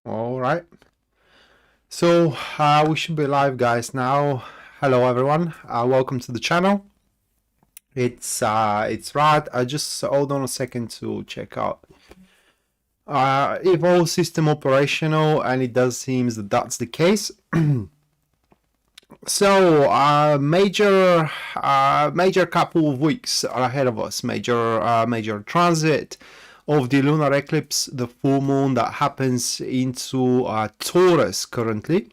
All right. So we should be live, guys. Now, hello everyone. Welcome to the channel. It's Rad. I just hold on a second to check out if all system operational, and it does seem that that's the case. So major couple of weeks are ahead of us. Major transit of the lunar eclipse, the full moon that happens into Taurus currently.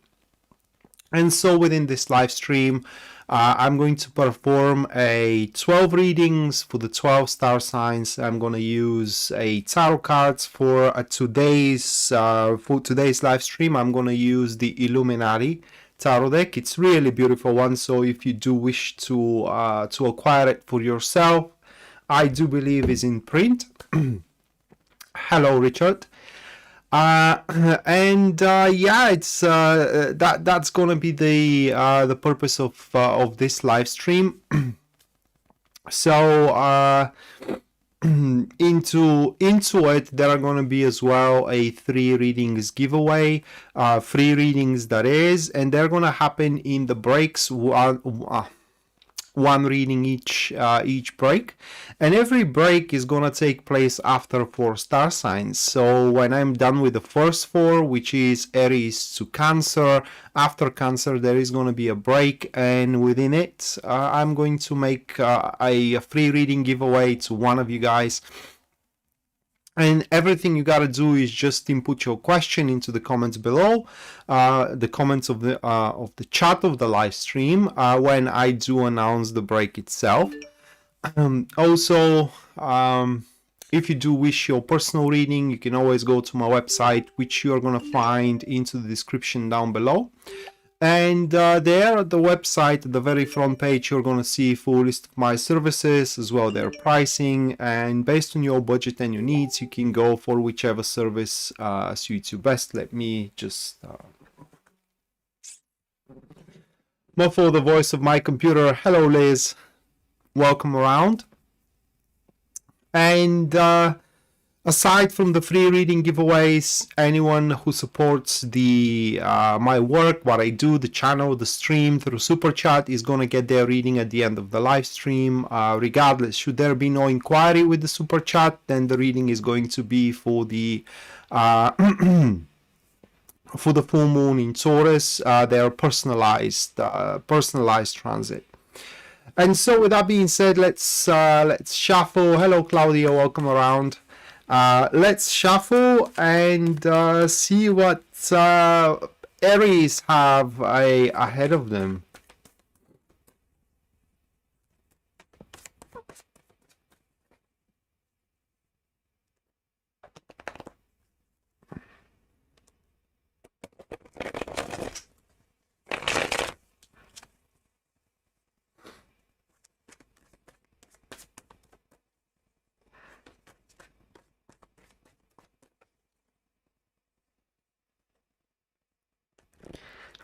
And so within this live stream, I'm going to perform a 12 readings for the 12 star signs. I'm going to use a tarot cards for today's live stream. I'm going to use the Illuminati tarot deck. It's really beautiful one. So if you do wish to acquire it for yourself, I do believe is in print. Hello, Richard. Yeah, it's that's gonna be the purpose of this live stream. So into it, there are gonna be as well a 3 readings giveaway, 3 readings that is, and they're gonna happen in the breaks. One reading each break, and every break is gonna take place after 4 star signs. So when I'm done with the first 4, which is Aries to Cancer, after Cancer there is gonna be a break, and within it I'm going to make a free reading giveaway to one of you guys. And everything you gotta do is just input your question into the comments below, the comments of the chat of the live stream when I do announce the break itself. Also, if you do wish your personal reading, you can always go to my website, which you are gonna find into the description down below. And there at the website, at the very front page, you're going to see a full list of my services, as well their pricing, and based on your budget and your needs, you can go for whichever service suits you best. Let me just muffle the voice of my computer. Hello, Liz. Welcome around. And aside from the free reading giveaways, anyone who supports the my work, what I do, the channel, the stream through Super Chat is going to get their reading at the end of the live stream. Regardless, should there be no inquiry with the Super Chat, then the reading is going to be for the for the full moon in Taurus, their personalized transit. And so with that being said, let's shuffle. Hello, Claudia, welcome around. Let's shuffle and see what Aries have ahead of them.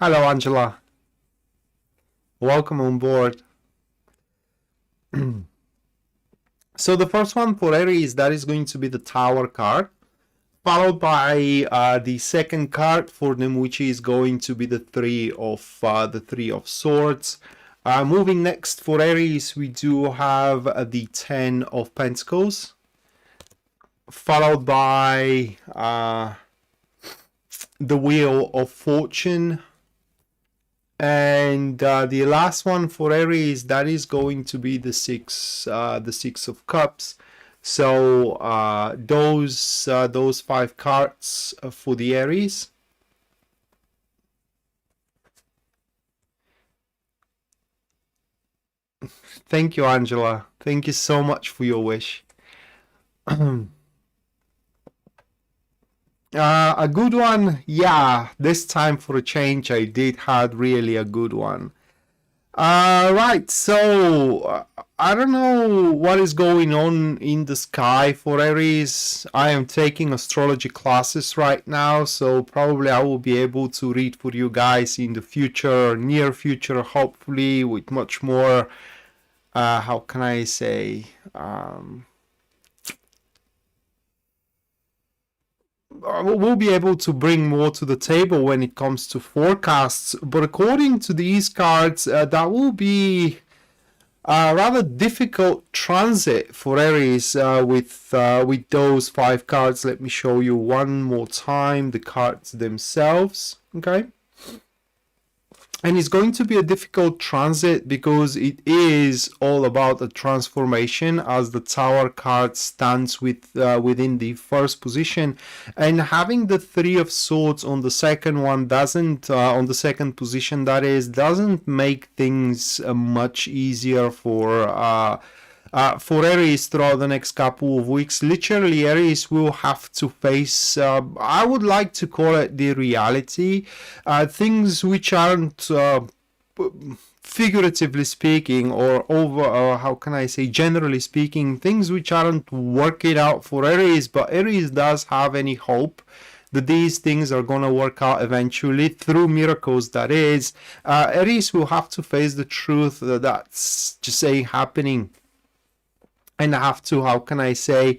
Hello, Angela. Welcome on board. So the first one for Aries, that is going to be the Tower card, followed by the second card for them, which is going to be the Three of Swords. Moving next for Aries, we do have the 10 of Pentacles, followed by the Wheel of Fortune. And the last one for Aries, that is going to be the Six of Cups. So those 5 cards for the Aries. Thank you, Angela. Thank you so much for your wish. A good one, yeah. This time for a change, I did had really a good one. Right, so I don't know what is going on in the sky for Aries. I am taking astrology classes right now, so probably I will be able to read for you guys in the future, near future, hopefully with much more, how can I say, we'll be able to bring more to the table when it comes to forecasts. But according to these cards, that will be a rather difficult transit for Aries with those 5 cards. Let me show you one more time the cards themselves. Okay. And it's going to be a difficult transit because it is all about a transformation, as the Tower card stands within the first position, and having the 3 of Swords on the second one doesn't, on the second position that is, doesn't make things much easier for Aries throughout the next couple of weeks. Literally, Aries will have to face, I would like to call it the reality, things which aren't, figuratively speaking, or how can I say, generally speaking, things which aren't working out for Aries, but Aries does have any hope that these things are going to work out eventually through miracles. That is, Aries will have to face the truth that that's just happening, and have to, how can I say,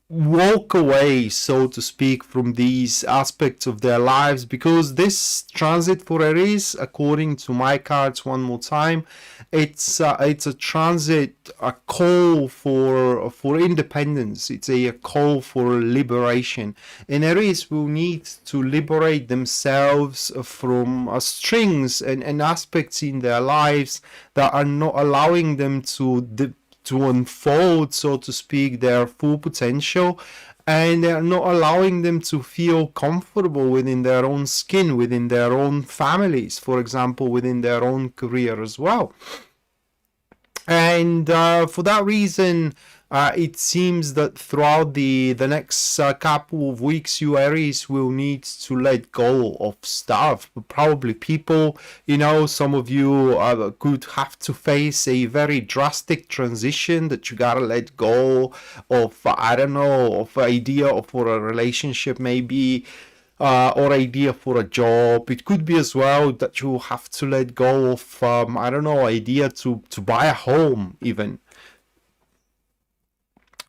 walk away, so to speak, from these aspects of their lives, because this transit for Aries, according to my cards, one more time, it's a transit, a call for independence. It's a call for liberation, and Aries will need to liberate themselves from strings and aspects in their lives that are not allowing them to unfold, so to speak, their full potential, and they're not allowing them to feel comfortable within their own skin, within their own families, for example, within their own career as well. And for that reason, it seems that throughout the next couple of weeks, you Aries will need to let go of stuff. Probably people, some of you could have to face a very drastic transition that you gotta let go of, I don't know, of idea for a relationship maybe, or idea for a job. It could be as well that you have to let go of, I don't know, idea to buy a home even.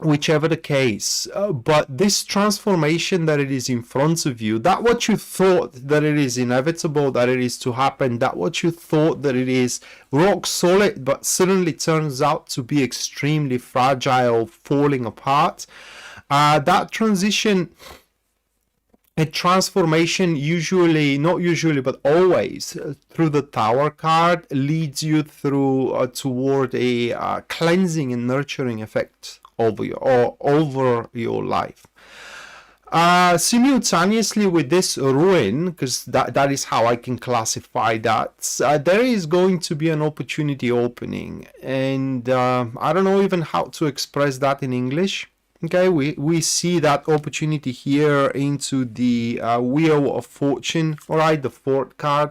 Whichever the case, but this transformation that it is in front of you, that what you thought that it is inevitable, that it is to happen, that what you thought that it is rock solid, but suddenly turns out to be extremely fragile, falling apart, that transition, a transformation, usually, not usually, but always through the Tower card, leads you through toward a cleansing and nurturing effect over your life. Simultaneously with this ruin, because that is how I can classify that, there is going to be an opportunity opening, and I don't know even how to express that in English. Okay, we see that opportunity here into the Wheel of Fortune, all right, the 4th card,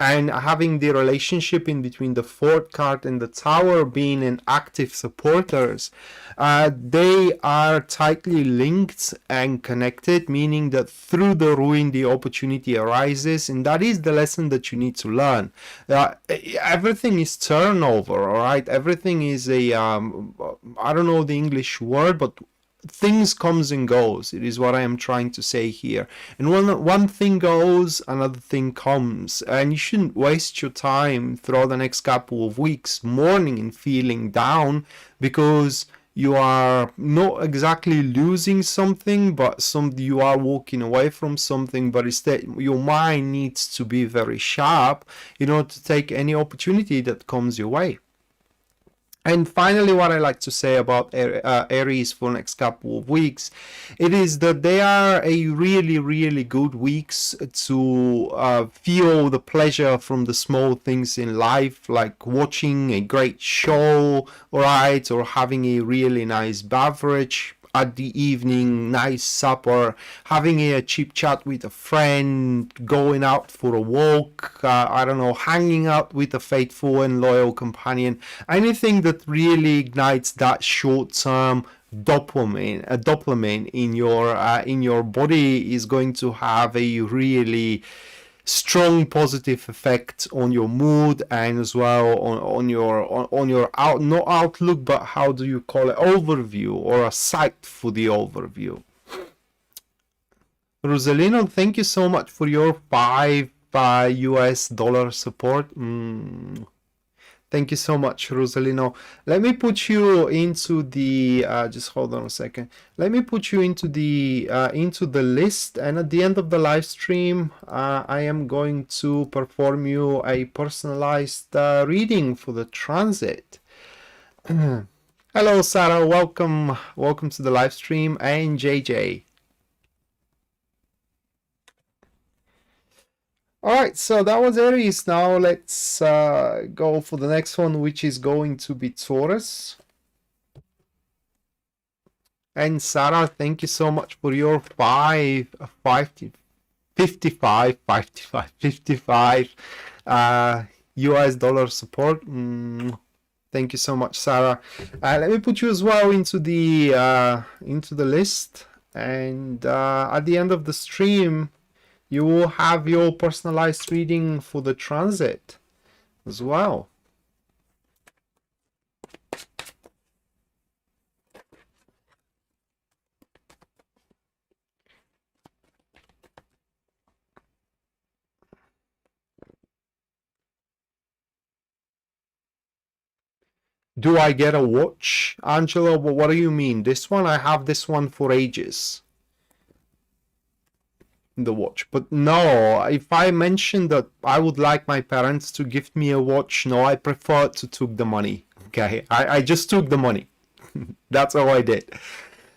and having the relationship in between the 4th card and the Tower being an active supporters. They are tightly linked and connected, meaning that through the ruin the opportunity arises, and that is the lesson that you need to learn. Everything is turnover, all right? Everything is a I don't know the English word, but things comes and goes. It is what I am trying to say here. And when one thing goes, another thing comes, and you shouldn't waste your time throughout the next couple of weeks mourning and feeling down because you are not exactly losing something, but you are walking away from something, but instead your mind needs to be very sharp in order to take any opportunity that comes your way. And finally, what I like to say about Aries for the next couple of weeks, it is that they are a really, really good weeks to feel the pleasure from the small things in life, like watching a great show, right, or having a really nice beverage at the evening, nice supper, having a chit chat with a friend, going out for a walk, I don't know, hanging out with a faithful and loyal companion, anything that really ignites that short-term dopamine in your body is going to have a really strong positive effect on your mood, and as well on your not outlook, but how do you call it, overview, or a sight for the overview. Rosalino, thank you so much for your $5 US support. Thank you so much, Rosalino. Let me put you into the just hold on a second. Let me put you into the list, and at the end of the live stream, I am going to perform you a personalized reading for the transit. Hello, Sarah. Welcome to the live stream, and JJ. All right, so that was Aries. Now let's go for the next one, which is going to be Taurus. And Sarah, thank you so much for your 55 US dollar support. Thank you so much, Sarah. Let me put you as well into the list, and at the end of the stream, you will have your personalized reading for the transit as well. Do I get a watch, Angela? What do you mean? This one? I have this one for ages. The watch. But no, if I mentioned that I would like my parents to gift me a watch, no, I prefer to took the money. Okay, I just took the money. That's all I did.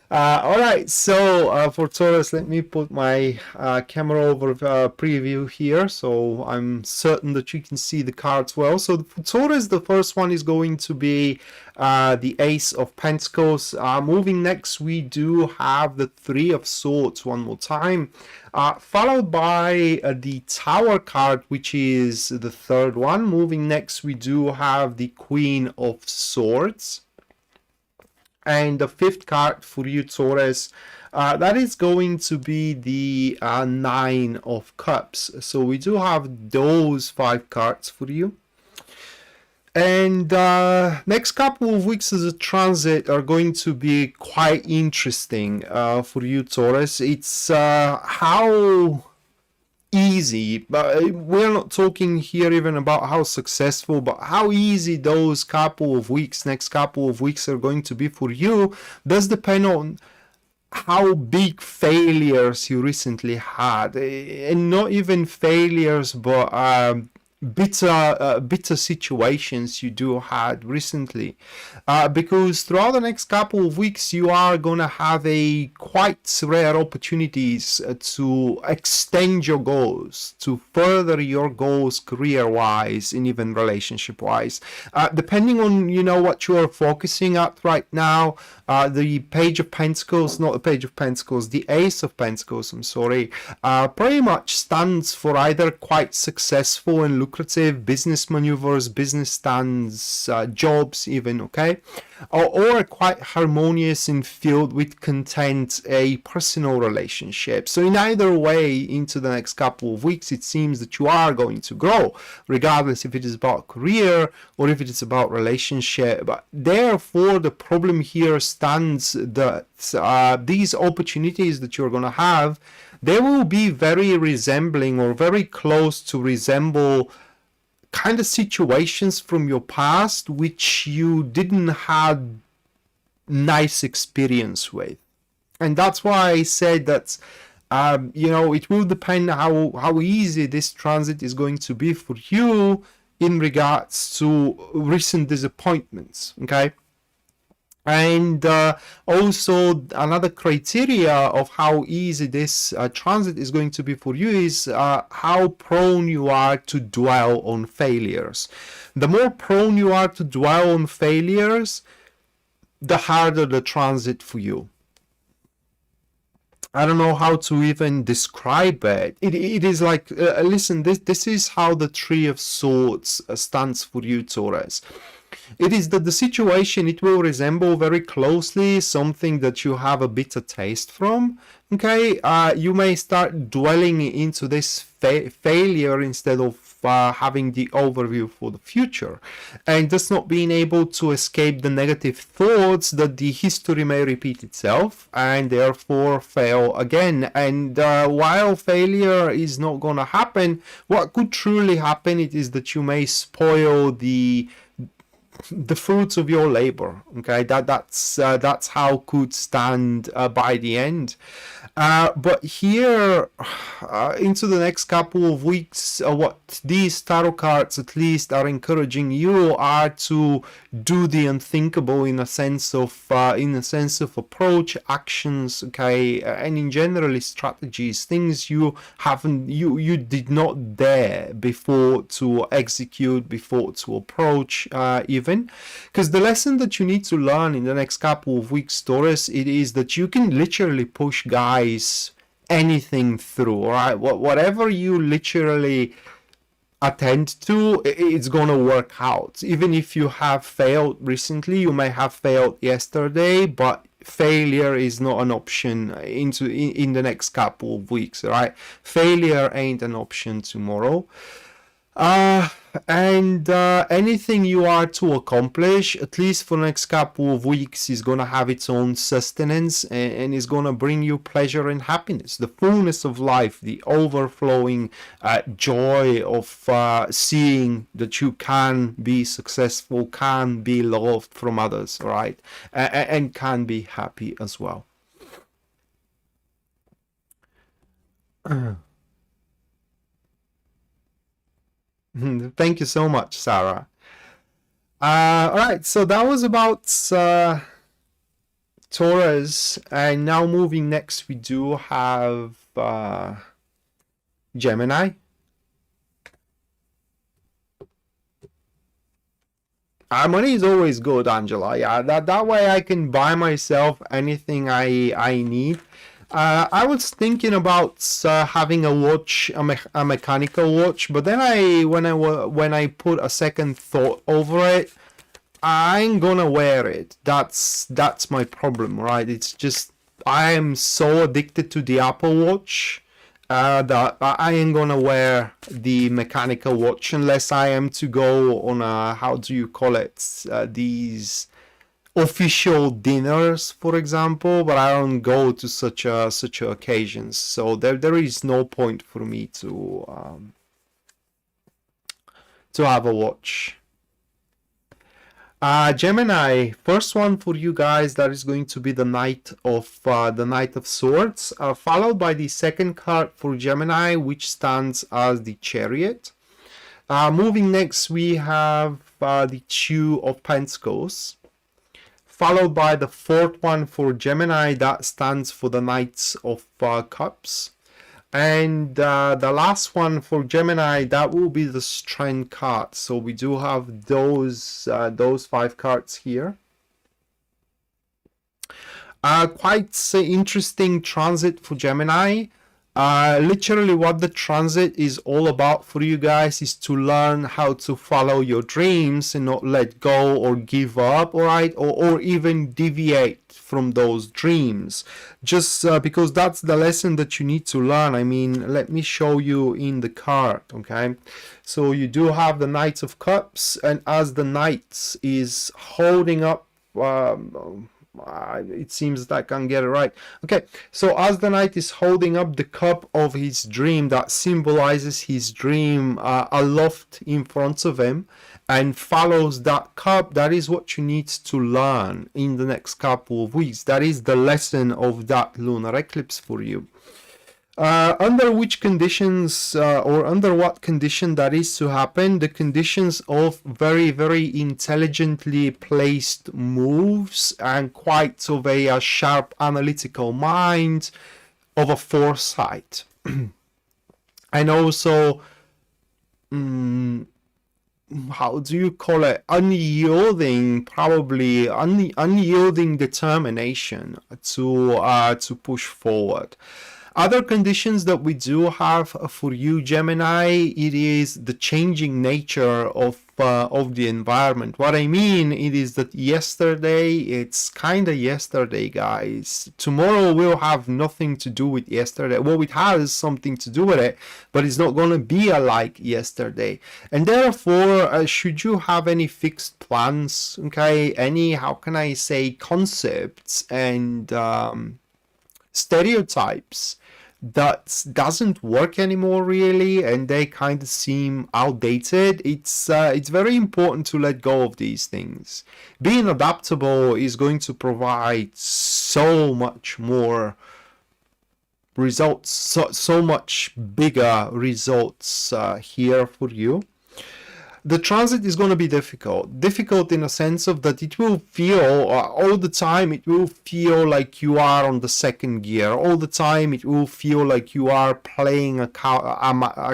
All right, so for Taurus, let me put my camera over preview here, so I'm certain that you can see the cards well. So for Taurus, the first one is going to be the Ace of Pentacles. Moving next, we do have the Three of Swords one more time, followed by the Tower card, which is the third one. Moving next, we do have the Queen of Swords. And the fifth card for you, Taurus, that is going to be the Nine of Cups. So we do have those 5 cards for you. And next couple of weeks as a transit are going to be quite interesting for you, Taurus. It's how easy, but we're not talking here even about how successful, but how easy those next couple of weeks are going to be for you does depend on how big failures you recently had, and not even failures, but bitter situations you do had recently, because throughout the next couple of weeks you are gonna have a quite rare opportunities to extend your goals, to further your goals career-wise and even relationship-wise, depending on what you are focusing at right now. The Page of Pentacles, not the Page of Pentacles, the Ace of Pentacles, I'm sorry, pretty much stands for either quite successful and lucrative business maneuvers, business stands, jobs even, okay, or quite harmonious and filled with content, a personal relationship. So in either way, into the next couple of weeks, it seems that you are going to grow, regardless if it is about career or if it is about relationship. But therefore, the problem here stands that these opportunities that you're going to have, they will be very resembling or very close to resemble kind of situations from your past which you didn't have nice experience with. And that's why I said that it will depend how easy this transit is going to be for you in regards to recent disappointments, okay? And also another criteria of how easy this transit is going to be for you is how prone you are to dwell on failures. The more prone you are to dwell on failures, the harder the transit for you. I don't know how to even describe it. It is like, listen, this is how the Three of Swords stands for you, Taurus. It is that the situation, it will resemble very closely something that you have a bitter taste from, okay? You may start dwelling into this failure instead of having the overview for the future, and thus not being able to escape the negative thoughts that the history may repeat itself and therefore fail again. And while failure is not going to happen, what could truly happen it is that you may spoil the fruits of your labor. Okay, that's how could stand by the end. But here into the next couple of weeks, what these tarot cards at least are encouraging you are to do the unthinkable in a sense of approach, actions, okay, and in generally strategies, things you did not dare before to execute, before to approach, even. Because the lesson that you need to learn in the next couple of weeks, Taurus, it is that you can literally push anything through, all right? Whatever you literally attend to, it's gonna work out. Even if you have failed recently, you may have failed yesterday, but failure is not an option in the next couple of weeks, all right? Failure ain't an option tomorrow. And anything you are to accomplish, at least for the next couple of weeks, is going to have its own sustenance and is going to bring you pleasure and happiness, the fullness of life, the overflowing joy of seeing that you can be successful, can be loved from others, right? And can be happy as well. Thank you so much, Sarah. All right, so that was about Taurus, and now moving next, we do have Gemini. Money is always good, Angela. Yeah, that way I can buy myself anything I need. I was thinking about having a watch, a mechanical watch, but then when I put a second thought over it, I ain't gonna wear it. That's my problem, right? It's just I am so addicted to the Apple Watch that I ain't gonna wear the mechanical watch unless I am to go on a, how do you call it, these official dinners, for example, but I don't go to such occasions, so there is no point for me to have a watch. Gemini, first one for you guys, that is going to be the Knight of Swords, followed by the second card for Gemini, which stands as the Chariot. Moving next, we have the Two of Pentacles, followed by the fourth one for Gemini, that stands for the Knights of Cups. And the last one for Gemini, that will be the Strength card. So we do have those 5 cards here. Quite interesting transit for Gemini. Literally what the transit is all about for you guys is to learn how to follow your dreams and not let go or give up, all right, or even deviate from those dreams, just because that's the lesson that you need to learn. I mean, let me show you in the card, okay? So you do have the Knight of Cups, and as the Knight is holding up, it seems that I can get it right. Okay, so as the Knight is holding up the cup of his dream, that symbolizes his dream aloft in front of him, and follows that cup, that is what you need to learn in the next couple of weeks. That is the lesson of that lunar eclipse for you. Under which conditions or under what condition that is to happen? The conditions of very, very intelligently placed moves and quite of a sharp analytical mind, of a foresight. And also, how do you call it? Unyielding, probably unyielding determination to push forward. Other conditions that we do have for you, Gemini, it is the changing nature of the environment. What I mean, it is that yesterday, it's kind of yesterday, guys. Tomorrow will have nothing to do with yesterday. Well, it has something to do with it, but it's not going to be like yesterday. And therefore, should you have any fixed plans, okay, any, how can I say, concepts and stereotypes that doesn't work anymore really, and they kind of seem outdated, it's very important to let go of these things. Being adaptable is going to provide so much more results, so much bigger results here for you. The transit is going to be difficult in a sense of that it will feel all the time, it will feel like you are on the second gear. All the time it will feel like you are playing a cat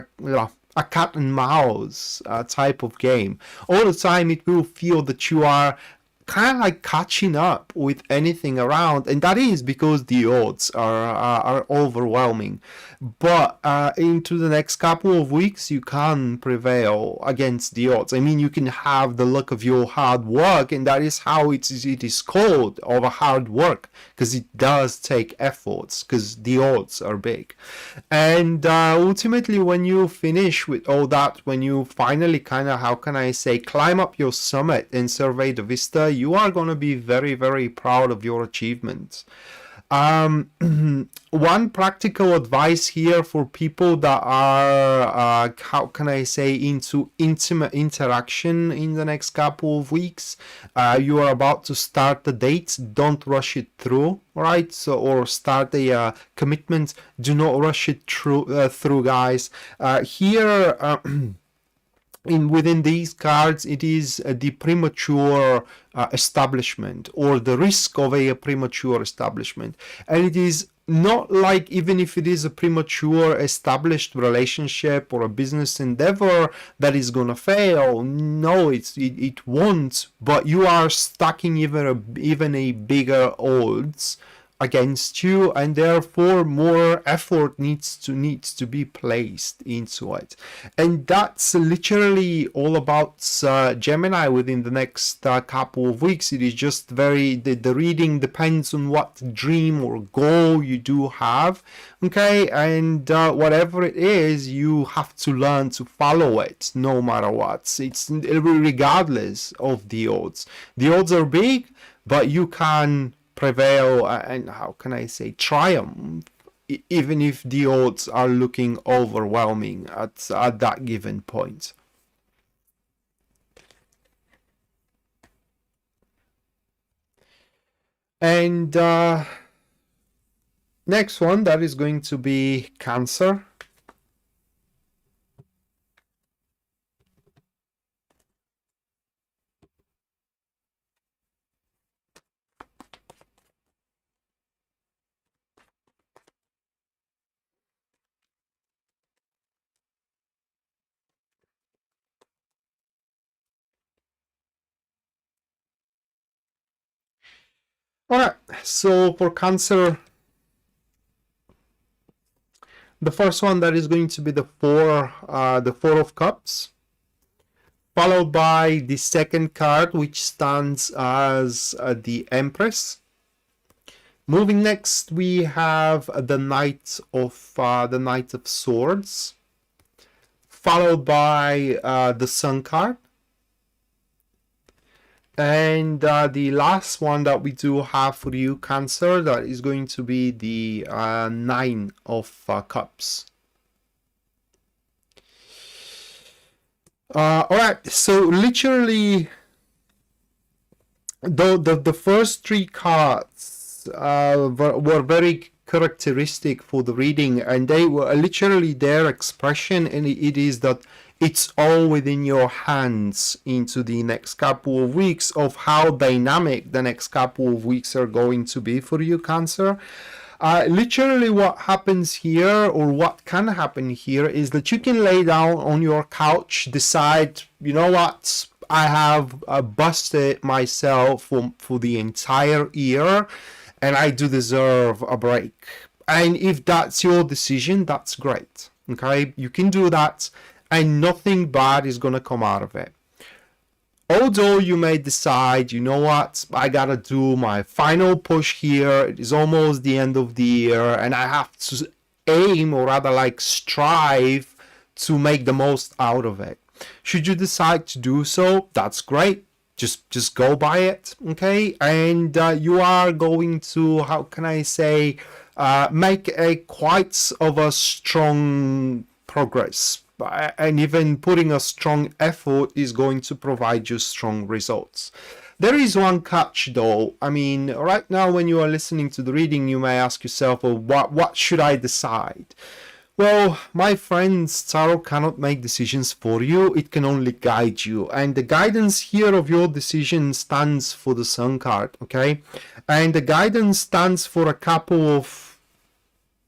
and mouse type of game. All the time it will feel that you are kind of like catching up with anything around, and that is because the odds are overwhelming. But into the next couple of weeks, you can prevail against the odds. I mean, you can have the luck of your hard work, and that is how it is called, of a hard work, because it does take efforts, because the odds are big. And ultimately, when you finish with all that, when you finally kind of, how can I say, climb up your summit and survey the vista, you are going to be very, very proud of your achievements. One practical advice here for people that are, how can I say, into intimate interaction in the next couple of weeks. You are about to start the dates. Don't rush it through, right? So, or start a commitment. Do not rush it through, guys. Here, within these cards, it is the premature establishment, or the risk of a premature establishment. And it is not like, even if it is a premature established relationship or a business endeavor, that is gonna fail. No, it won't, but you are stacking even a bigger odds against you, and therefore more effort needs to be placed into it. And that's literally all about Gemini within the next couple of weeks. It is just the reading depends on what dream or goal you do have, okay, and whatever it is, you have to learn to follow it no matter what. It's regardless of the odds. The odds are big, but you can prevail and, how can I say, triumph, even if the odds are looking overwhelming at that given point. And next one, that is going to be Cancer. Alright, so for Cancer, the first one, that is going to be the Four of Cups, followed by the second card, which stands as the Empress. Moving next, we have the Knight of Swords, followed by the Sun card. And the last one that we do have for you, Cancer, that is going to be the Nine of Cups. Alright, so literally the first three cards were very characteristic for the reading, and they were literally their expression, and it is that it's all within your hands into the next couple of weeks of how dynamic the next couple of weeks are going to be for you, Cancer. Literally what happens here, or what can happen here, is that you can lay down on your couch, decide, you know what, I have busted myself for the entire year, and I do deserve a break. And if that's your decision, that's great. Okay, you can do that and nothing bad is going to come out of it. Although you may decide, you know what, I gotta do my final push here, it is almost the end of the year and I have to aim, or rather like strive, to make the most out of it. Should you decide to do so, that's great. Just go by it, okay? And you are going to, how can I say, make a quite of a strong progress. And even putting a strong effort is going to provide you strong results. There is one catch though. I mean, right now when you are listening to the reading, you may ask yourself, well, what should I decide? Well, my friends, Tarot cannot make decisions for you. It can only guide you. And the guidance here of your decision stands for the Sun card, okay? And the guidance stands for a couple of,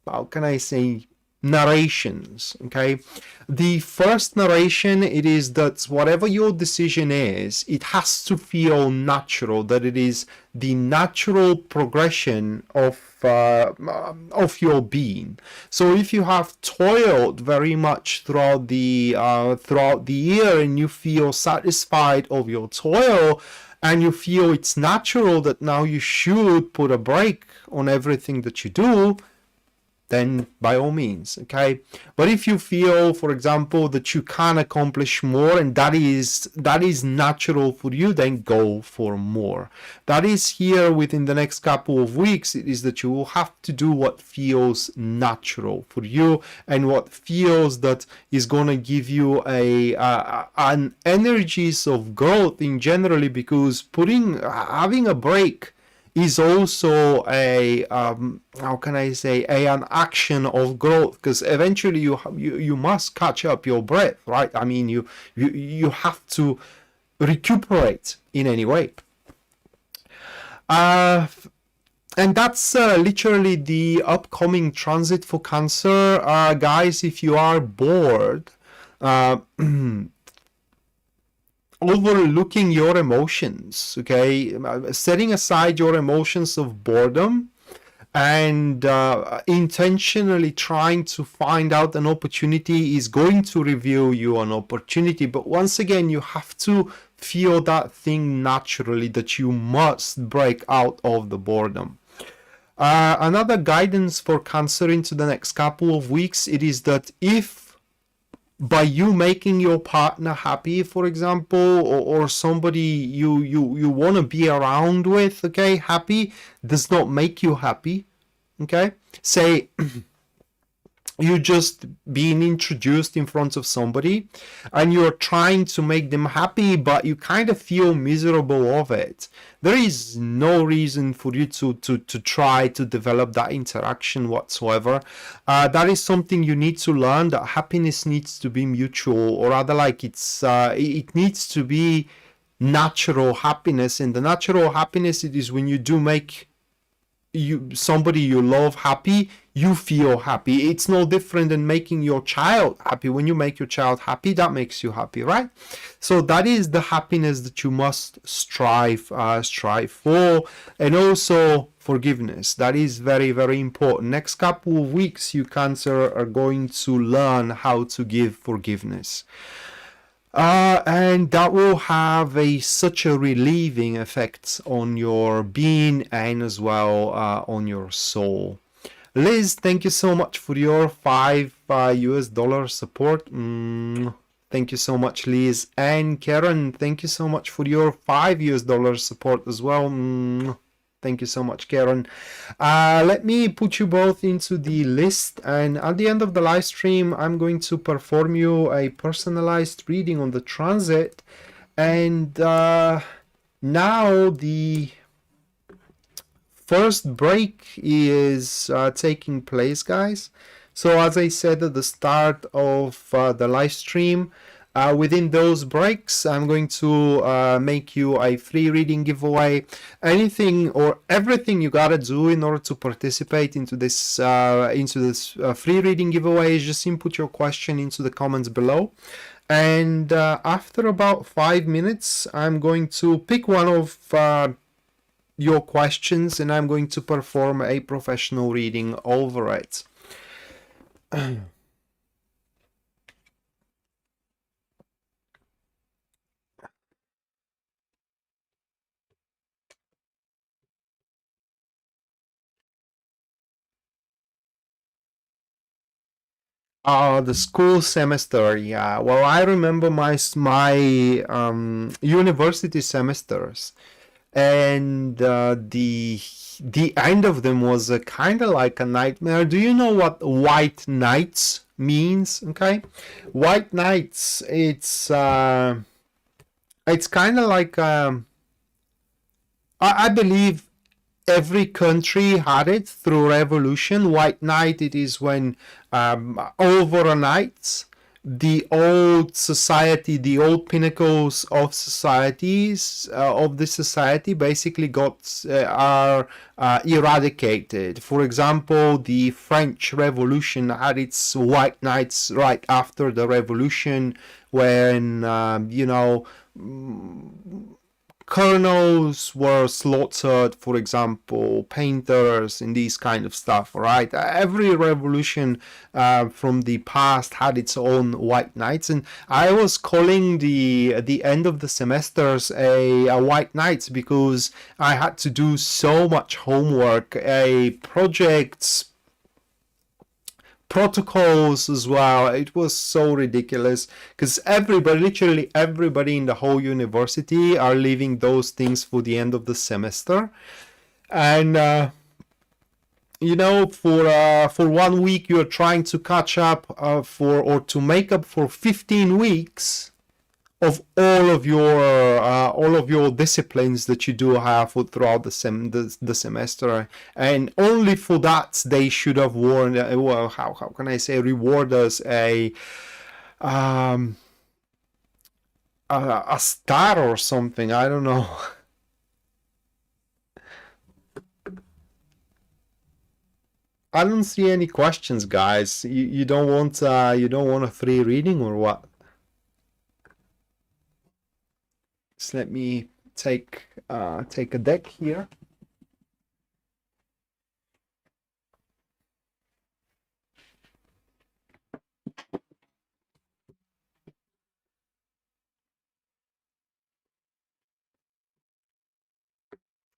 how can I say, narrations, okay? The first narration, it is that whatever your decision is, it has to feel natural, that it is the natural progression of your being. So if you have toiled very much throughout the year and you feel satisfied of your toil and you feel it's natural that now you should put a break on everything that you do, then by all means, okay? But if you feel, for example, that you can accomplish more and that is natural for you, then go for more. That is here within the next couple of weeks. It is that you will have to do what feels natural for you and what feels that is going to give you an energies of growth in generally, because having a break is also a how can I say, an action of growth, because eventually you must catch up your breath, right? I mean, you have to recuperate in any way, and that's literally the upcoming transit for Cancer. Guys, if you are bored, overlooking your emotions, okay, setting aside your emotions of boredom and intentionally trying to find out an opportunity is going to reveal you an opportunity. But once again, you have to feel that thing naturally, that you must break out of the boredom. Another guidance for Cancer into the next couple of weeks, it is that if by you making your partner happy, for example, or somebody you want to be around with, okay, happy, does not make you happy, okay? Say you just being introduced in front of somebody and you're trying to make them happy, but you kind of feel miserable of it. There is no reason for you to try to develop that interaction whatsoever. That is something you need to learn, that happiness needs to be mutual, or rather like it needs to be natural happiness. And the natural happiness, it is when you do make somebody you love happy, you feel happy. It's no different than making your child happy. When you make your child happy, that makes you happy, right? So that is the happiness that you must strive for. And also forgiveness, that is very, very important. Next couple of weeks, you Cancer are going to learn how to give forgiveness. And that will have such a relieving effect on your being and as well on your soul. Liz, thank you so much for your $5 support. Thank you so much, Liz. And Karen, thank you so much for your $5 support as well. Thank you so much, Karen. Let me put you both into the list, and at the end of the live stream, I'm going to perform you a personalized reading on the transit. And now the first break is taking place, guys. So as I said at the start of the live stream, within those breaks, I'm going to make you a free reading giveaway. Anything or everything you gotta do in order to participate into this free reading giveaway is just input your question into the comments below. And after about 5 minutes, I'm going to pick one of your questions, and I'm going to perform a professional reading over it. The school semester, yeah. Well, I remember my university semesters, and the end of them was kind of like a nightmare. Do you know what white nights means? Okay, white nights. It's kind of like I believe every country had it through revolution. White night, it is when overnight the old society, the old pinnacles of societies of the society basically are eradicated. For example, the French Revolution had its white nights right after the revolution, when colonels were slaughtered, for example, painters and these kind of stuff, right? Every revolution from the past had its own white nights, and I was calling the end of the semesters a white nights because I had to do so much homework, projects, protocols as well. It was so ridiculous because everybody, literally everybody in the whole university are leaving those things for the end of the semester. And for 1 week you're trying to catch up or to make up for 15 weeks of all of your disciplines that you do have throughout the semester, and only for that they should have how can I say, reward us a star or something. I don't know. I don't see any questions, guys. You don't want a free reading or what? So let me take a deck here.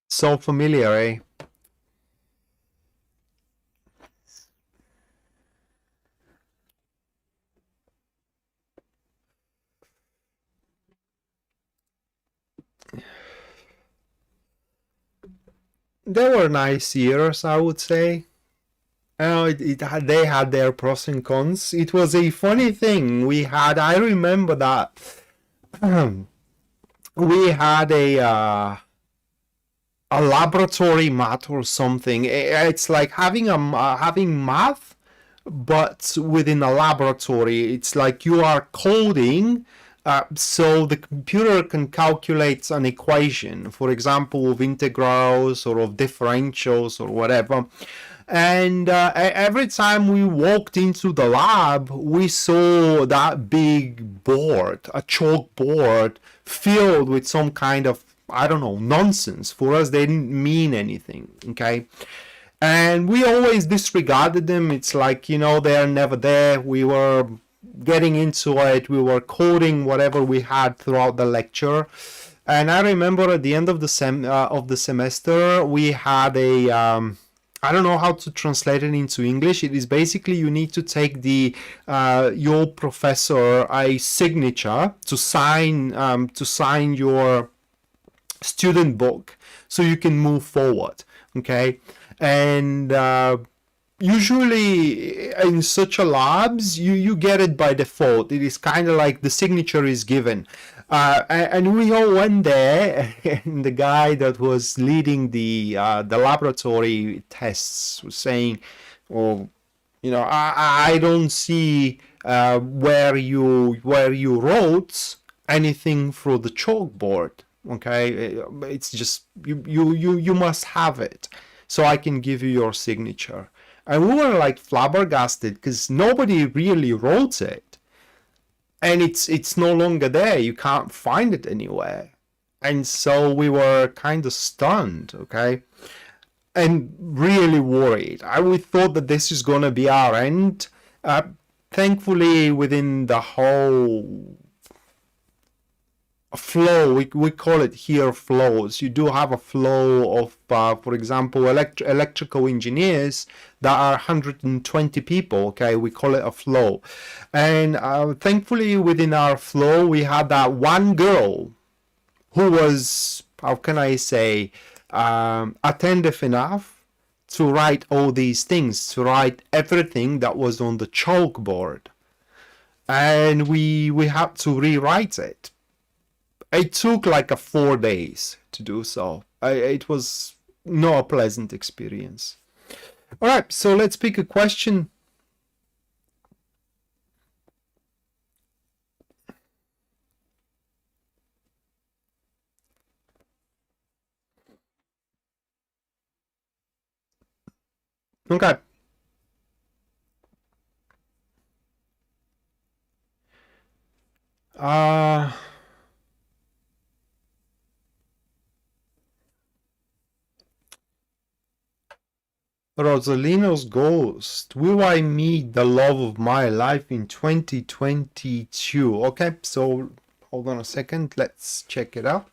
So familiar, eh? They were nice years, I would say. They had their pros and cons. It was a funny thing. I remember that we had a laboratory math or something. It's like having math, but within a laboratory. It's like you are coding, so the computer can calculate an equation, for example, of integrals or of differentials or whatever. And every time we walked into the lab, we saw that big board, a chalkboard, filled with some kind of, I don't know, nonsense. For us, they didn't mean anything, okay? And we always disregarded them. It's like, they're never there. We were getting into it. We were coding whatever we had throughout the lecture. And I remember at the end of the semester, we had I don't know how to translate it into English. It is basically you need to take your professor a signature to sign your student book so you can move forward. Okay, and usually in such a labs you get it by default. It is kind of like the signature is given. And we all went there, and the guy that was leading the laboratory tests was saying, "Oh, I don't see where you wrote anything for the chalkboard. Okay, it's just you must have it, so I can give you your signature." And we were like flabbergasted because nobody really wrote it. And it's no longer there. You can't find it anywhere. And so we were kind of stunned, okay, and really worried. We thought that this is going to be our end. Thankfully, within the whole flow, we call it here flows. You do have a flow of, for example, electrical engineers that are 120 people, okay? We call it a flow. And thankfully, within our flow, we had that one girl who was, how can I say, attentive enough to write all these things, to write everything that was on the chalkboard. And we had to rewrite it. It took like 4 days to do so. It was not a pleasant experience. All right, so let's pick a question. Okay. Rosalino's ghost. Will I meet the love of my life in 2022? Okay, so hold on a second. Let's check it out.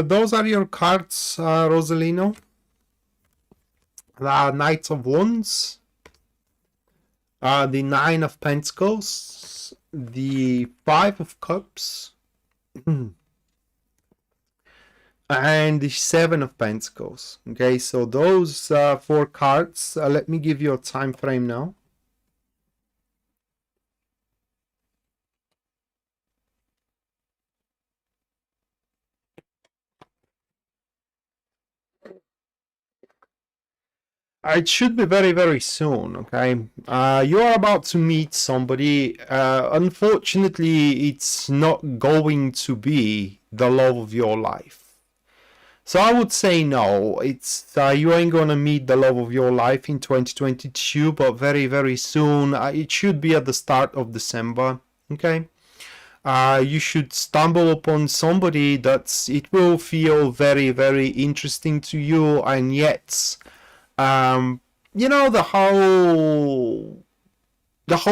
Those are your cards, Rosalino. The Knight of Wands, the Nine of Pentacles, the Five of Cups, and the Seven of Pentacles. Okay, so those 4 cards. Let me give you a time frame now. It should be very, very soon, okay? You are about to meet somebody. Unfortunately, it's not going to be the love of your life. So I would say no. It's you ain't gonna meet the love of your life in 2022, but very, very soon. It should be at the start of December, okay? You should stumble upon somebody it will feel very, very interesting to you, and yet you know, the whole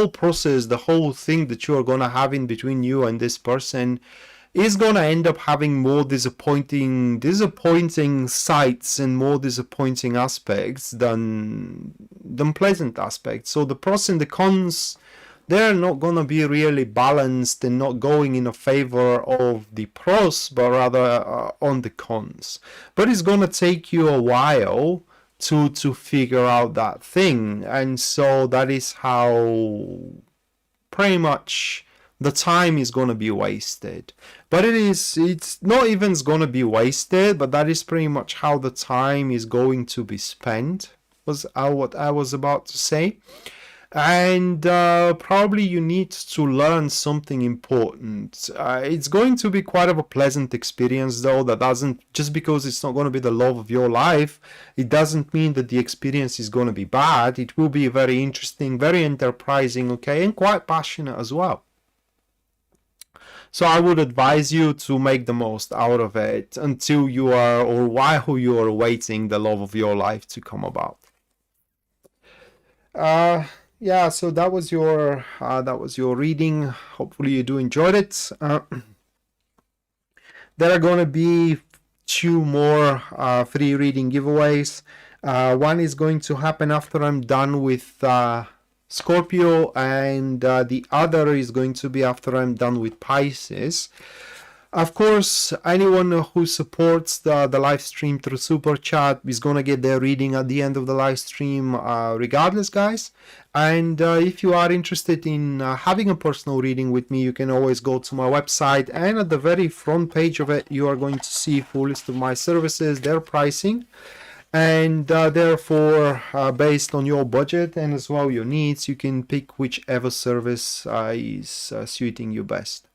process, the whole thing that you are gonna have in between you and this person is gonna end up having more disappointing sights and more disappointing aspects than pleasant aspects. So the pros and the cons, they're not gonna be really balanced and not going in a favor of the pros, but rather on the cons. But it's gonna take you a while to figure out that thing, and so that is how pretty much the time is going to be wasted. But it's not even going to be wasted, but that is pretty much how the time is going to be spent, was what I was about to say. And probably you need to learn something important. It's going to be quite of a pleasant experience, though. That doesn't, just because it's not going to be the love of your life, it doesn't mean that the experience is going to be bad. It will be very interesting, very enterprising, okay, and quite passionate as well. So I would advise you to make the most out of it until you are, or while you are waiting the love of your life to come about. Yeah, so that was your reading. Hopefully you do enjoyed it. There are going to be 2 more free reading giveaways. One is going to happen after I'm done with Scorpio, and the other is going to be after I'm done with Pisces. Of course, anyone who supports the live stream through Super Chat is gonna get their reading at the end of the live stream regardless, guys. And if you are interested in having a personal reading with me, you can always go to my website, and at the very front page of it, you are going to see a full list of my services, their pricing, and therefore, based on your budget and as well your needs, you can pick whichever service is suiting you best.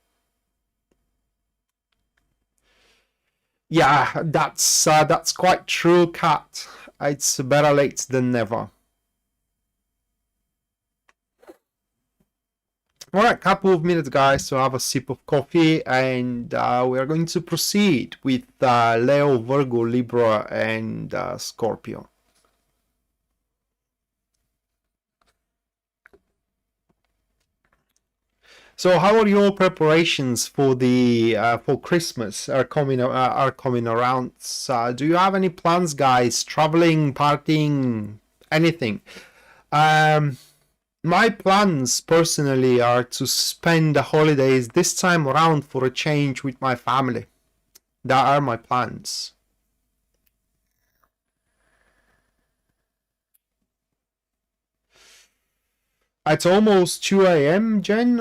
Yeah, that's quite true, Kat. It's better late than never. All right, couple of minutes, guys, to have a sip of coffee, and we are going to proceed with Leo, Virgo, Libra, and Scorpio. So, how are your preparations for the for Christmas are coming around? Do you have any plans, guys? Traveling, partying, anything? My plans personally are to spend the holidays this time around for a change with my family. That are my plans. It's almost 2 a.m., Jen.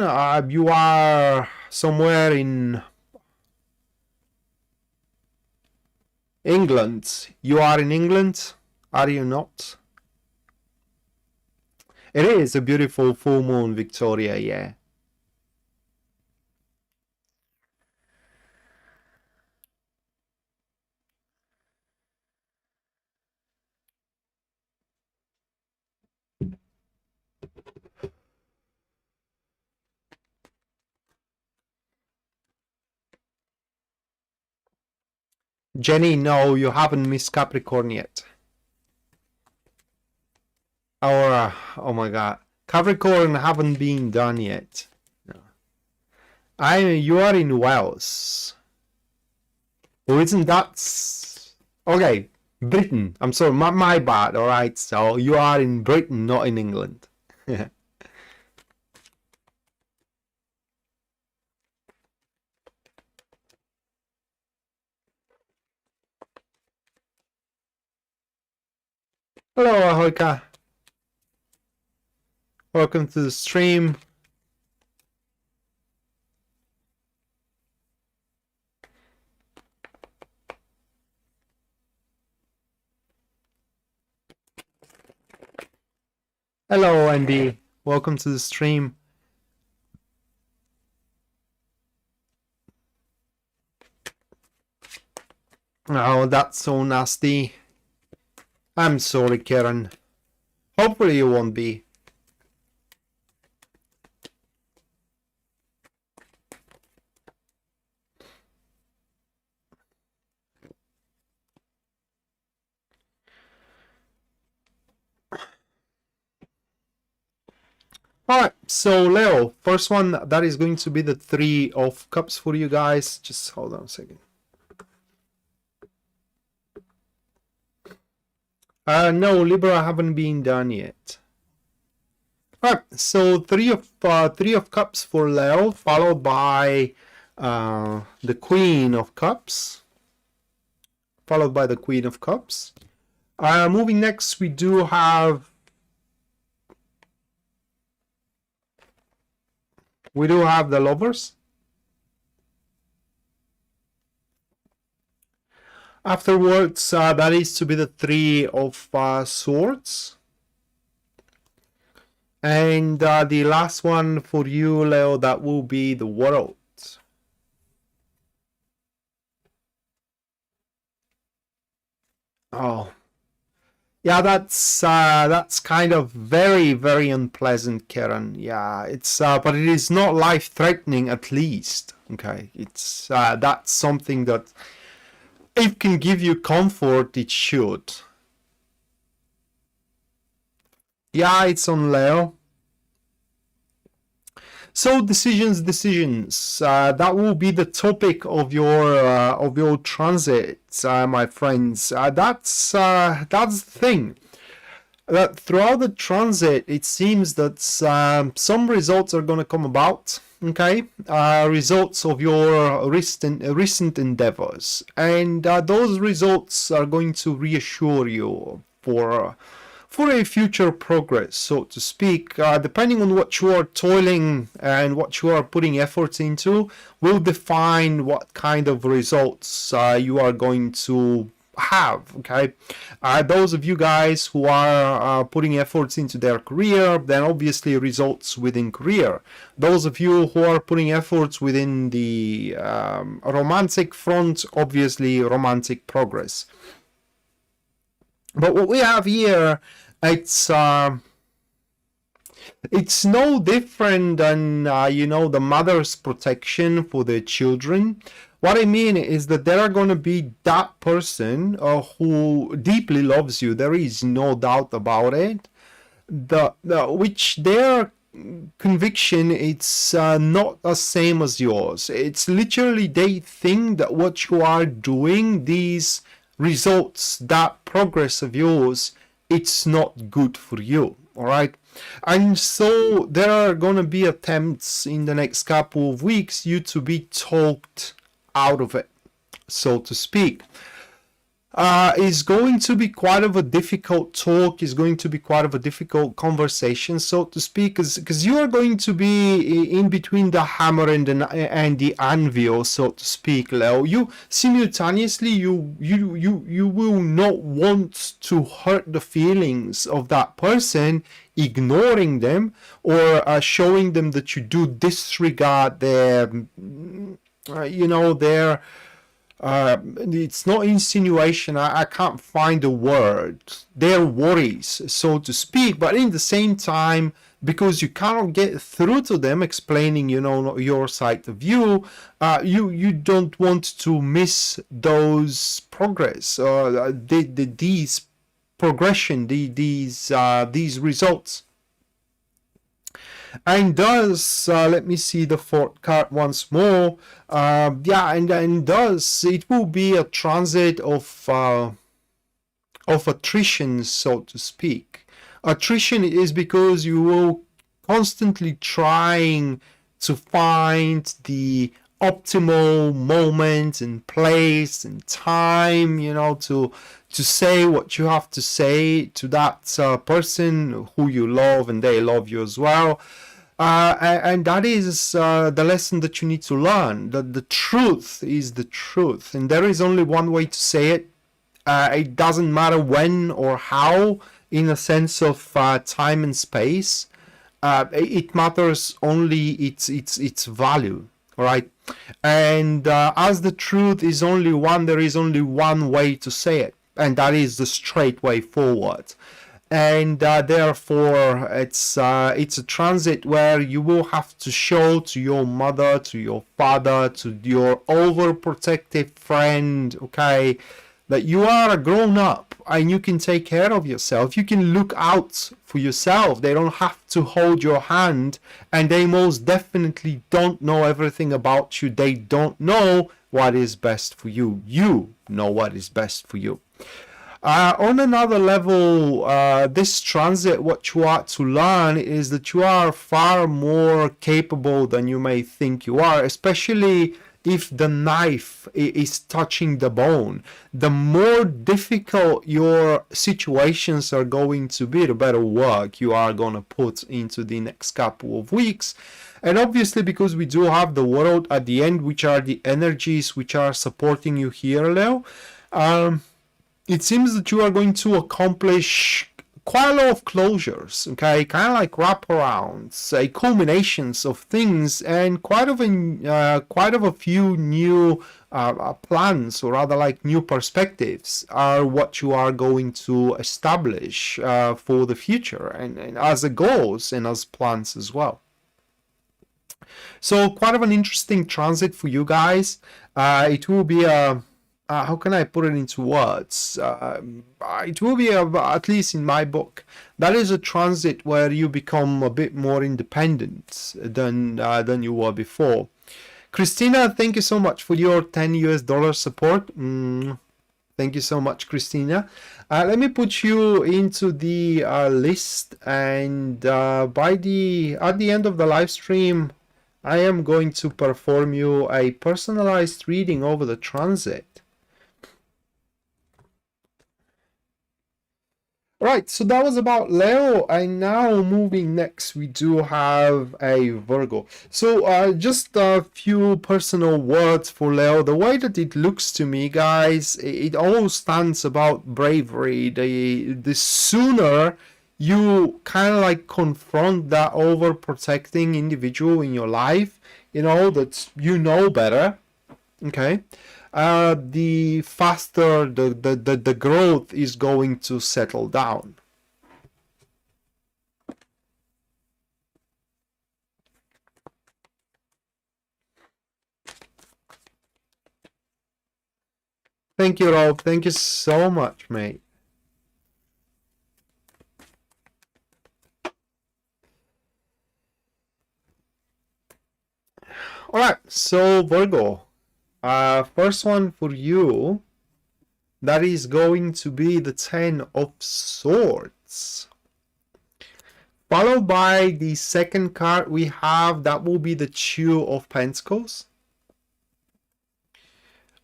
You are somewhere in England. You are in England, are you not? It is a beautiful full moon, Victoria, yeah. Jenny, no, you haven't missed Capricorn yet. Oh my God, Capricorn haven't been done yet. No. You are in Wales. Oh, isn't that okay? Britain. I'm sorry, my bad. All right, so you are in Britain, not in England. Hello, Ahoika. Welcome to the stream. Hello, Andy. Welcome to the stream. Oh, that's so nasty. I'm sorry, Karen. Hopefully you won't be. Alright, so Leo, first one, that is going to be the 3 of Cups for you guys. Just hold on a second. No, Libra haven't been done yet. Alright, so 3 of Cups for Leo, followed by the Queen of Cups. Followed by the Queen of Cups. Moving next, we do have the Lovers. Afterwards, that is to be the 3 of Swords. And the last one for you, Leo, that will be the World. Oh. Yeah, that's kind of very, very unpleasant, Karen. Yeah, it's but it is not life-threatening, at least. Okay, it's that's something that if it can give you comfort, it should. Yeah, it's on Leo. So decisions. That will be the topic of your transit, my friends. That's the thing. that throughout the transit, it seems that some results are going to come about, okay? Results of your recent endeavors. And those results are going to reassure you for a future progress, so to speak. Depending on what you are toiling and what you are putting efforts into, will define what kind of results you are going to have, okay? Those of you guys who are putting efforts into their career, then obviously results within career. Those of you who are putting efforts within the romantic front, obviously romantic progress. But what we have here, it's no different than the mother's protection for their children. What I mean is that there are going to be that person who deeply loves you. There is no doubt about it. Which their conviction, it's not the same as yours. It's literally they think that what you are doing, these results, that progress of yours, it's not good for you. All right. And so there are going to be attempts in the next couple of weeks you to be talked out of it, so to speak. Is going to be quite of a difficult talk, is going to be quite of a difficult conversation, so to speak, because you are going to be in between the hammer and the anvil, so to speak, Leo. You simultaneously, you will not want to hurt the feelings of that person, ignoring them or showing them that you do disregard their it's not insinuation, I can't find a word, their worries, so to speak, but in the same time, because you cannot get through to them explaining your side of view, you don't want to miss those progress, these progression, these results. And thus, let me see the fourth card once more. And thus it will be a transit of attrition, so to speak. Attrition is because you will constantly trying to find the optimal moment and place and time, to say what you have to say to that person who you love and they love you as well. And that is the lesson that you need to learn, that the truth is the truth, and there is only one way to say it. It doesn't matter when or how, in a sense of time and space. It matters only its value. All right, and as the truth is only one, there is only one way to say it, and that is the straight way forward. And therefore it's a transit where you will have to show to your mother, to your father, to your overprotective friend, okay, that you are a grown up and you can take care of yourself. You can look out for yourself. They don't have to hold your hand, and they most definitely don't know everything about you. They don't know what is best for you. You know what is best for you. On another level, this transit, what you are to learn is that you are far more capable than you may think you are, especially if the knife is touching the bone. The more difficult your situations are going to be, the better work you are going to put into the next couple of weeks. And obviously, because we do have the world at the end, which are the energies which are supporting you here, Leo, it seems that you are going to accomplish quite a lot of closures, okay, kind of like wraparounds, culminations of things, and quite of a few new plans, or rather like new perspectives, are what you are going to establish for the future, and as a goals and as plans as well. So quite of an interesting transit for you guys. It will be a how can I put it into words? It will be, at least in my book, that is a transit where you become a bit more independent than you were before. Christina, thank you so much for your $10 support. Thank you so much, Christina. Let me put you into the list, and at the end of the live stream, I am going to perform you a personalized reading over the transit. Right, so that was about Leo, and now moving next, we do have a Virgo. So just a few personal words for Leo. The way that it looks to me, guys, it all stands about bravery. The sooner you kind of like confront that overprotecting individual in your life, that you know better, okay? The faster the growth is going to settle down. Thank you, Rob. Thank you so much, mate. All right, so Virgo. First one for you, that is going to be the 10 of Swords. Followed by the second card we have, that will be the Two of Pentacles.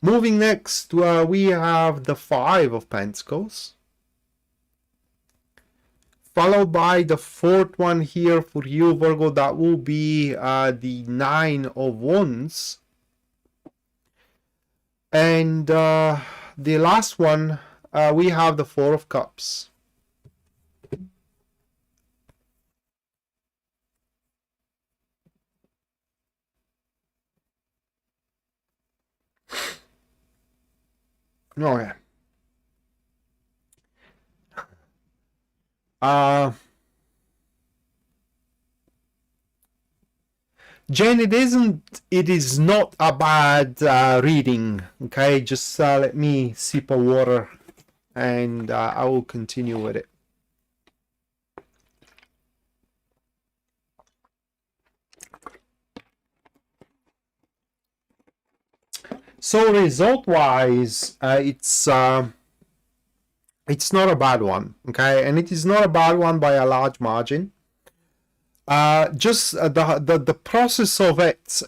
Moving next, we have the 5 of Pentacles. Followed by the fourth one here for you, Virgo, that will be the 9 of Wands. And the last one, we have the 4 of Cups. Okay. Jen, it is not a bad reading, okay? Just let me sip of water, and I will continue with it. So result-wise, it's not a bad one, okay? And it is not a bad one by a large margin. Just the process of it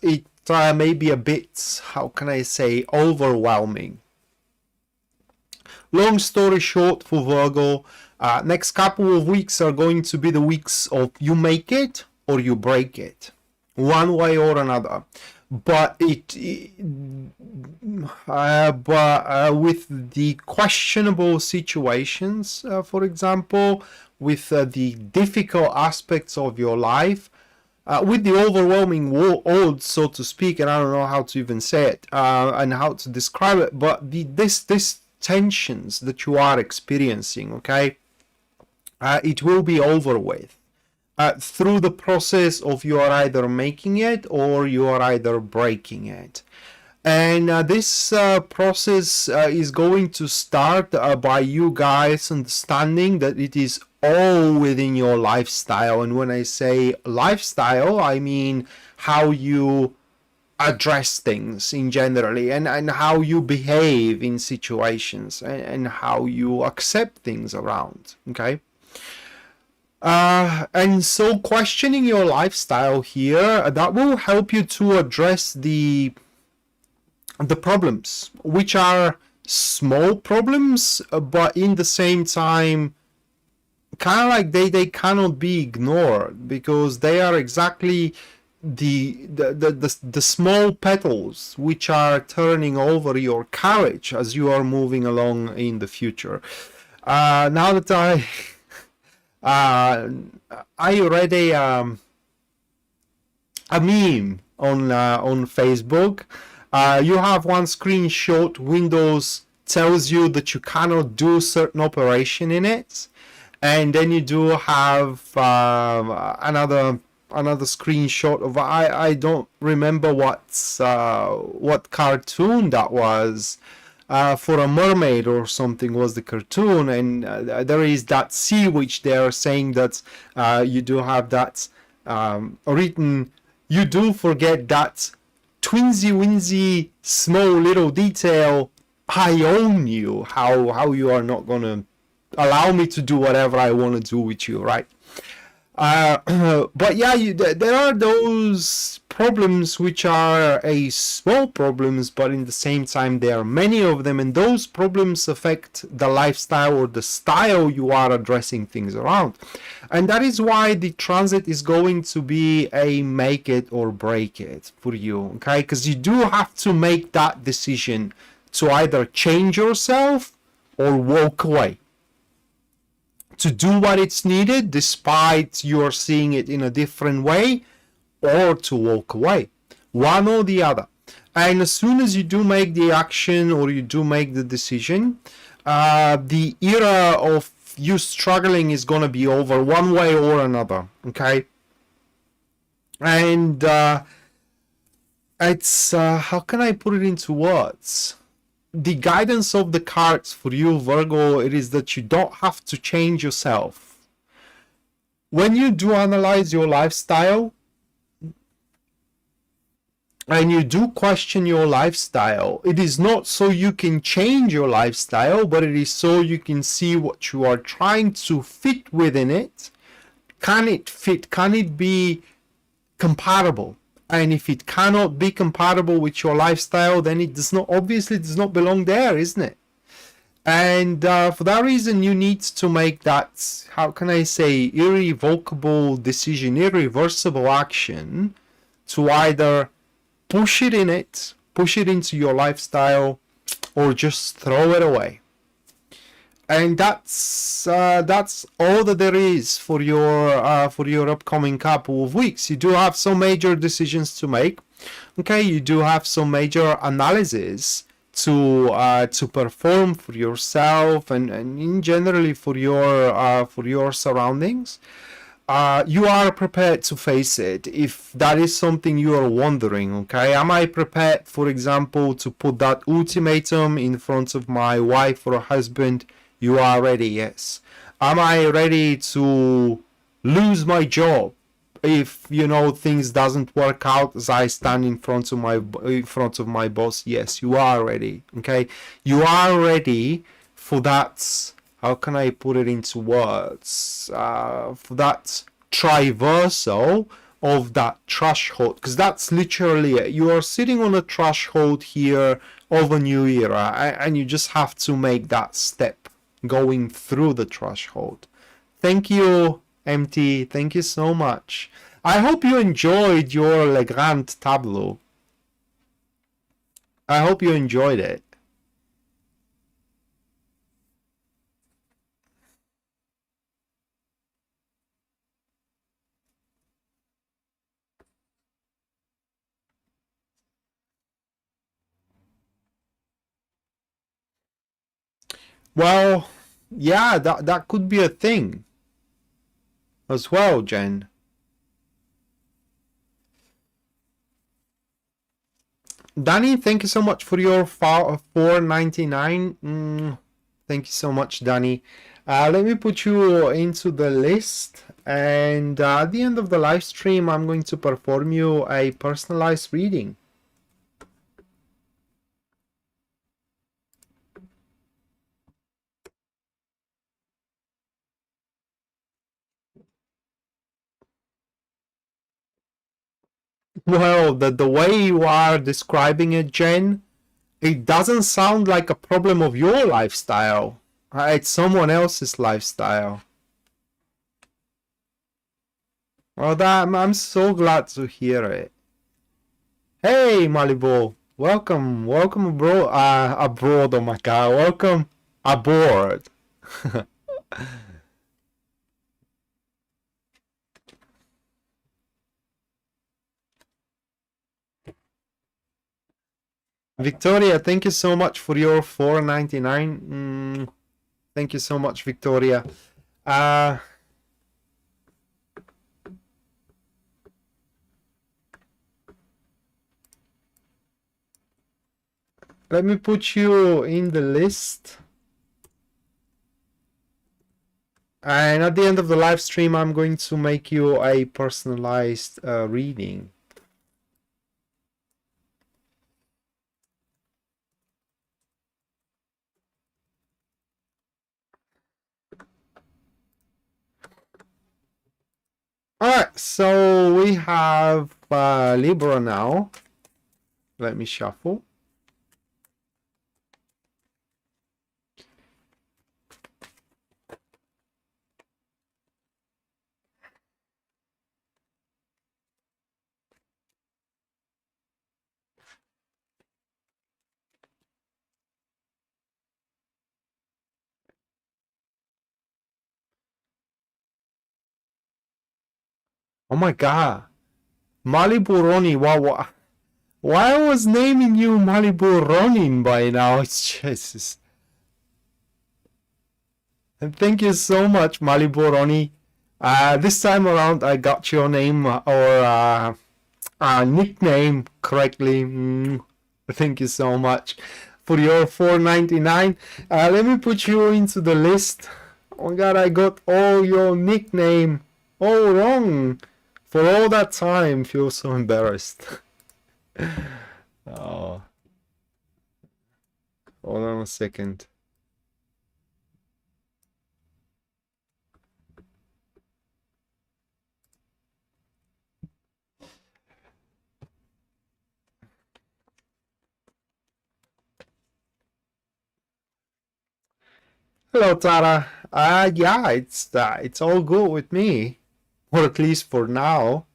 may be a bit, how can I say, overwhelming. Long story short for Virgo, next couple of weeks are going to be the weeks of you make it or you break it, one way or another. But with the questionable situations, for example, with the difficult aspects of your life, with the overwhelming odds, so to speak, and I don't know how to even say it and how to describe it, but this tensions that you are experiencing, okay, it will be over with. Through the process of you are either making it or you are either breaking it. And this process is going to start by you guys understanding that it is all within your lifestyle. And when I say lifestyle, I mean how you address things in generally, and how you behave in situations, and how you accept things around, okay? And so questioning your lifestyle here, that will help you to address the problems, which are small problems, but in the same time, kind of like they cannot be ignored, because they are exactly the small petals which are turning over your carriage as you are moving along in the future. Now that I read a meme on Facebook. You have one screenshot. Windows tells you that you cannot do certain operation in it, and then you do have another screenshot of I don't remember what cartoon that was. For a mermaid or something was the cartoon, and there is that sea which they are saying that you do have that written. You do forget that twinsy winsy small little detail I own you. How you are not gonna allow me to do whatever I want to do with you, right? But yeah, there are those problems which are a small problems, but in the same time there are many of them, and those problems affect the lifestyle or the style you are addressing things around. And that is why the transit is going to be a make it or break it for you, okay? Because you do have to make that decision to either change yourself or walk away, to do what it's needed despite you're seeing it in a different way, or to walk away, one or the other. And as soon as you do make the action or you do make the decision, the era of you struggling is going to be over one way or another, okay? And it's how can I put it into words? The guidance of the cards for you, Virgo, it is that you don't have to change yourself. When you do analyze your lifestyle and you do question your lifestyle, it is not so you can change your lifestyle, but it is so you can see what you are trying to fit within it. Can it fit? Can it be compatible? And if it cannot be compatible with your lifestyle, then it does not, obviously does not belong there, isn't it? And for that reason, you need to make that, how can I say, irrevocable decision, irreversible action to either push it into your lifestyle, or just throw it away. And that's all that there is for your upcoming couple of weeks. You do have some major decisions to make. Okay, you do have some major analysis to perform for yourself and in generally for your surroundings. You are prepared to face it if that is something you are wondering. Okay, am I prepared, for example, to put that ultimatum in front of my wife or husband? You are ready, yes. Am I ready to lose my job if, you know, things doesn't work out as I stand in front of my boss? Yes, you are ready. Okay, you are ready for that. How can I put it into words? For that traversal of that threshold, because that's literally it. You are sitting on a threshold here of a new era, and you just have to make that step, going through the threshold. Thank you, MT. Thank you so much. I hope you enjoyed your Legrand tableau. I hope you enjoyed it. Well, yeah, that could be a thing as well, Jen. Danny, thank you so much for your $4.99. Thank you so much, Danny. Let me put you into the list, and at the end of the live stream, I'm going to perform you a personalized reading. Well, the way you are describing it, Jen, it doesn't sound like a problem of your lifestyle. It's someone else's lifestyle. Well, I'm so glad to hear it. Hey, Malibu, welcome abroad. Oh my God, welcome aboard. Victoria, thank you so much for your $4.99. Thank you so much, Victoria. Let me put you in the list. And at the end of the live stream, I'm going to make you a personalized reading. right, so we have Libra now. Let me shuffle. Oh my god. Malibu Ronnie, why I was naming you Malibu Ronin by now? It's just... And thank you so much, Malibu Ronnie. This time around I got your name or nickname correctly. Thank you so much for your $4.99. Let me put you into the list. Oh my god, I got all your nickname all wrong. For all that time, feel so embarrassed. Oh. Hold on a second. Hello, Tara. Yeah, it's all good with me, or at least for now.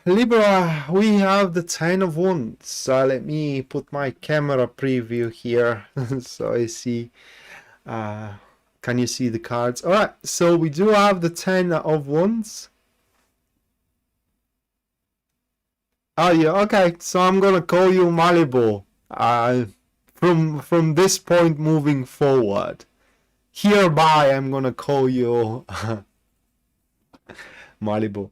Libra, we have the 10 of Wands. Let me put my camera preview here so I see. Can you see the cards? All right, so we do have the 10 of Wands. Oh yeah, okay. So I'm gonna call you Malibu. From this point moving forward, hereby I'm gonna call you Malibu.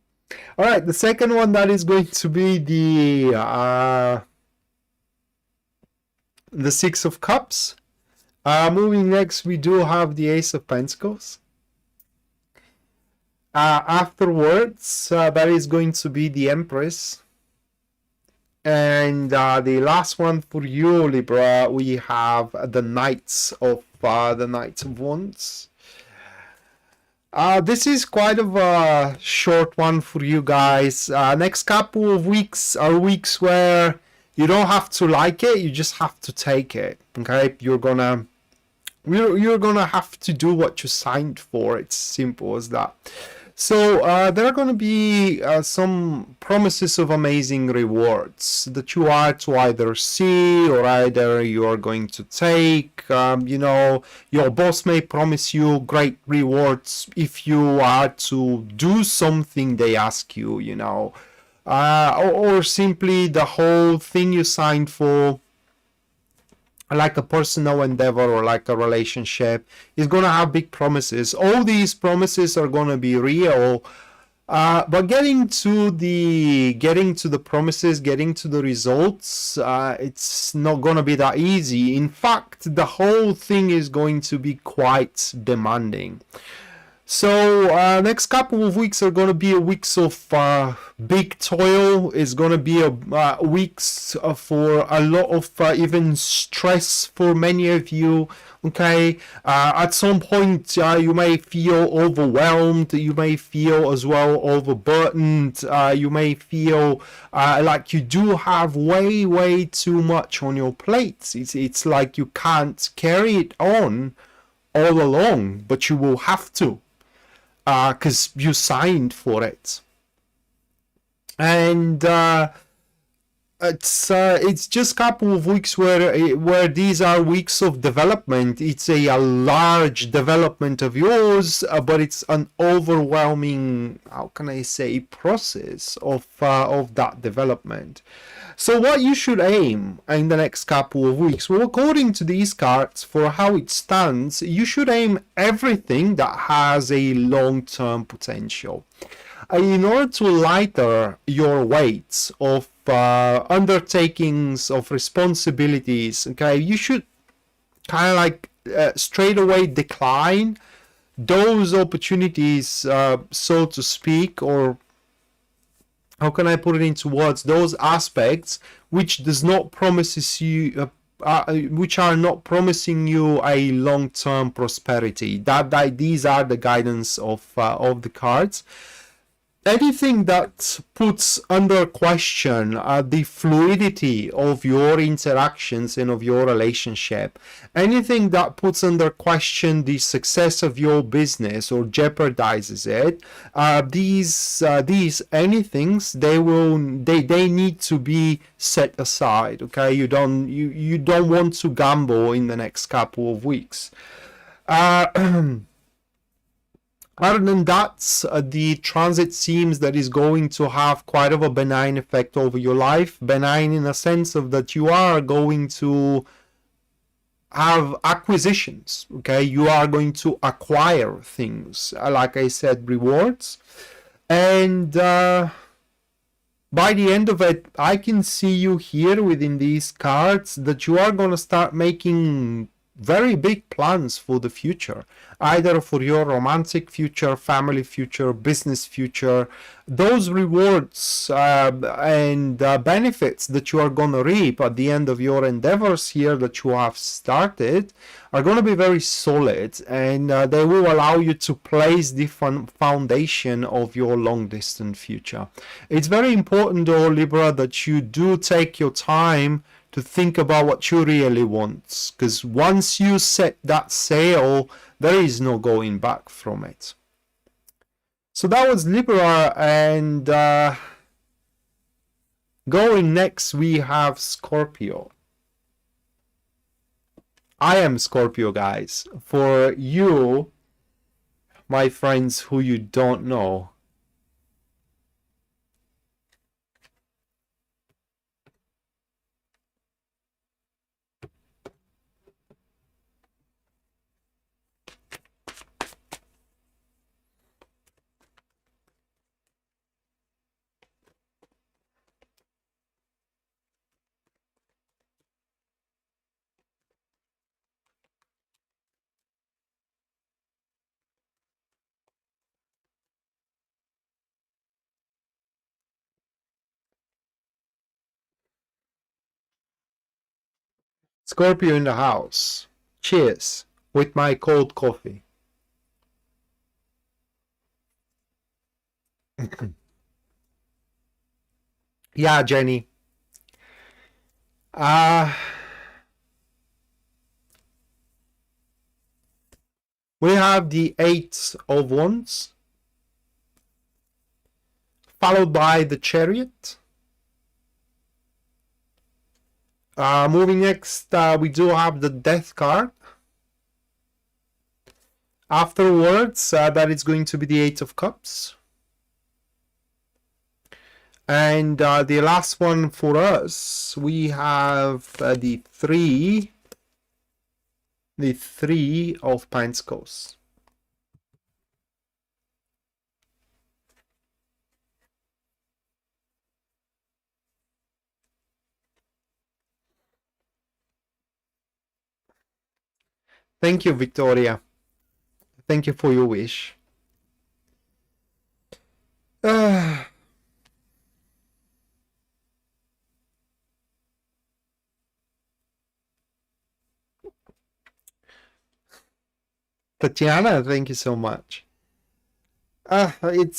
All right, the second one, that is going to be the 6 of Cups. Moving next, we do have the Ace of Pentacles. Afterwards, that is going to be the Empress. And the last one for you, Libra, we have the Knights of Wands. This is quite of a short one for you guys. Next couple of weeks are weeks where you don't have to like it, you just have to take it. Okay, you're gonna have to do what you signed for. It's simple as that. So there are going to be some promises of amazing rewards that you are to either see or either you are going to take. You know, your boss may promise you great rewards if you are to do something they ask you, you know, or simply the whole thing you signed for, like a personal endeavor or like a relationship, is going to have big promises. All these promises are going to be real, but getting to the promises, getting to the results, it's not going to be that easy. In fact, the whole thing is going to be quite demanding. So next couple of weeks are going to be weeks of big toil. It's going to be weeks for a lot of even stress for many of you. Okay, at some point you may feel overwhelmed, you may feel as well overburdened, you may feel like you do have way too much on your plate. It's like you can't carry it on all along, but you will have to, because you signed for it. And it's just a couple of weeks where these are weeks of development. It's a large development of yours, but it's an overwhelming, how can I say, process of that development. So what you should aim in the next couple of weeks, well, according to these cards, for how it stands, you should aim everything that has a long-term potential. In order to lighter your weight of undertakings, of responsibilities, okay, you should kind of like straight away decline those opportunities, so to speak, or how can I put it into words, those aspects which does not promise you not promising you a long-term prosperity. That these are the guidance of the cards. Anything that puts under question the fluidity of your interactions and of your relationship, anything that puts under question the success of your business or jeopardizes it, these anythings, they need to be set aside. Okay, you don't want to gamble in the next couple of weeks. Other than that, the transit seems that is going to have quite of a benign effect over your life. Benign in a sense of that you are going to have acquisitions, okay? You are going to acquire things, like I said, rewards. And by the end of it, I can see you here within these cards that you are going to start making very big plans for the future, either for your romantic future, family future, business future. Those rewards and benefits that you are going to reap at the end of your endeavors here that you have started are going to be very solid, and they will allow you to place the foundation of your long distance future. It's very important though, Libra, that you do take your time to think about what you really want, because once you set that sail, there is no going back from it. So that was Libra, and going next we have Scorpio. I am Scorpio, guys. For you, my friends who you don't know, Scorpio in the house. Cheers with my cold coffee. Yeah, Jenny. We have the Eight of Wands, followed by the Chariot. Moving next, we do have the Death card. Afterwards, that is going to be the Eight of Cups. And the last one for us, we have the Three of Pentacles. Thank you, Victoria. Thank you for your wish. Tatiana, thank you so much. I hate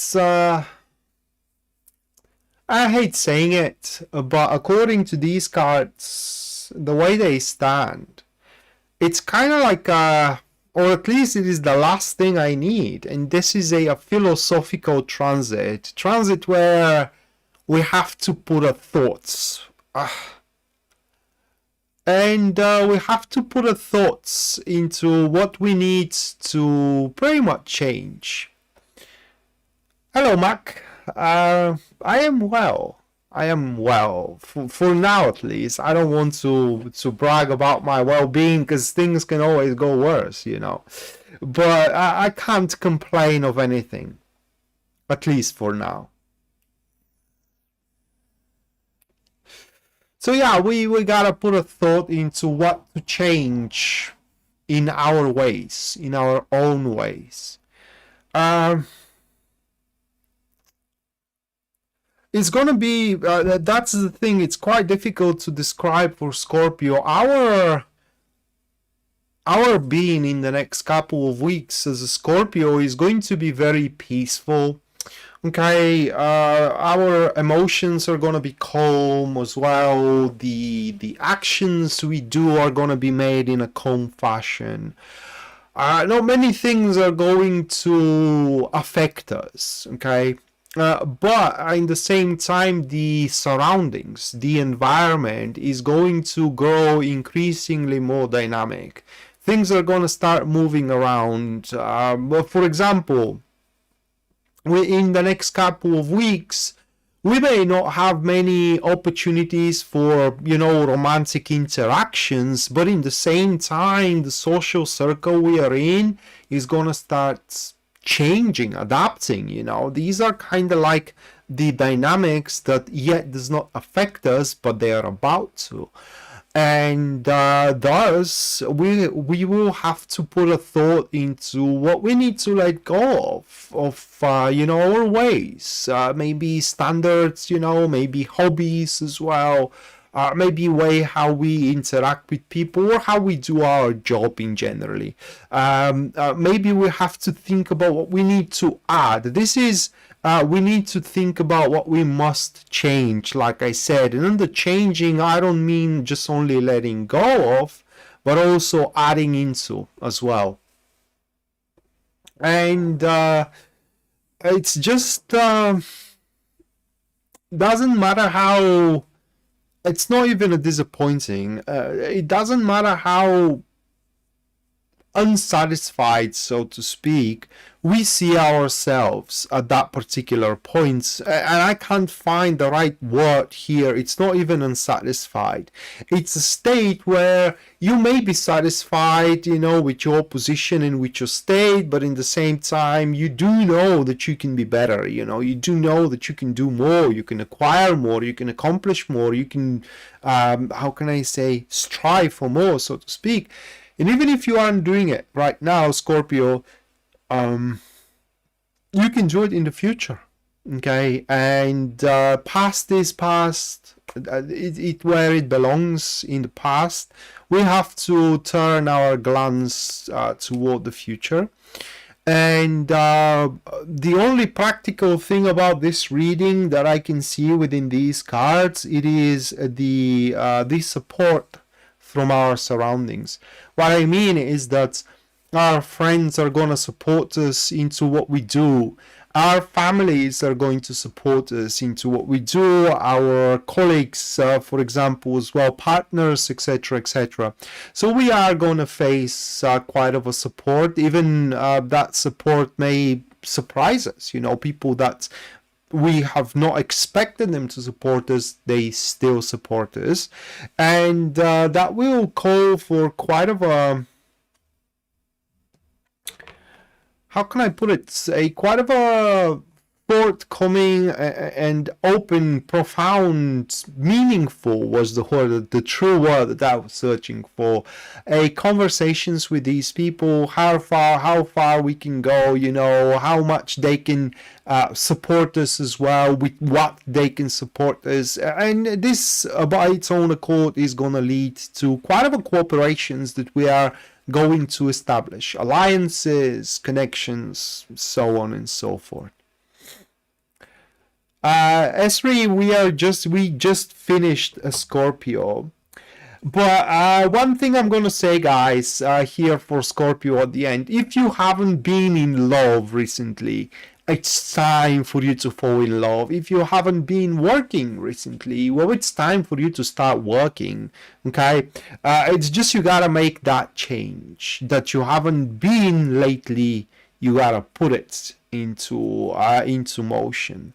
saying it, but according to these cards, the way they stand, it's kind of like or at least it is the last thing I need. And this is a philosophical transit where we have to put our thoughts. And we have to put our thoughts into what we need to pretty much change. Hello, Mac. I am well. I am well. For now, at least. I don't want to brag about my well-being, because things can always go worse, you know. But I can't complain of anything. At least for now. So yeah, we gotta put a thought into what to change in our ways, in our own ways. it's going to be, that's the thing, it's quite difficult to describe for Scorpio. Our being in the next couple of weeks as a Scorpio is going to be very peaceful. Okay, our emotions are gonna be calm as well. The actions we do are gonna be made in a calm fashion. Not many things are going to affect us. Okay, but in the same time, the surroundings, the environment is going to grow increasingly more dynamic. Things are gonna start moving around. For example, in the next couple of weeks, we may not have many opportunities for, romantic interactions, but in the same time, the social circle we are in is gonna start changing, adapting. These are kind of like the dynamics that yet does not affect us, but they are about to. And thus we will have to put a thought into what we need to let go of our ways, maybe standards, maybe hobbies as well, maybe way how we interact with people or how we do our job in generally. Maybe we have to think about what we need to add. We need to think about what we must change, like I said. And under changing, I don't mean just only letting go of, but also adding into as well. And it's just doesn't matter how. It's not even a disappointing. It doesn't matter how unsatisfied, so to speak, we see ourselves at that particular point. And I can't find the right word here. It's not even unsatisfied. It's a state where you may be satisfied, with your position and with your state, but in the same time, you do know that you can be better. You do know that you can do more, you can acquire more, you can accomplish more, you can, strive for more, so to speak. And even if you aren't doing it right now, Scorpio, you can do it in the future. Okay, and past is past. It where it belongs in the past. We have to turn our glance toward the future. And the only practical thing about this reading that I can see within these cards, it is the support from our surroundings. What I mean is that our friends are going to support us into what we do. Our families are going to support us into what we do. Our colleagues, for example, as well, partners, etc., etc. So we are going to face quite of a support. Even that support may surprise us. People that we have not expected them to support us, they still support us. And that will call for quite of a, how can I put it, quite of a forthcoming and open, profound, meaningful was the word, the true word that I was searching for. Conversations with these people, how far we can go, how much they can support us as well, with what they can support us. And this, by its own accord, is going to lead to quite of a cooperations that we are going to establish, alliances, connections, so on and so forth. Esri, we just finished a Scorpio, but one thing I'm gonna say, guys, here for Scorpio at the end, if you haven't been in love recently, it's time for you to fall in love. If you haven't been working recently, well, it's time for you to start working. Okay, it's just you gotta make that change that you haven't been lately. You gotta put it into motion.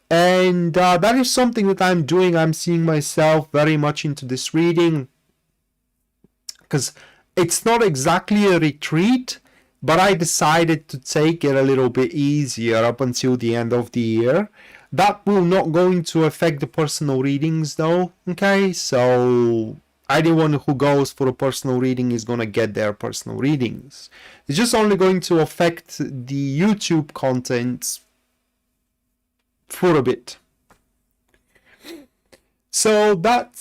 And that is something that I'm doing. I'm seeing myself very much into this reading, because it's not exactly a retreat, but I decided to take it a little bit easier up until the end of the year. That will not going to affect the personal readings though. Okay, so anyone who goes for a personal reading is going to get their personal readings. It's just only going to affect the YouTube content for a bit. So that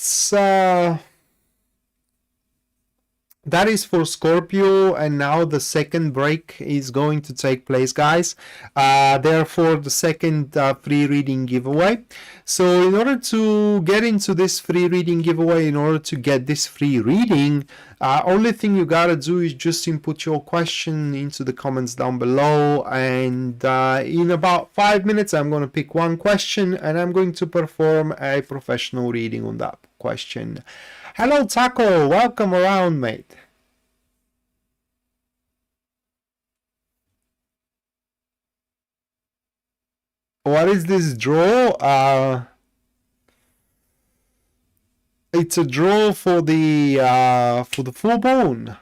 is for Scorpio, and now the second break is going to take place, guys. Therefore, the second free reading giveaway. So in order to get into this free reading giveaway, in order to get this free reading, only thing you gotta do is just input your question into the comments down below, and in about 5 minutes I'm going to pick one question and I'm going to perform a professional reading on that question. Hello Taco, welcome around, mate. What is this draw? It's a draw for the full moon.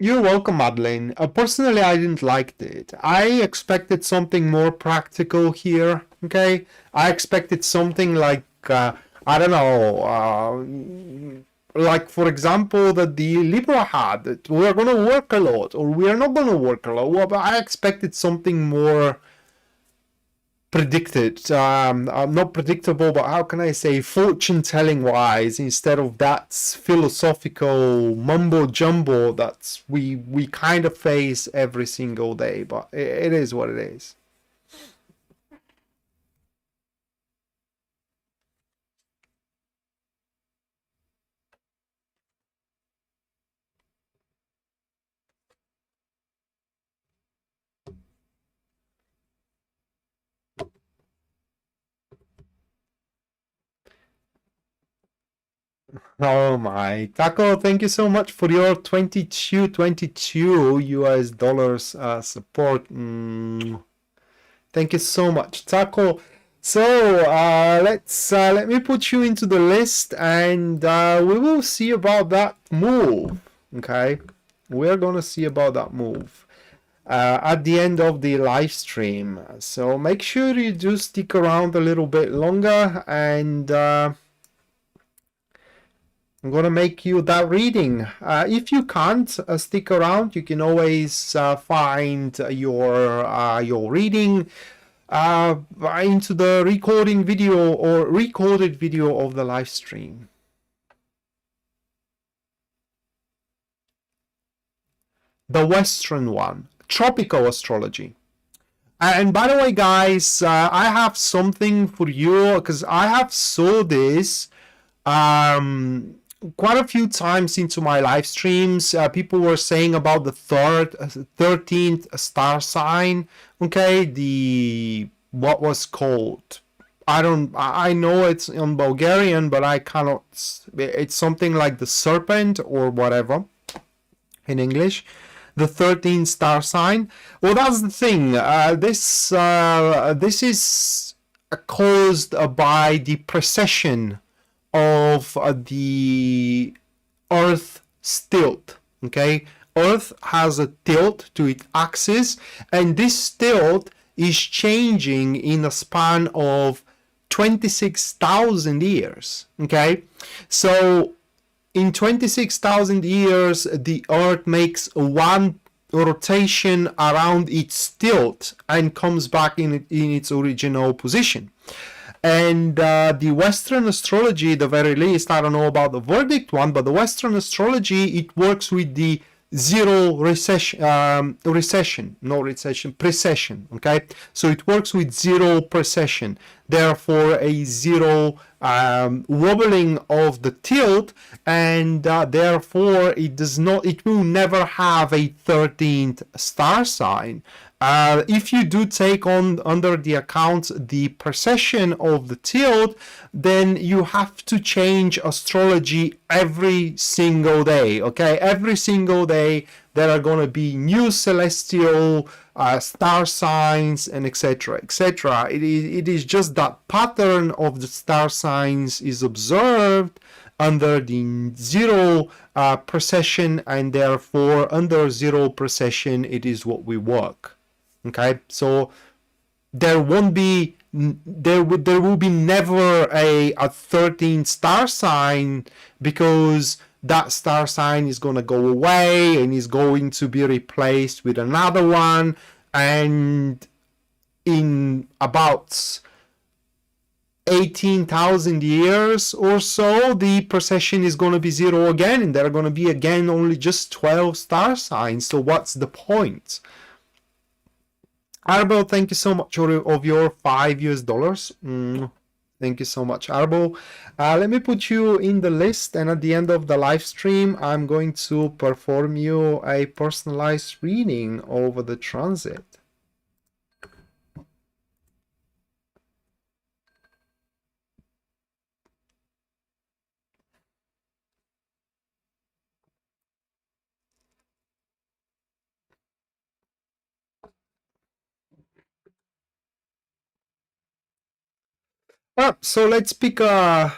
You're welcome, Madeleine. Personally, I didn't like it. I expected something more practical here, okay? I expected something like, I don't know, like, for example, that the Libra had, that we're going to work a lot, or we are not going to work a lot. Well, but I expected something more predicted, not predictable, but how can I say, fortune telling wise, instead of that philosophical mumbo jumbo that we kind of face every single day. But it is what it is. Oh my, Taco, thank you so much for your 22 US dollars support. Thank you so much, Taco. So let me put you into the list, and we will see about that move. Okay, we're gonna see about that move at the end of the live stream. So make sure you do stick around a little bit longer, and I'm gonna make you that reading. If you can't stick around, you can always find your reading into the recording video or recorded video of the live stream. The Western one, tropical astrology. And by the way, guys, I have something for you, because I have saw this quite a few times into my live streams. People were saying about the 13th star sign. Okay, the what was called, I know it's in Bulgarian, but I cannot. It's something like the serpent or whatever in English. The 13th star sign. Well, that's the thing. This is caused by the precession of the Earth tilt. Okay, Earth has a tilt to its axis, and this tilt is changing in a span of 26,000 years. Okay, so in 26,000 years, the Earth makes one rotation around its tilt and comes back in its original position. And the Western astrology, the very least, I don't know about the verdict one, but the Western astrology, it works with the zero precession, okay? So it works with zero precession, therefore a zero wobbling of the tilt, and therefore it will never have a 13th star sign. If you do take on under the account the precession of the tilt, then you have to change astrology every single day. Okay, every single day there are going to be new celestial star signs and etc. etc. It is just that pattern of the star signs is observed under the zero precession, and therefore under zero precession it is what we work. Okay, so there won't be there will be never a 13th star sign, because that star sign is going to go away and is going to be replaced with another one, and in about 18,000 years or so, the precession is going to be zero again, and there are going to be again only just 12 star signs. So what's the point? Arbo, thank you so much of your $5 US. Thank you so much, Arbo. Let me put you in the list, and at the end of the live stream, I'm going to perform you a personalized reading over the transit. So let's pick a...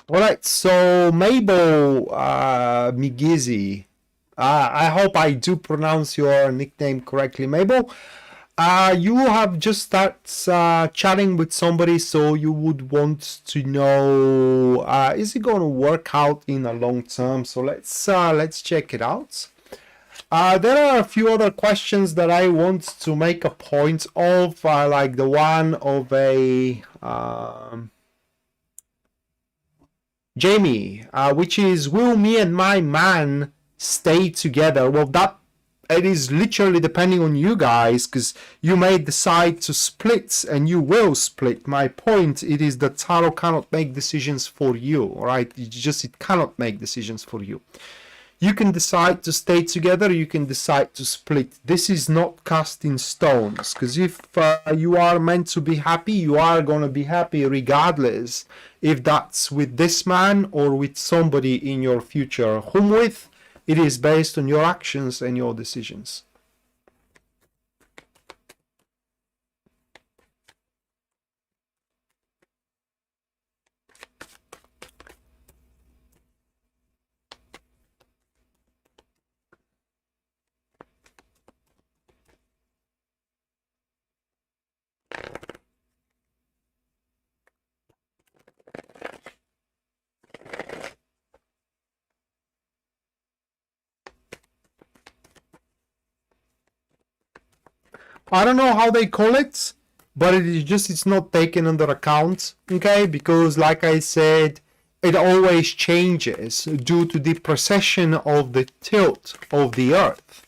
All right, so Mabel Migizi, I hope I do pronounce your nickname correctly, Mabel. You have just started chatting with somebody, so you would want to know, is it going to work out in a long term? So let's check it out. There are a few other questions that I want to make a point of, like the one of a Jamie, which is, will me and my man stay together? Well, that it is literally depending on you guys, because you may decide to split, and you will split. My point, it is that tarot cannot make decisions for you, all right? It cannot make decisions for you. You can decide to stay together, you can decide to split. This is not cast in stones, because if you are meant to be happy, you are going to be happy regardless if that's with this man or with somebody in your future. Whom with, it is based on your actions and your decisions. I don't know how they call it, but it is just, it's not taken under account, okay? Because like I said, it always changes due to the precession of the tilt of the Earth.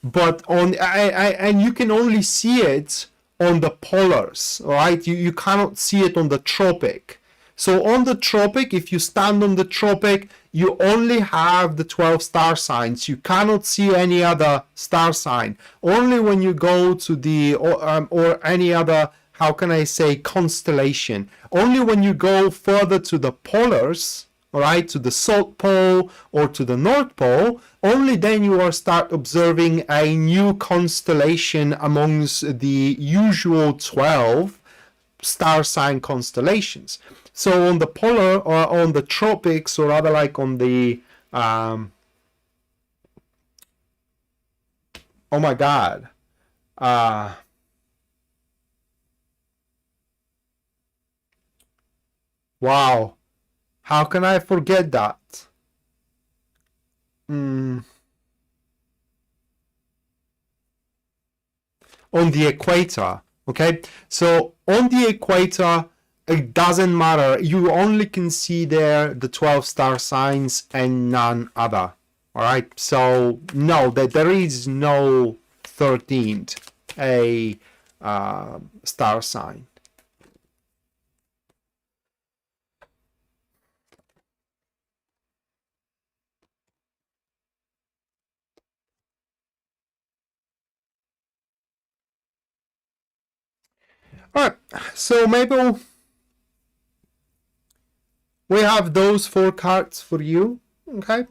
But and you can only see it on the polars, right? You cannot see it on the tropic. So on the tropic, if you stand on the tropic, you only have the 12 star signs. You cannot see any other star sign. Only when you go to the, or any other, how can I say, constellation. Only when you go further to the polars, all right, to the South Pole or to the North Pole, only then you will start observing a new constellation amongst the usual 12 star sign constellations. So on the polar, or on the tropics, or rather like on the oh my god, wow, how can I forget that? On the equator, okay? So on the equator, it doesn't matter. You only can see there the 12 star signs and none other. All right. So no, that there is no 13th a star sign. Alright, so Mabel, we have those 4 cards for you, okay?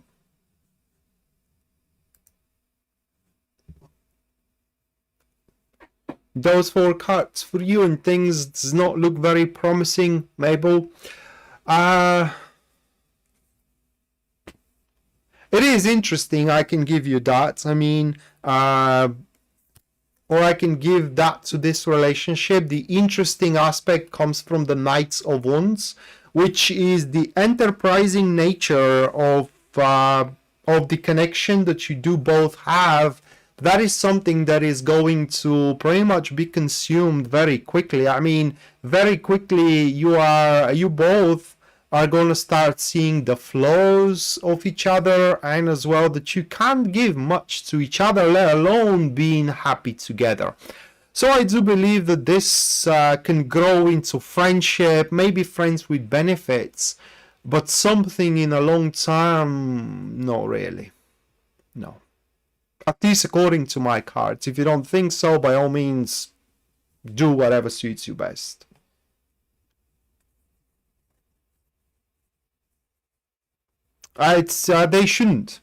Those 4 cards for you, and things does not look very promising, Mabel. It is interesting, I can give you that. I mean, or I can give that to this relationship. The interesting aspect comes from the Knights of Wands, which is the enterprising nature of the connection that you do both have. That is something that is going to pretty much be consumed very quickly. I mean, very quickly you both are going to start seeing the flaws of each other, and as well that you can't give much to each other, let alone being happy together. So I do believe that this can grow into friendship, maybe friends with benefits, but something in a long term, no, really. No. At least according to my cards. If you don't think so, by all means, do whatever suits you best. They shouldn't.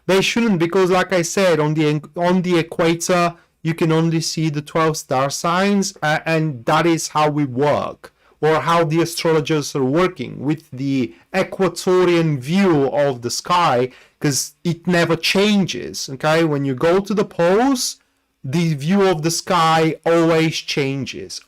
They shouldn't, because, like I said, on the equator you can only see the 12 star signs, and that is how we work, or how the astrologers are working with the equatorian view of the sky, because it never changes. Okay, when you go to the poles, the view of the sky always changes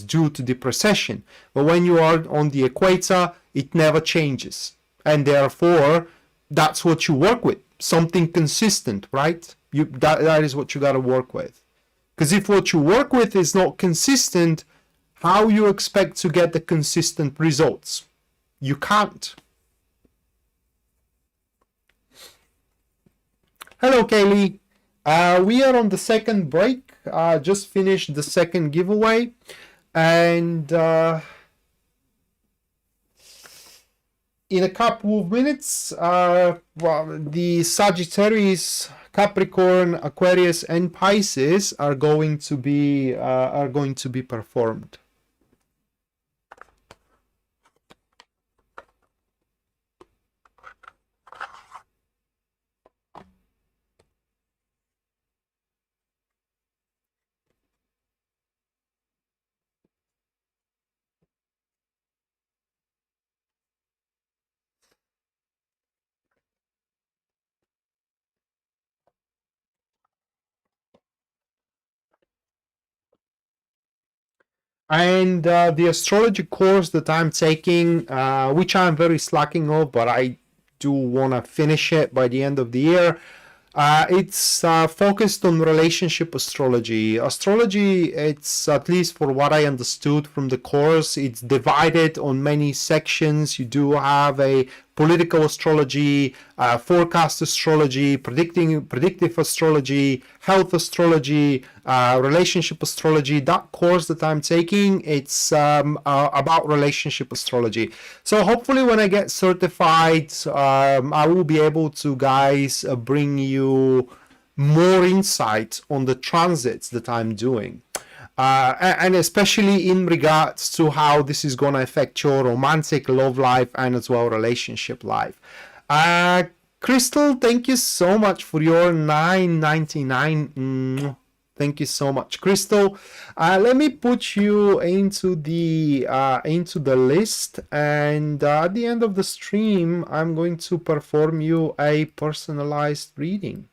due to the precession. But when you are on the equator, it never changes, and therefore that's what you work with, something consistent, right? That is what you got to work with, because if what you work with is not consistent, how you expect to get the consistent results? You can't. Hello, Kaylee. We are on the second break. Just finished the second giveaway, and in a couple of minutes, the Sagittarius, Capricorn, Aquarius, and Pisces are going to be performed. And the astrology course that I'm taking, which I'm very slacking of, but I do want to finish it by the end of the year. It's focused on relationship astrology. Astrology, it's, at least for what I understood from the course, it's divided on many sections. You do have a political astrology, forecast astrology, predictive astrology, health astrology, relationship astrology. That course that I'm taking, it's about relationship astrology. So hopefully when I get certified, I will be able to, guys, bring you more insight on the transits that I'm doing. And especially in regards to how this is going to affect your romantic love life and as well relationship life. Crystal, thank you so much for your $9.99. Thank you so much, Crystal. Let me put you into the list, and at the end of the stream, I'm going to perform you a personalized reading.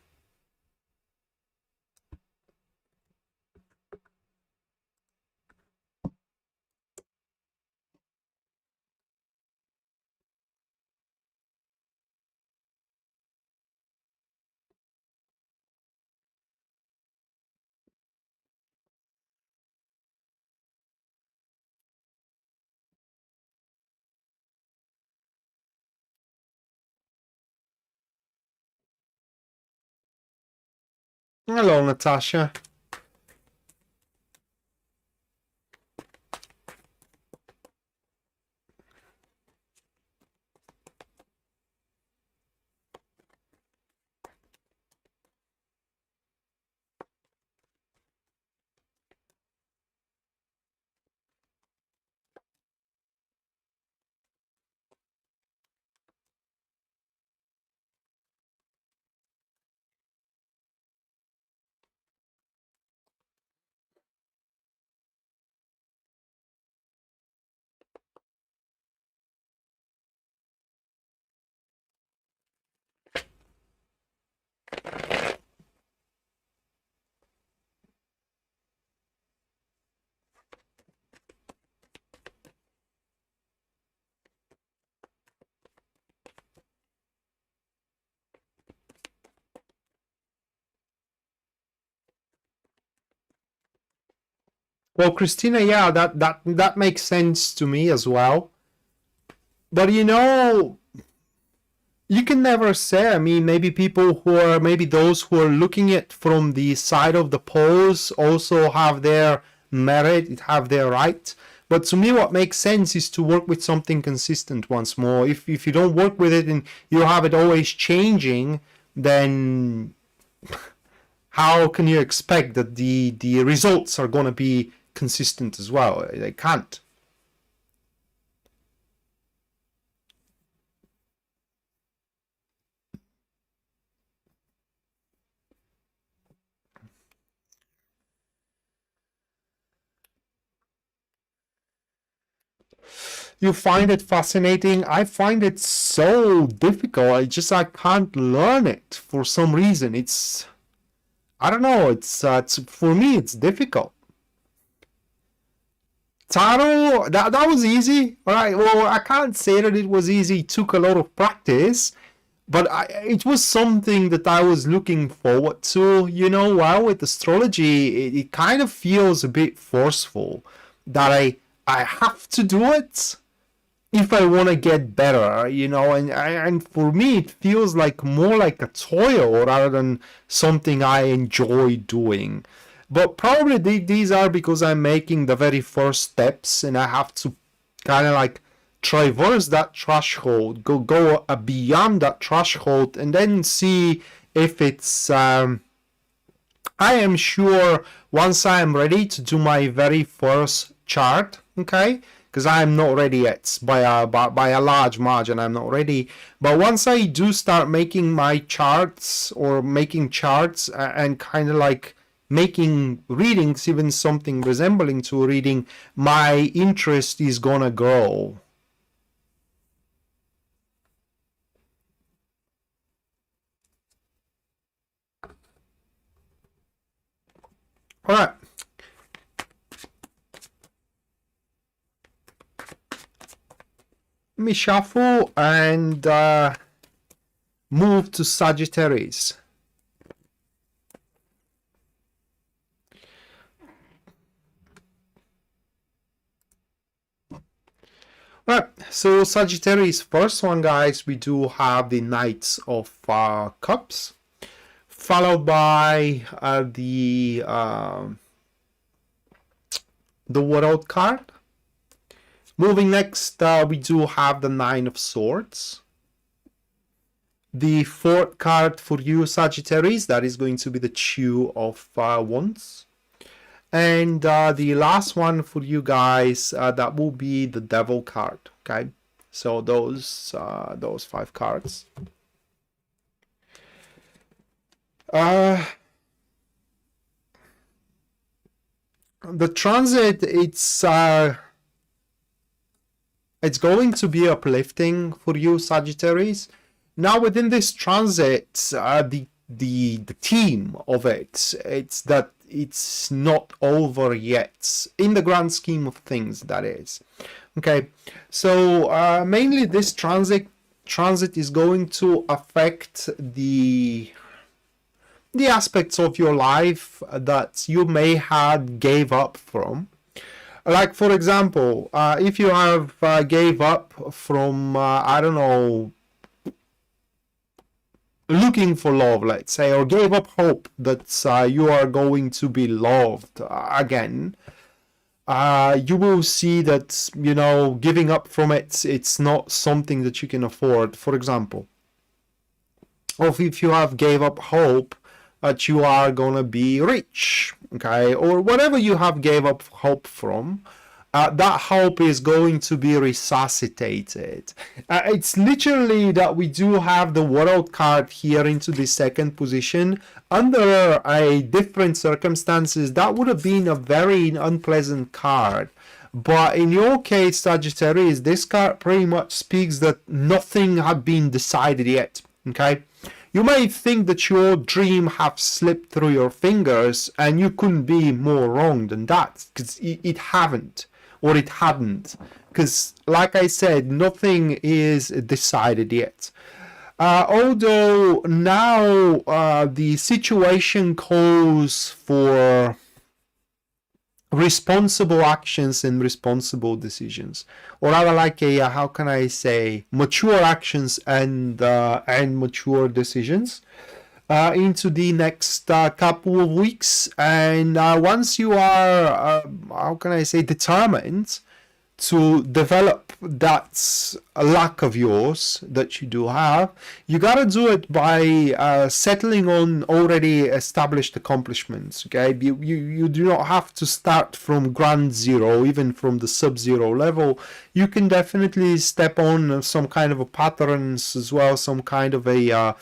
Hello, Natasha. Well, Christina, yeah, that makes sense to me as well. But you know, you can never say. I mean, maybe people who are, maybe those who are looking at from the side of the poles also have their merit, have their right. But to me, what makes sense is to work with something consistent once more. If you don't work with it and you have it always changing, then how can you expect that the results are going to be consistent as well? They can't. You find it fascinating. I find it so difficult. I can't learn it for some reason. I don't know. It's for me it's difficult. Tarot, that was easy. All right. Well, I can't say that it was easy. It took a lot of practice, but it was something that I was looking forward to. You know, while with astrology, it kind of feels a bit forceful that I have to do it if I want to get better, you know, and for me it feels like more like a toil rather than something I enjoy doing. But probably these are because I'm making the very first steps and I have to kind of like traverse that threshold, go beyond that threshold, and then see if it's. I am sure once I am ready to do my very first chart, okay, because I'm not ready yet by a large margin. I'm not ready, but once I do start making my charts or making charts and kind of like making readings, even something resembling to a reading, my interest is gonna grow. All right. Let me shuffle and move to Sagittarius. Right, so Sagittarius, first one, guys, we do have the Knights of Cups, followed by the World card. Moving next, we do have the Nine of Swords. The fourth card for you, Sagittarius, that is going to be the Two of Wands. And the last one for you guys, that will be the Devil card. Okay, so those 5 cards. The transit, it's going to be uplifting for you, Sagittarius. Now, within this transit, the theme of it's that it's not over yet, in the grand scheme of things, that is. Okay, so mainly this transit is going to affect the aspects of your life that you may have gave up from. Like, for example, if you have gave up from, I don't know, looking for love, let's say, or gave up hope that you are going to be loved again, you will see that, you know, giving up from it's not something that you can afford, for example. Or if you have gave up hope that you are gonna be rich, okay, or whatever you have gave up hope from, that hope is going to be resuscitated. It's literally that we do have the World card here into the second position. Under a different circumstances, that would have been a very unpleasant card. But in your case, Sagittarius, this card pretty much speaks that nothing had been decided yet, okay? You may think that your dream have slipped through your fingers, and you couldn't be more wrong than that, because it haven't, or it hadn't, because like I said, nothing is decided yet. Although now the situation calls for responsible actions and responsible decisions, or rather like a how can I say, mature actions and mature decisions into the next couple of weeks. And once you are how can I say, determined to develop that lack of yours that you do have, you gotta do it by settling on already established accomplishments. Okay, you do not have to start from ground zero, even from the sub-zero level. You can definitely step on some kind of a patterns as well, some kind of a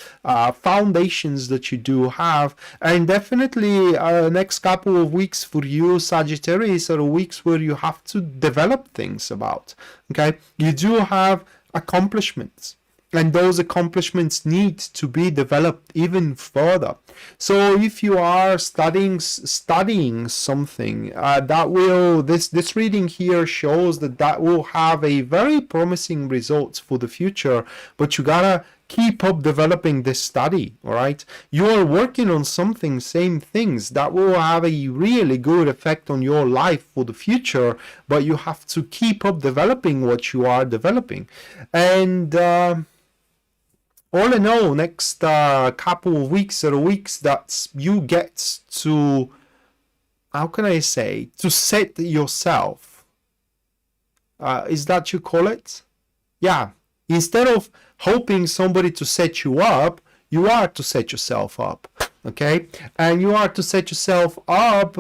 foundations that you do have. And definitely next couple of weeks for you Sagittarius are weeks where you have to develop things about. Okay, you do have accomplishments, and those accomplishments need to be developed even further. So if you are studying something, that will this reading here shows that will have a very promising results for the future, but you gotta keep up developing this study. All right, you are working on something, same things that will have a really good effect on your life for the future, but you have to keep up developing what you are developing. And all in all, next couple of weeks are weeks that you get to, how can I say, to set yourself. Is that you call it? Yeah. Instead of hoping somebody to set you up, you are to set yourself up. Okay, and you are to set yourself up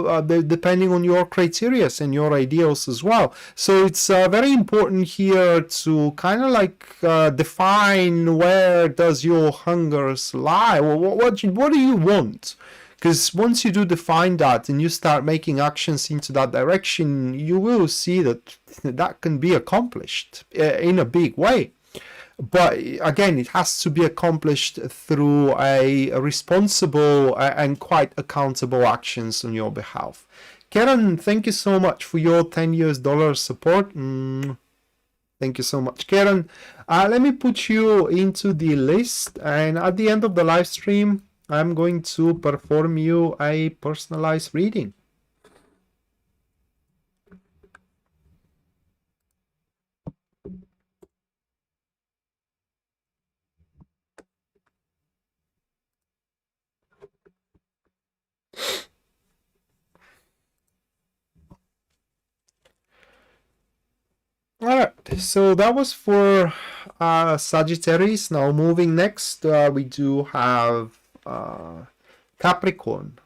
depending on your criteria and your ideals as well. So it's very important here to kind of like define where does your hungers lie. What do you want? Because once you do define that and you start making actions into that direction, you will see that that can be accomplished in a big way. But again, it has to be accomplished through a responsible and quite accountable actions on your behalf. Karen, thank you so much for your $10 support. Thank you so much, Karen. Let me put you into the list, and at the end of the live stream, I'm going to perform you a personalized reading. All right, so that was for Sagittarius. Now moving next, we do have Capricorn.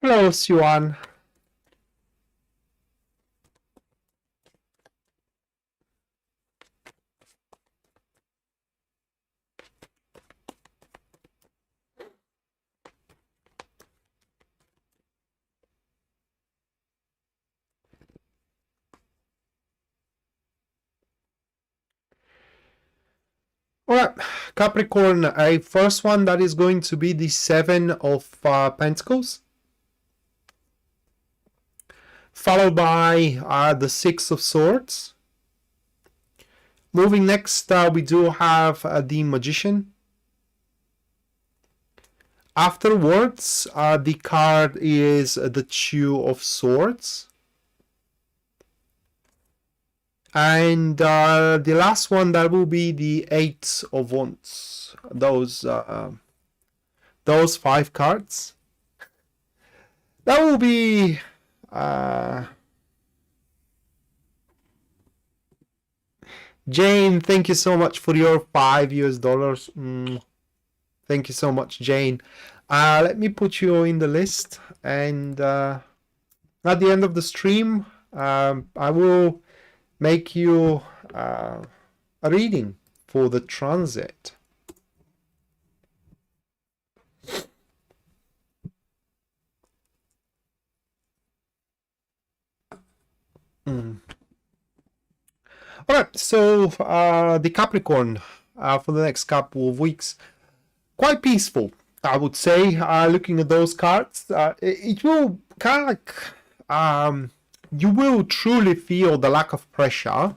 Hello, Siwan. All right, Capricorn, a first one that is going to be the Seven of Pentacles, followed by the Six of Swords. Moving next, we do have the Magician. Afterwards, the card is the Two of Swords. And the last one, that will be the Eight of Wands. Those 5 cards. That will be Jane, thank you so much for your $5. Thank you so much, Jane. Let me put you in the list, and at the end of the stream, I will make you a reading for the transit. All right, so the Capricorn for the next couple of weeks, quite peaceful, I would say. Looking at those cards, it will kind of like you will truly feel the lack of pressure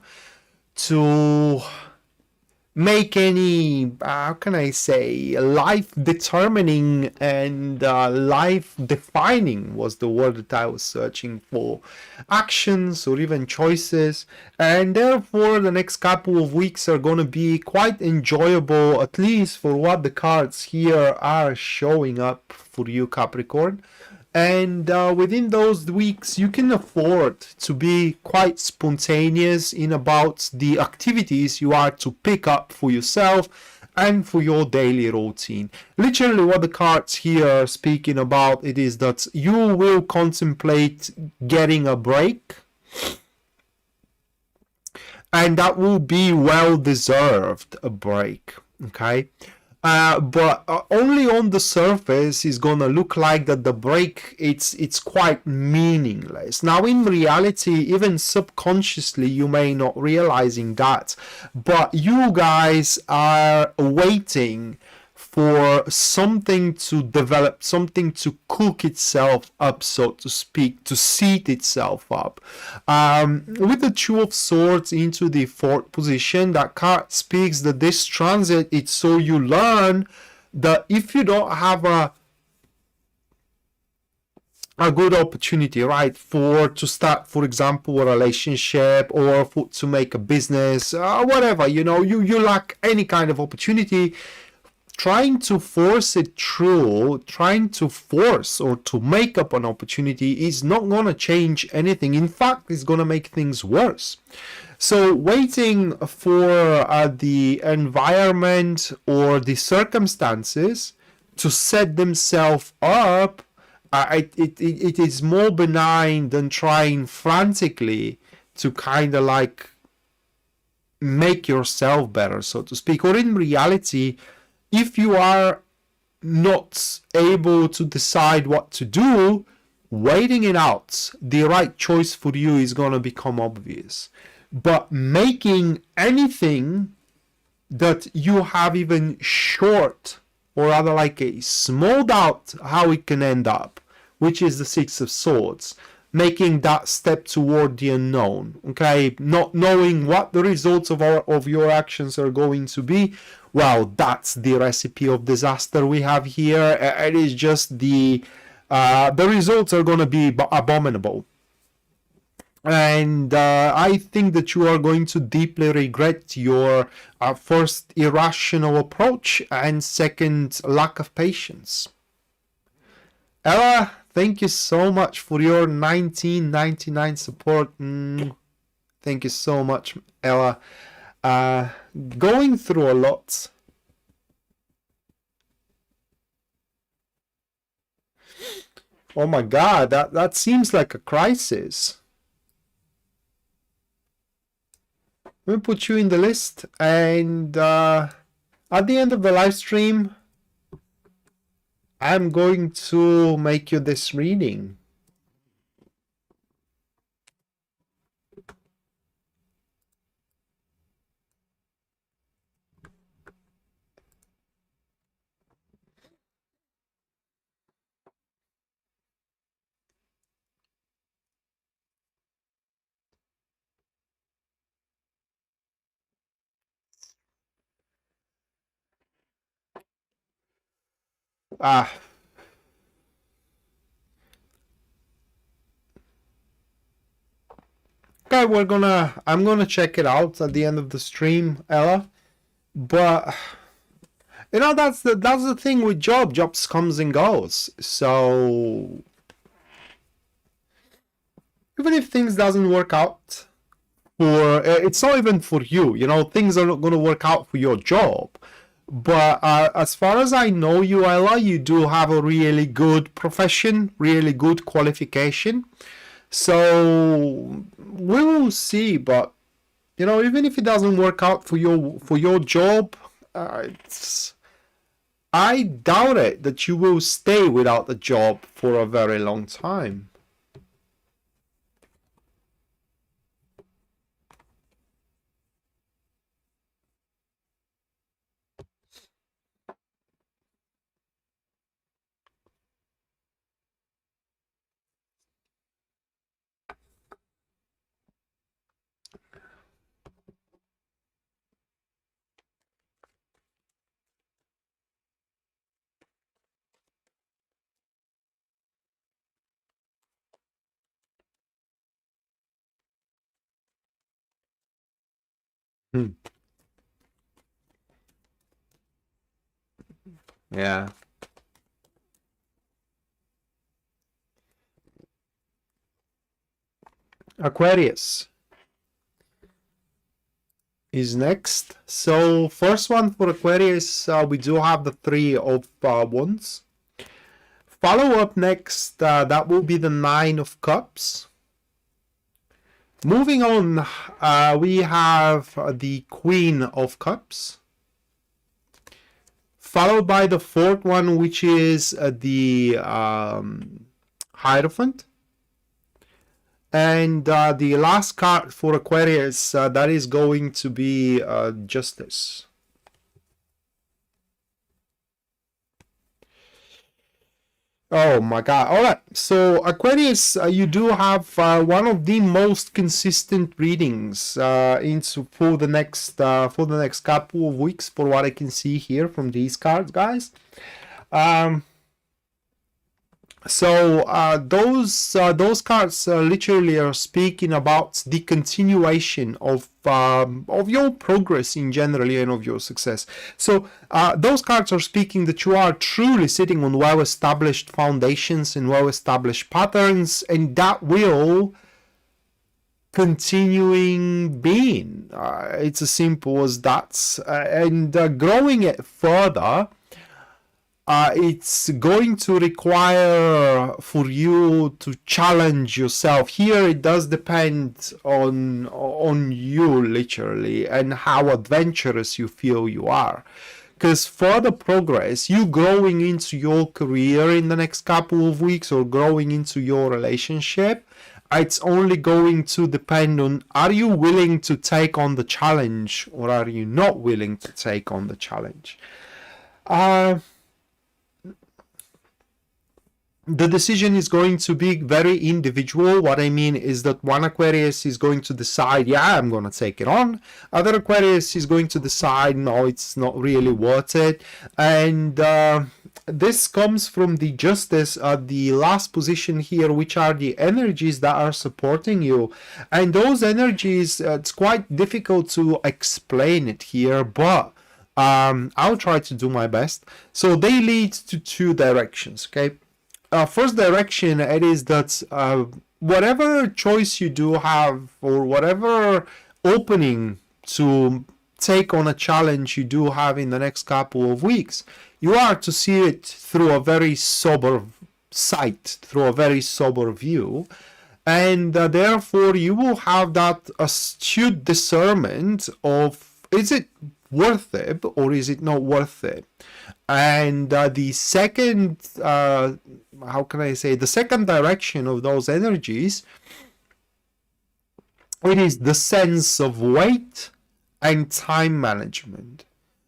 to make any, how can I say, life-determining and life-defining was the word that I was searching for, actions or even choices. And therefore, the next couple of weeks are going to be quite enjoyable, at least for what the cards here are showing up for you, Capricorn. And within those weeks, you can afford to be quite spontaneous in about the activities you are to pick up for yourself and for your daily routine. Literally what the cards here are speaking about, it is that you will contemplate getting a break, and that will be well deserved a break, okay? But only on the surface is gonna look like that the break it's quite meaningless. Now in reality, even subconsciously, you may not realizing that, but you guys are waiting for something to develop, something to cook itself up, so to speak, to seat itself up. With the Two of Swords into the fourth position, that card speaks that this transit, it's so you learn that if you don't have a good opportunity, right, to start, for example, a relationship or to make a business, whatever, you know, you lack any kind of opportunity. Trying to force it through, trying to force or to make up an opportunity is not going to change anything. In fact, it's going to make things worse. So waiting for the environment or the circumstances to set themselves up, it is more benign than trying frantically to kind of like make yourself better, so to speak. Or in reality, if you are not able to decide what to do, waiting it out, the right choice for you is going to become obvious. But making anything that you have even short, or rather like a small doubt how it can end up, which is the Six of Swords, making that step toward the unknown, okay, not knowing what the results of your actions are going to be, well, that's the recipe of disaster we have here. It is just the results are going to be abominable. And I think that you are going to deeply regret your first irrational approach and second lack of patience. Ella, thank you so much for your 1999 support. Thank you so much, Ella. Going through a lot. Oh my God, that seems like a crisis. Let me put you in the list, and at the end of the live stream, I'm going to make you this reading. Okay, I'm gonna check it out at the end of the stream, Ella. But you know, that's the thing with jobs comes and goes. So even if things doesn't work out for, it's not even for you, you know, things are not gonna work out for your job. But as far as I know you, Ella, you do have a really good profession, really good qualification. So we will see. But you know, even if it doesn't work out for your job, I doubt it that you will stay without a job for a very long time. Yeah. Aquarius is next. So first one for Aquarius, we do have the Three of Wands. Follow up next, that will be the Nine of Cups. Moving on, we have the Queen of Cups. Followed by the fourth one, which is the Hierophant. And the last card for Aquarius, that is going to be Justice. Oh my God. All right. So Aquarius, you do have one of the most consistent readings into for the next couple of weeks, for what I can see here from these cards, guys. So those cards literally are speaking about the continuation of your progress in generally and of your success. So those cards are speaking that you are truly sitting on well-established foundations and well-established patterns, and that will continuing being. It's as simple as that. And growing it further, it's going to require for you to challenge yourself. Here it does depend on you literally, and how adventurous you feel you are. Because further progress, you growing into your career in the next couple of weeks, or growing into your relationship, it's only going to depend on, are you willing to take on the challenge, or are you not willing to take on the challenge? The decision is going to be very individual. What I mean is that one Aquarius is going to decide, yeah, I'm going to take it on. Other Aquarius is going to decide, no, it's not really worth it. And this comes from the Justice at the last position here, which are the energies that are supporting you. And those energies, it's quite difficult to explain it here, but I'll try to do my best. So they lead to two directions, okay? First direction, it is that whatever choice you do have, or whatever opening to take on a challenge you do have in the next couple of weeks, you are to see it through a very sober sight, through a very sober view, and therefore you will have that astute discernment of, is it worth it or is it not worth it? And the second, how can I say, the second direction of those energies, it is the sense of weight and time management.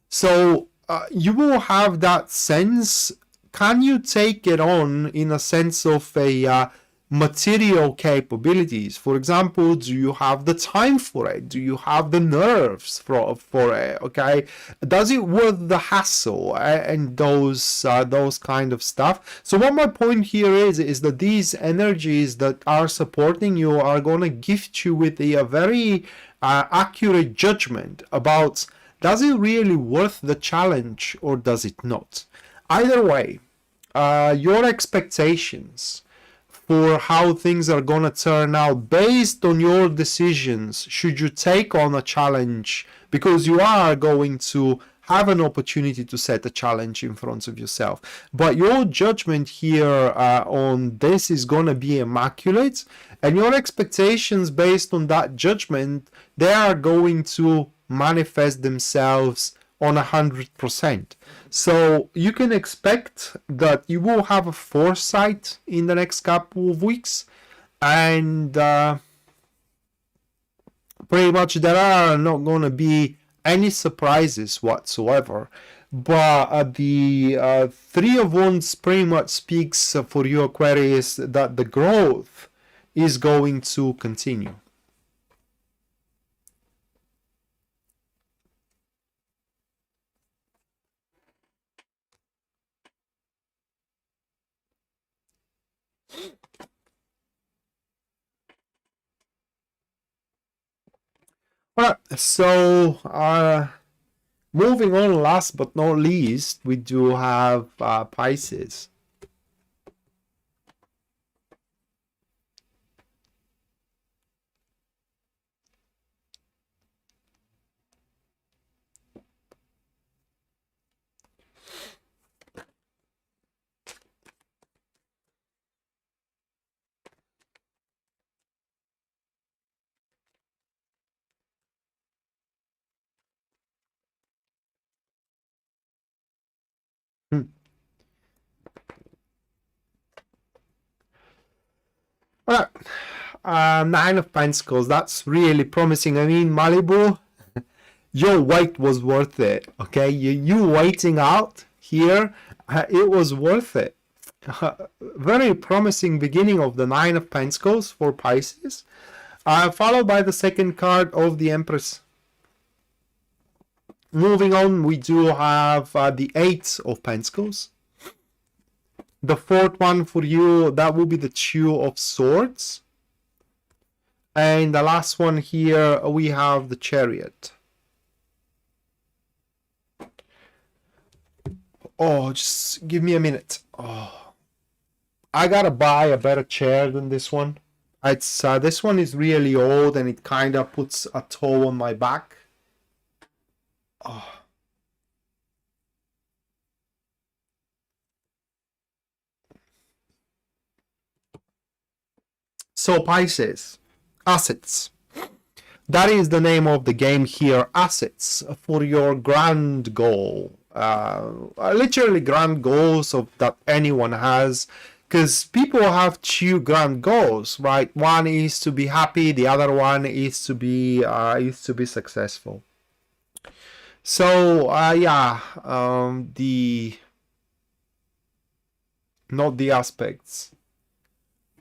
So you will have that sense. Can you take it on in a sense of a material capabilities? For example, do you have the time for it? Do you have the nerves for it? Okay, does it worth the hassle and those kind of stuff? So what my point here is that these energies that are supporting you are going to gift you with a very accurate judgment about, does it really worth the challenge or does it not? Either way, your expectations for how things are going to turn out based on your decisions, should you take on a challenge, because you are going to have an opportunity to set a challenge in front of yourself. But your judgment here on this is going to be immaculate, and your expectations based on that judgment, they are going to manifest themselves on 100%. So you can expect that you will have a foresight in the next couple of weeks, and pretty much there are not going to be any surprises whatsoever. But the Three of Wands pretty much speaks for you, Aquarius, that the growth is going to continue. Alright, so moving on, last but not least, we do have Pisces. Alright, Nine of Pentacles, that's really promising. I mean, Malibu, your wait was worth it, okay? You waiting out here, it was worth it. Very promising beginning of the Nine of Pentacles for Pisces, followed by the second card of the Empress. Moving on, we do have the Eight of Pentacles. The fourth one for you, that will be the Two of Swords. And the last one here, we have the Chariot. Oh, just give me a minute. Oh, I gotta buy a better chair than this one. It's this one is really old and it kind of puts a toll on my back. Oh. So Pisces, assets. That is the name of the game here, assets for your grand goal. Literally grand goals of that anyone has, because people have two grand goals, right? One is to be happy, the other one is to be successful. So yeah, not the aspects,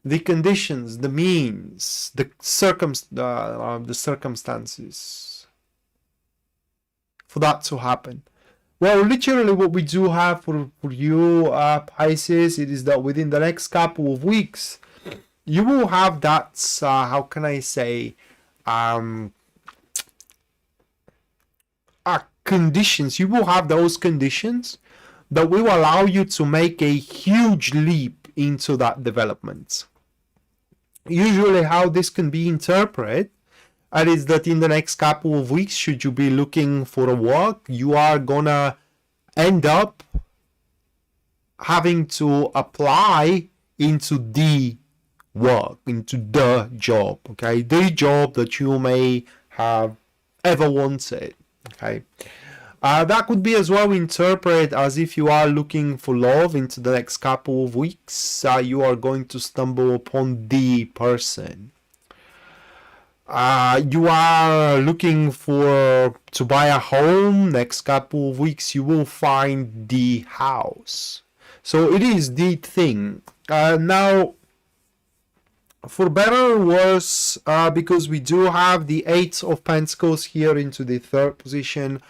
the conditions, the means, the circumstances for that to happen. Well, literally what we do have for you, Pisces, it is that within the next couple of weeks, you will have that, how can I say, conditions. You will have those conditions that will allow you to make a huge leap into that development. Usually how this can be interpreted is that in the next couple of weeks, should you be looking for a work, you are gonna end up having to apply into the work, into the job, okay? The job that you may have ever wanted, okay? That could be as well interpreted as if you are looking for love into the next couple of weeks, you are going to stumble upon the person. You are looking to buy a home, next couple of weeks you will find the house. So it is the thing. Now, for better or worse, because we do have the Eight of Pentacles here into the third position,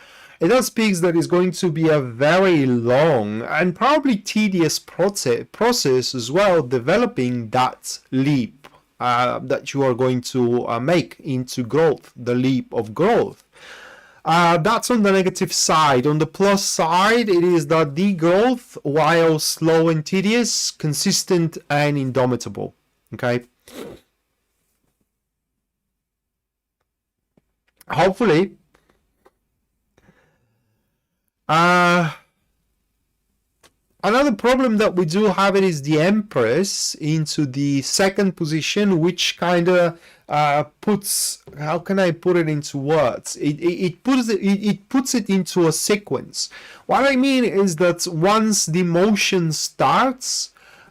it does speak that it's going to be a very long and probably tedious process as well, developing that leap that you are going to make into growth, the leap of growth. That's on the negative side. On the plus side, it is that the growth, while slow and tedious, consistent and indomitable. Okay. Hopefully, another problem that we do have it is the Empress into the second position, which kind of puts, how can I put it into words? It puts it into a sequence. What I mean is that once the motion starts,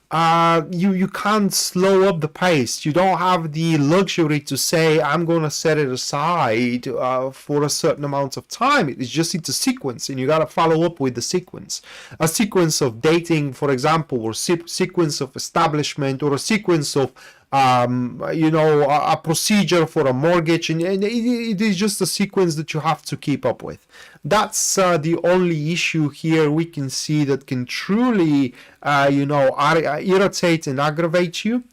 you can't slow up the pace. You don't have the luxury to say, I'm going to set it aside for a certain amount of time. It's just into sequence, and you got to follow up with the sequence. A sequence of dating, for example, or sequence of establishment, or a sequence of a procedure for a mortgage, and it is just a sequence that you have to keep up with. That's the only issue here we can see that can truly irritate and aggravate you.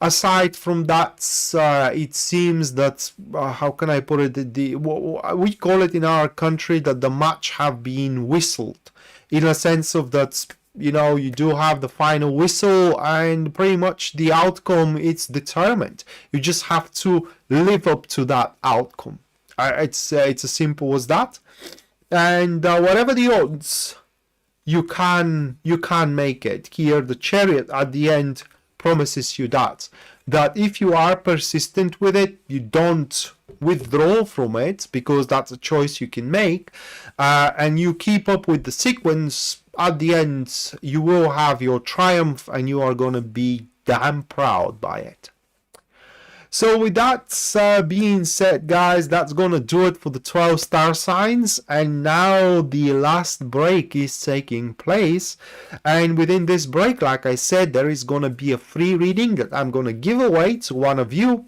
Aside from that, it seems that, how can I put it, we call it in our country that the match have been whistled, in a sense of that, you know, you do have the final whistle and pretty much the outcome it's determined. You just have to live up to that outcome. It's as simple as that. And whatever the odds, you can make it. Here the Chariot at the end promises you that if you are persistent with it, you don't withdraw from it, because that's a choice you can make, and you keep up with the sequence, at the end you will have your triumph and you are going to be damn proud by it. So with that being said, guys, that's going to do it for the 12 star signs. And now the last break is taking place. And within this break, like I said, there is going to be a free reading that I'm going to give away to one of you.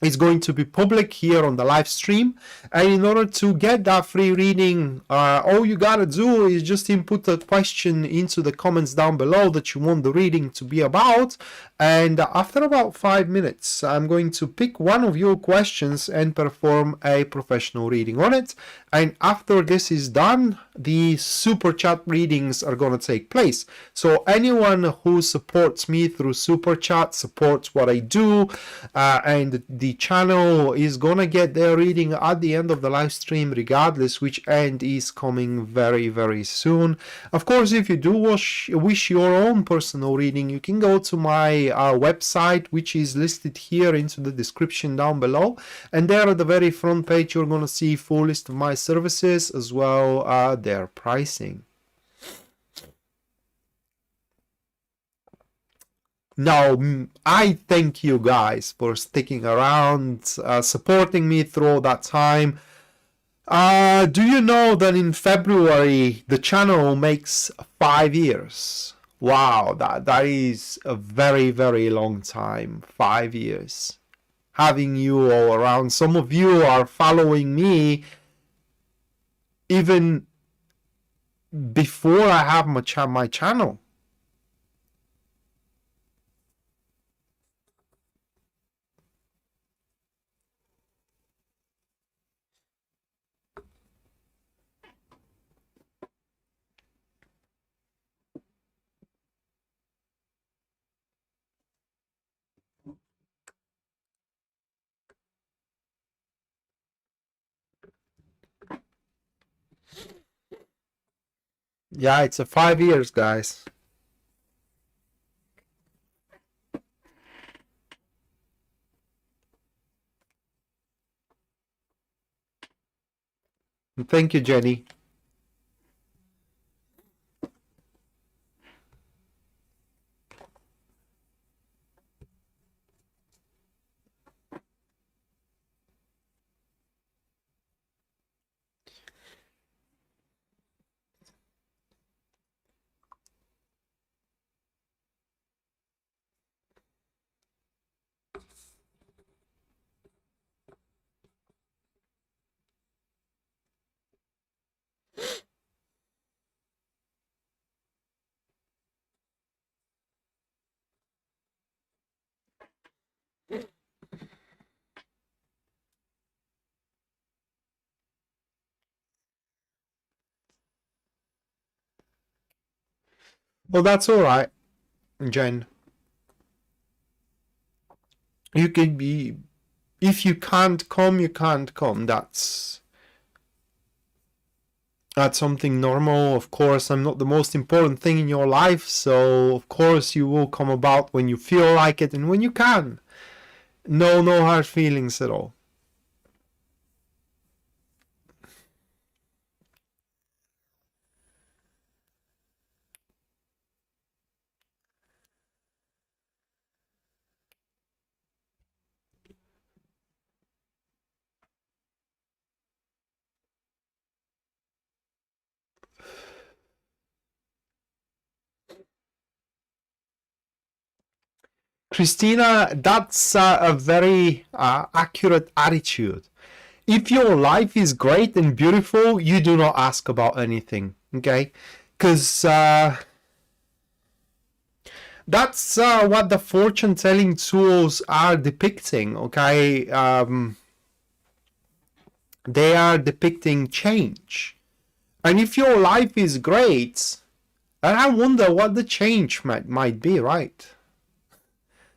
It's going to be public here on the live stream, and in order to get that free reading, all you gotta do is just input a question into the comments down below that you want the reading to be about, and after about 5 minutes I'm going to pick one of your questions and perform a professional reading on it. And after this is done, the super chat readings are going to take place. So anyone who supports me through super chat supports what I do, and the channel is going to get their reading at the end of the live stream, regardless, which end is coming very, very soon. Of course, if you do wish your own personal reading, you can go to my website, which is listed here into the description down below. And there at the very front page, you're going to see full list of my services, as well their pricing. Now, I thank you guys for sticking around, supporting me through that time. Do you know that in February the channel makes 5 years? Wow, that is a very, very long time. 5 years. Having you all around. Some of you are following me even before I have my channel. Yeah, it's a 5 years, guys. Thank you, Jenny. Well, that's all right, Jen. You can be, if you can't come, you can't come. That's something normal. Of course, I'm not the most important thing in your life, so of course you will come about when you feel like it and when you can. No hard feelings at all. Christina, that's a very accurate attitude. If your life is great and beautiful, you do not ask about anything, okay? Because That's what the fortune telling tools are depicting, okay? They are depicting change. And if your life is great, and I wonder what the change might be, right?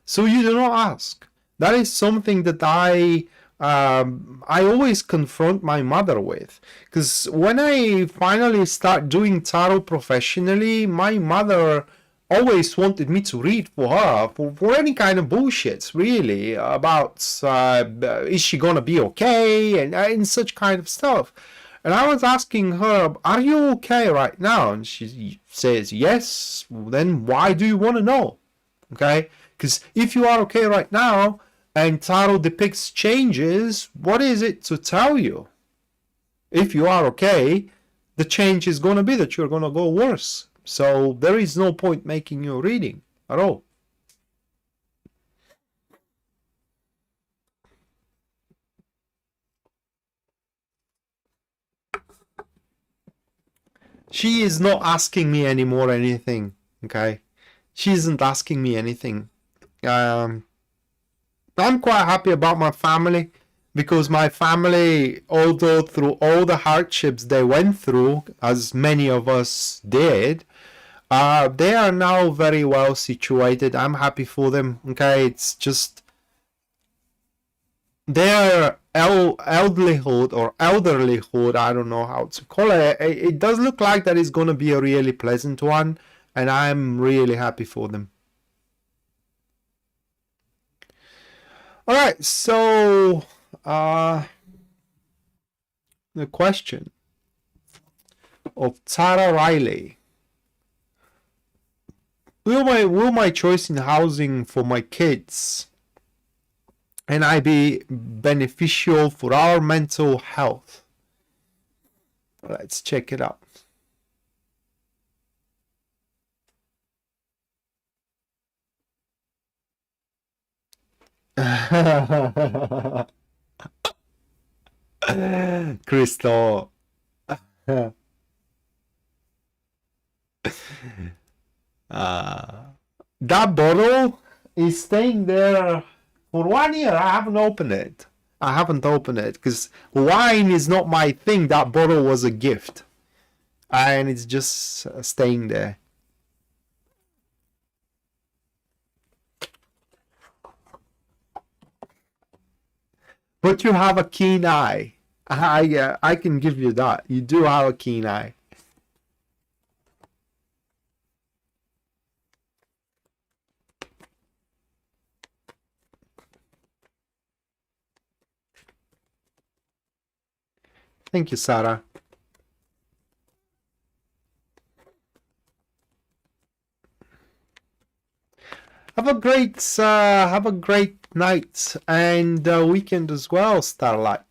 So you do not ask. That is something that I always confront my mother with, because when I finally start doing tarot professionally, my mother always wanted me to read for her for any kind of bullshit, really, about is she gonna be okay, and such kind of stuff. And I was asking her, are you okay right now? And she says, yes. Then why do you want to know? Okay? Because if you are okay right now, and tarot depicts changes, what is it to tell you? If you are okay, the change is going to be that you're going to go worse. So there is no point making your reading at all. She is not asking me anymore anything, okay? She isn't asking me anything. I'm quite happy about my family, because my family, although through all the hardships they went through, as many of us did, they are now very well situated. I'm happy for them, okay? It's just their elderlyhood or elderlyhood, I don't know how to call it. It does look like that is going to be a really pleasant one, and I'm really happy for them. All right, so the question of Tara Riley. Will my choice in housing for my kids and I be beneficial for our mental health? Let's check it out. Crystal. That bottle is staying there for 1 year. I haven't opened it. Because wine is not my thing. That bottle was a gift, and it's just staying there. But you have a keen eye. I can give you that. You do have a keen eye. Thank you, Sarah. Have a great night and weekend as well, Starlight.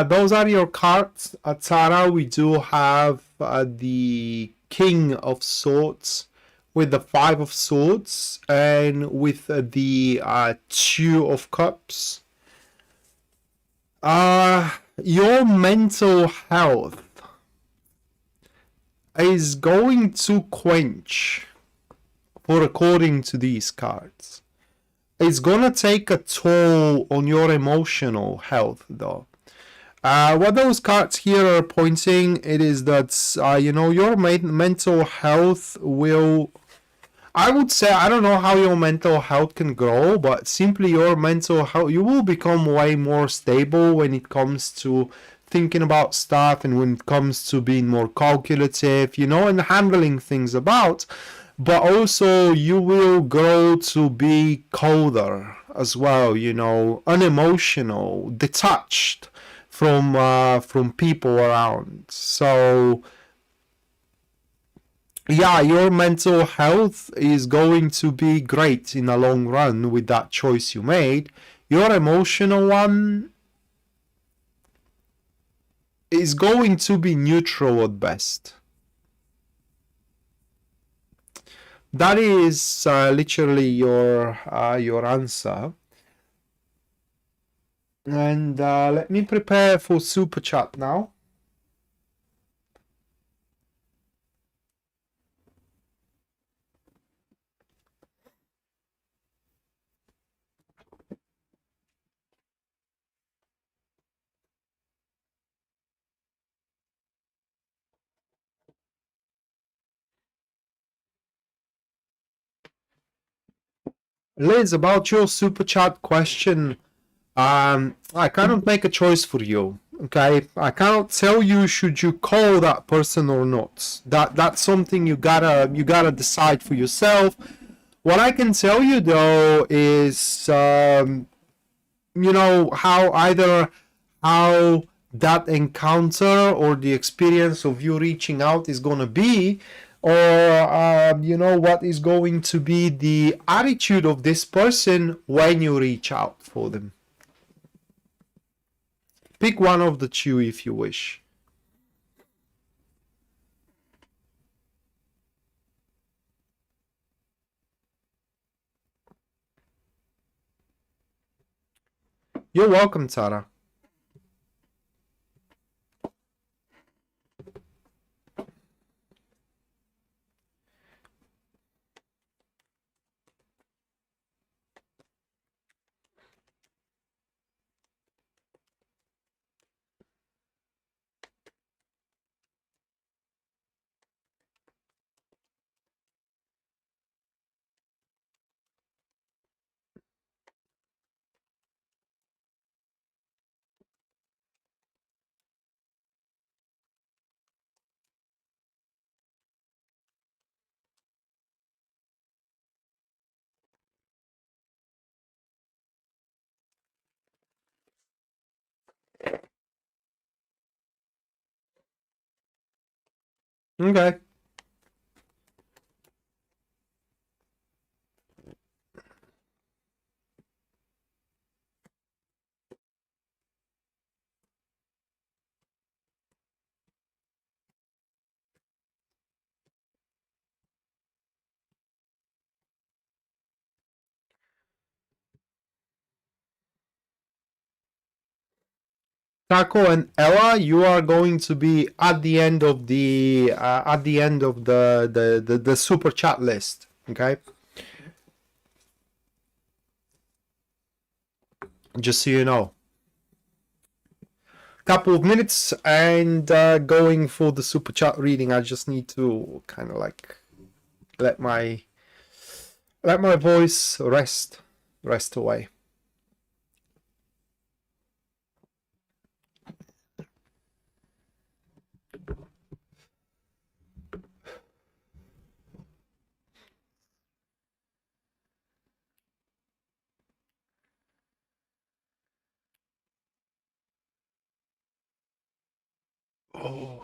Those are your cards, Tara. We do have the King of Swords with the Five of Swords and with the Two of Cups. Your mental health is going to quench, for according to these cards. It's gonna take a toll on your emotional health, though. What those cards here are pointing, it is that your mental health will. I would say, I don't know how your mental health can grow, but simply your mental health, you will become way more stable when it comes to thinking about stuff and when it comes to being more calculative, you know, and handling things about. But also you will grow to be colder as well, you know, unemotional, detached from people around. So yeah, your mental health is going to be great in the long run with that choice you made. Your emotional one is going to be neutral at best. That is literally your answer. And let me prepare for super chat now. Liz, about your super chat question, I cannot make a choice for you. Okay, I cannot tell you should you call that person or not. That's something you gotta decide for yourself. What I can tell you though is, you know, how that encounter or the experience of you reaching out is gonna be, or you know, what is going to be the attitude of this person when you reach out for them. Pick one of the two if you wish. You're welcome, Tara. Okay. Taco and Ella, you are going to be at the end of the the super chat list. Okay, just so you know. Couple of minutes and going for the super chat reading. I just need to kind of like let my voice rest away. Oh.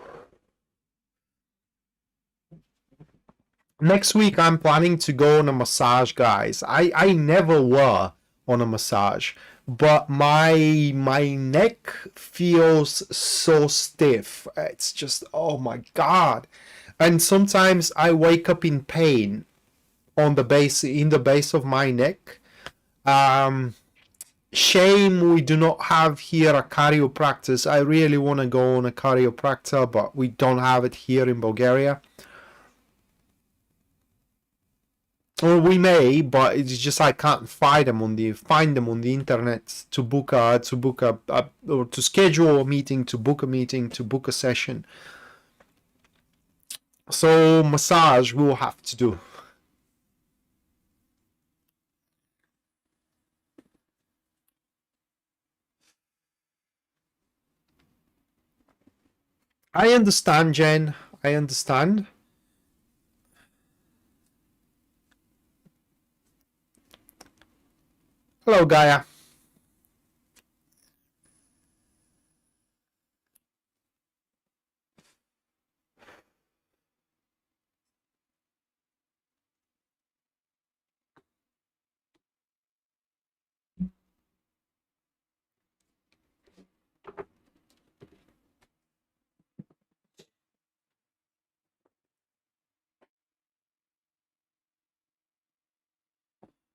Next week I'm planning to go on a massage, guys. I never were on a massage, but my neck feels so stiff. It's just, oh my god. And sometimes I wake up in pain on the base of my neck. Shame we do not have here a chiropractor. I really want to go on a chiropractor, but we don't have it here in Bulgaria. Or we may, but it's just I can't find them on the internet to book a or to schedule a meeting, to book a session. So massage we'll have to do. I understand, Jen. I understand. Hello, Gaia.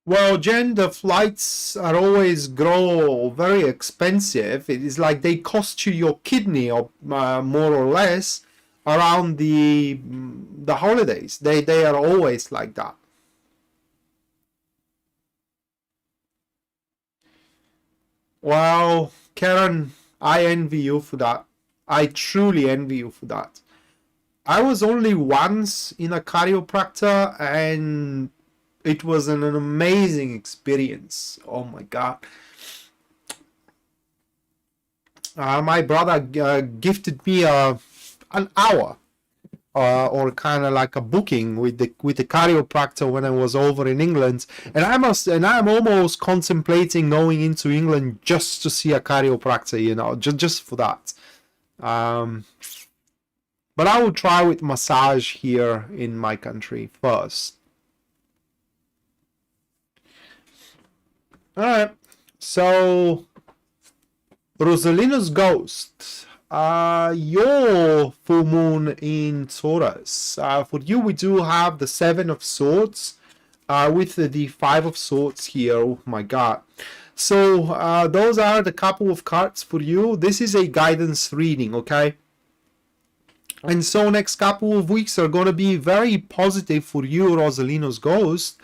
Well, Jen, the flights are always grow very expensive. It is like they cost you your kidney, or more or less, around the holidays. They are always like that. Well, Karen, I envy you for that. I truly envy you for that. I was only once in a chiropractor, and it was an amazing experience. Oh my God. My brother gifted me an hour, or kind of like a booking with the chiropractor when I was over in England, and I'm almost contemplating going into England just to see a chiropractor, you know, just for that. Um, but I will try with massage here in my country first. All right, so Rosalina's ghost. Your full moon in Taurus. For you, we do have the Seven of Swords, with the Five of Swords here. Oh my God. So those are the couple of cards for you. This is a guidance reading, okay? And so next couple of weeks are going to be very positive for you, Rosalina's ghost,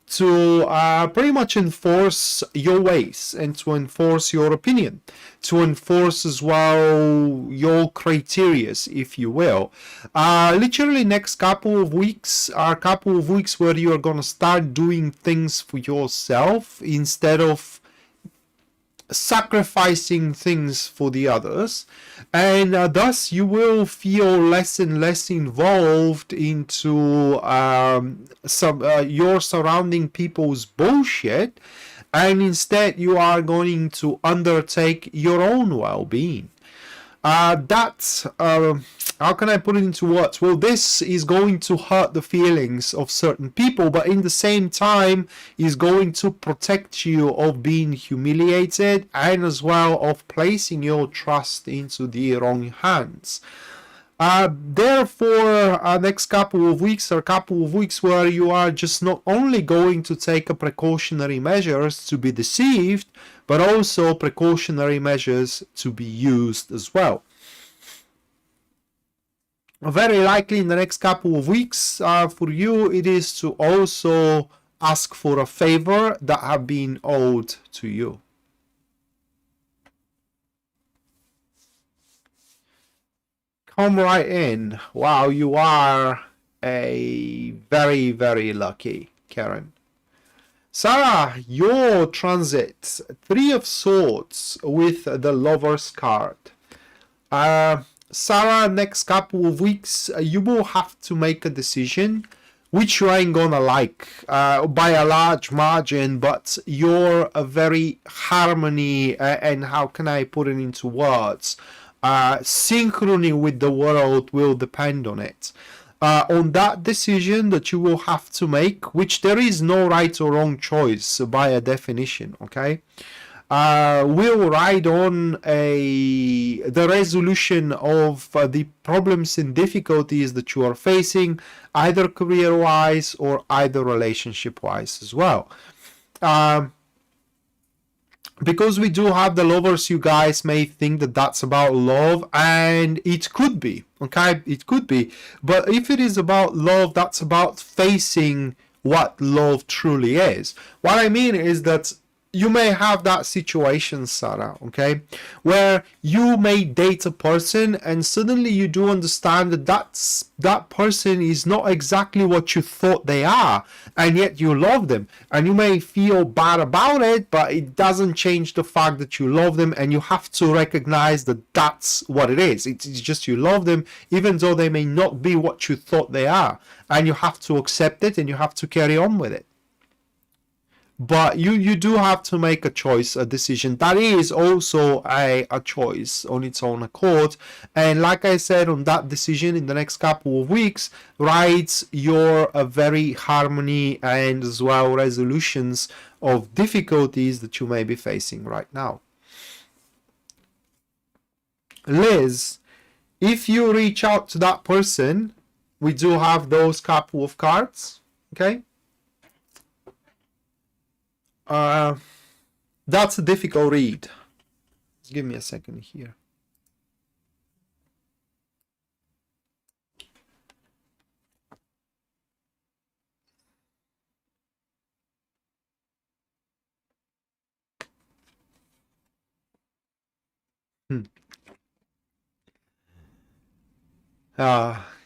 to pretty much enforce your ways and to enforce your opinion, to enforce as well your criterias, if you will. Literally next couple of weeks are a couple of weeks where you are going to start doing things for yourself instead of sacrificing things for the others, and thus you will feel less and less involved into your surrounding people's bullshit, and instead you are going to undertake your own well-being. That's how can I put it into words? Well, this is going to hurt the feelings of certain people, but in the same time is going to protect you of being humiliated, and as well of placing your trust into the wrong hands. Therefore, next couple of weeks are a couple of weeks where you are just not only going to take a precautionary measures to be deceived, but also precautionary measures to be used as well. Very likely in the next couple of weeks, for you, it is to also ask for a favor that have been owed to you. Come right in. Wow, you are a very, very lucky, Karen. Sarah, your transit, Three of Swords with the Lover's card. Sarah, next couple of weeks, you will have to make a decision which you ain't gonna like by a large margin, but your very harmony, and how can I put it into words? Synchrony with the world will depend on it. On that decision that you will have to make, which there is no right or wrong choice by a definition, okay? Will ride on the resolution of the problems and difficulties that you are facing, either career-wise or either relationship-wise as well. Because we do have the Lovers, you guys may think that that's about love, and it could be, okay? It could be. But if it is about love, that's about facing what love truly is. What I mean is that you may have that situation, Sarah, okay, where you may date a person and suddenly you do understand that that person is not exactly what you thought they are, and yet you love them, and you may feel bad about it, but it doesn't change the fact that you love them, and you have to recognize that that's what it is. It's just you love them even though they may not be what you thought they are, and you have to accept it and you have to carry on with it. But you do have to make a choice, a decision. That is also a choice on its own accord. And like I said, on that decision in the next couple of weeks, writes your very harmony and as well resolutions of difficulties that you may be facing right now. Liz, if you reach out to that person, we do have those couple of cards, okay? That's a difficult read. Just give me a second here.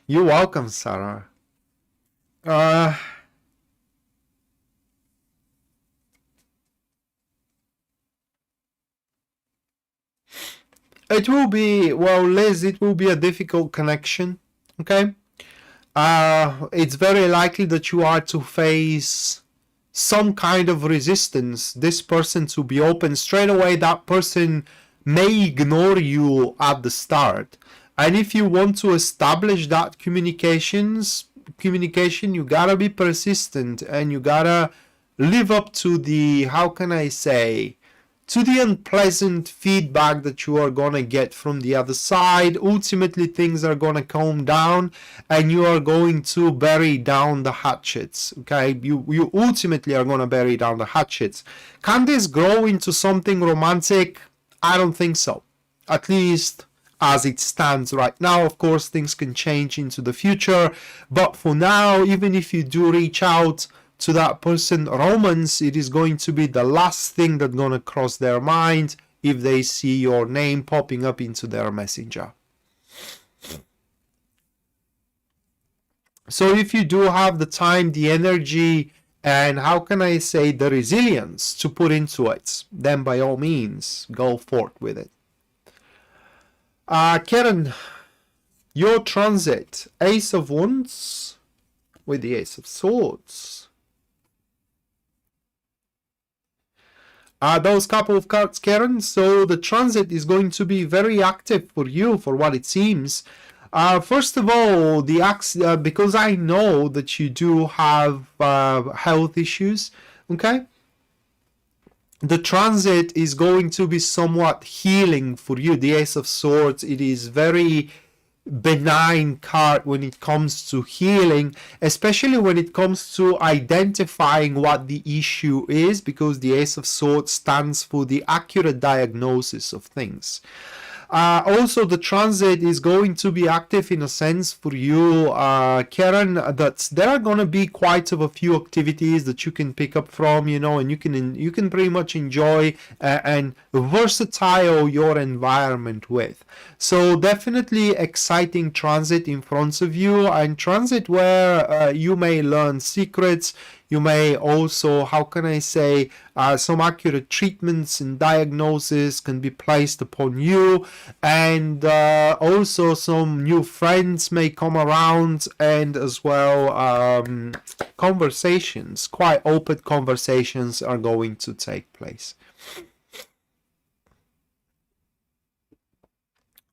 You're welcome, Sarah. It will be, well, Liz, it will be a difficult connection, okay? It's very likely that you are to face some kind of resistance, this person to be open. Straight away, that person may ignore you at the start. And if you want to establish that communication, you gotta be persistent and you gotta live up to the, how can I say, to the unpleasant feedback that you are gonna get from the other side. Ultimately, things are gonna calm down and you are going to bury down the hatchets, okay? You ultimately are gonna bury down the hatchets. Can this grow into something romantic? I don't think so. At least as it stands right now. Of course, things can change into the future, but for now, even if you do reach out to that person, romance, it is going to be the last thing that's gonna cross their mind if they see your name popping up into their messenger. So if you do have the time, the energy, and how can I say, the resilience to put into it, then by all means, go forth with it. Karen, your transit, Ace of Wands with the Ace of Swords. Those couple of cards, Karen. So the transit is going to be very active for you, for what it seems. First of all, because I know that you do have health issues, okay? The transit is going to be somewhat healing for you. The Ace of Swords, it is very benign card when it comes to healing, especially when it comes to identifying what the issue is, because the Ace of Swords stands for the accurate diagnosis of things. Also, the transit is going to be active in a sense for you, Karen, that there are going to be quite a few activities that you can pick up from, you know, and you can pretty much enjoy and versatile your environment with. So definitely exciting transit in front of you, and transit where you may learn secrets. You may also, how can I say, some accurate treatments and diagnosis can be placed upon you, and also some new friends may come around, and as well conversations, quite open conversations are going to take place.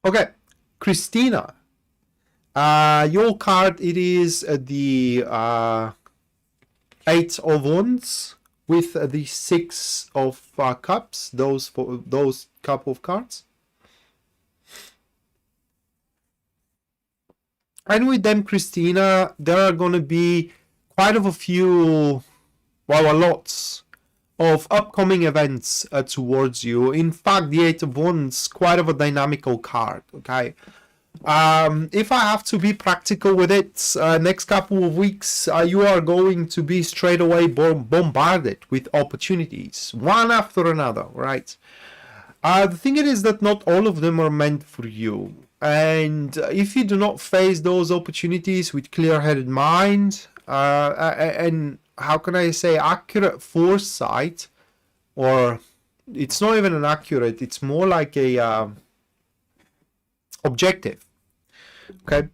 Okay, Christina, your card, it is the Eight of Wands with the Six of Cups, those couple of cards. And with them, Christina, there are going to be quite a few, well, a lot of upcoming events towards you. In fact, the Eight of Wands, quite of a dynamical card, okay? If I have to be practical with it, next couple of weeks, you are going to be straight away bombarded with opportunities, one after another, right? The thing is that not all of them are meant for you. And if you do not face those opportunities with clear-headed mind, and how can I say accurate foresight, or it's not even an accurate, it's more like a objective. Okay.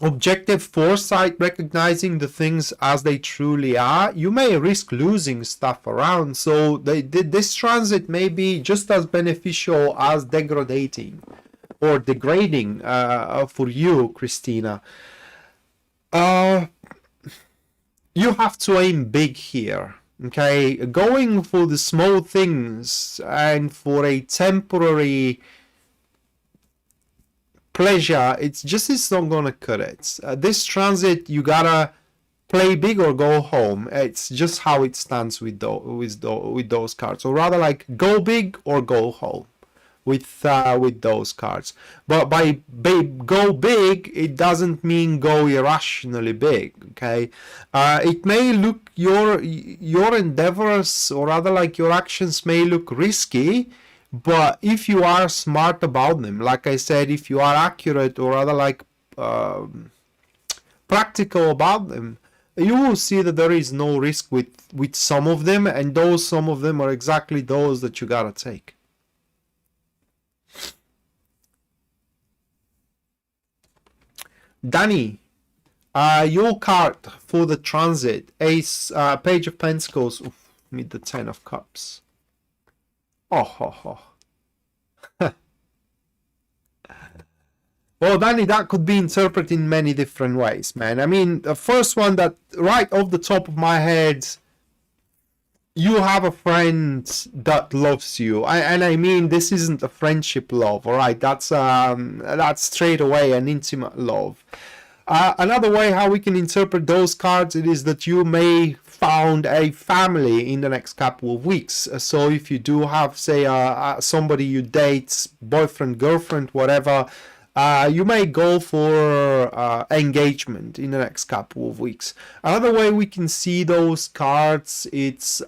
Objective foresight, recognizing the things as they truly are, you may risk losing stuff around. So this transit may be just as beneficial as degrading or degrading for you, Christina. You have to aim big here. Okay, going for the small things and for a temporary pleasure, it's not gonna cut it. This transit, you gotta play big or go home. It's just how it stands with those cards, or rather, like go big or go home with those cards. But by go big, it doesn't mean go irrationally big. Okay, it may look your endeavors, or rather like your actions, may look risky. But if you are smart about them, like I said, if you are accurate or rather like practical about them, you will see that there is no risk with some of them, and some of them are exactly those that you gotta take. Danny, your card for the transit, Ace, Page of Pentacles, with the Ten of Cups. Oh. Well, Danny, that could be interpreted in many different ways, man. I mean, the first one that right off the top of my head, you have a friend that loves you, and I mean, this isn't a friendship love, all right? That's straight away an intimate love. Another way how we can interpret those cards, it is that you may found a family in the next couple of weeks. So if you do have, say, somebody you date, boyfriend, girlfriend, whatever, you may go for engagement in the next couple of weeks. Another way we can see those cards, it's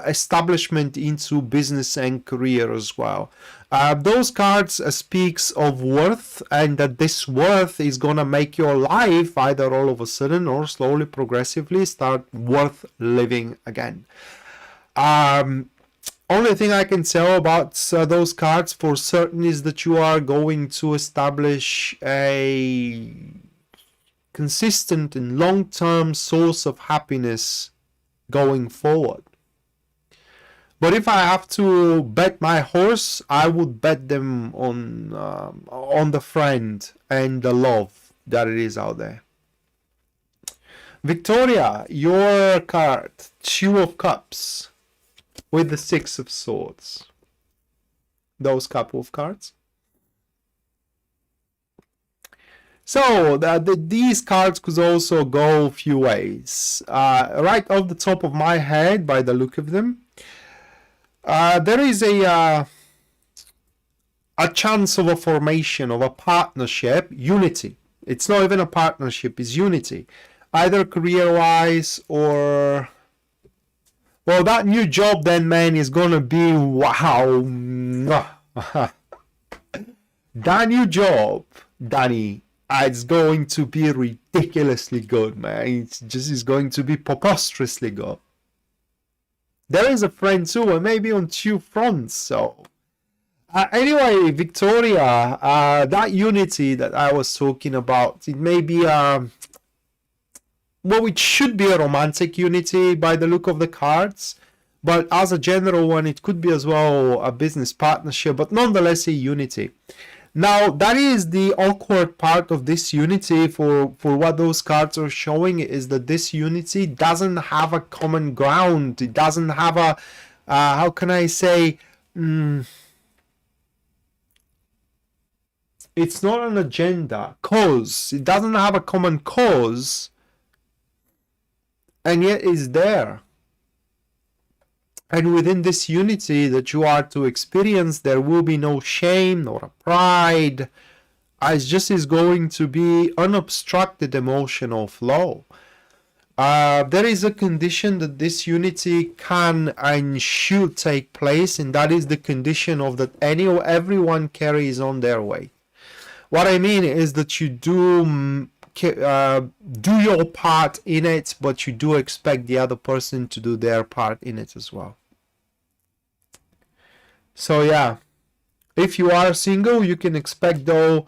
establishment into business and career as well. Those cards speaks of worth, and that this worth is gonna make your life either all of a sudden or slowly, progressively start worth living again. Only thing I can tell about those cards for certain is that you are going to establish a consistent and long-term source of happiness going forward. But if I have to bet my horse, I would bet them on the friend and the love that it is out there. Victoria, your card, Two of Cups with the Six of Swords. Those couple of cards. So these cards could also go a few ways. Right off the top of my head, by the look of them, there is a chance of a formation of a partnership, unity. It's not even a partnership, it's unity. Either career-wise or... Well, that new job then, man, is gonna be wow. That new job, Danny, it's going to be ridiculously good, man. It's just going to be preposterously good. There is a friend too, and maybe on two fronts. So anyway, Victoria, that unity that I was talking about, it may be well, it should be a romantic unity by the look of the cards, but as a general one, it could be as well a business partnership, but nonetheless a unity. Now, that is the awkward part of this unity for what those cards are showing, is that this unity doesn't have a common ground. It doesn't have a, how can I say, it's not an agenda, cause. It doesn't have a common cause, and yet is there. And within this unity that you are to experience, there will be no shame nor a pride. It just is going to be unobstructed emotional flow. There is a condition that this unity can and should take place, and that is the condition of that everyone carries on their way. What I mean is that you do your part in it, but you do expect the other person to do their part in it as well. So yeah, if you are single, you can expect though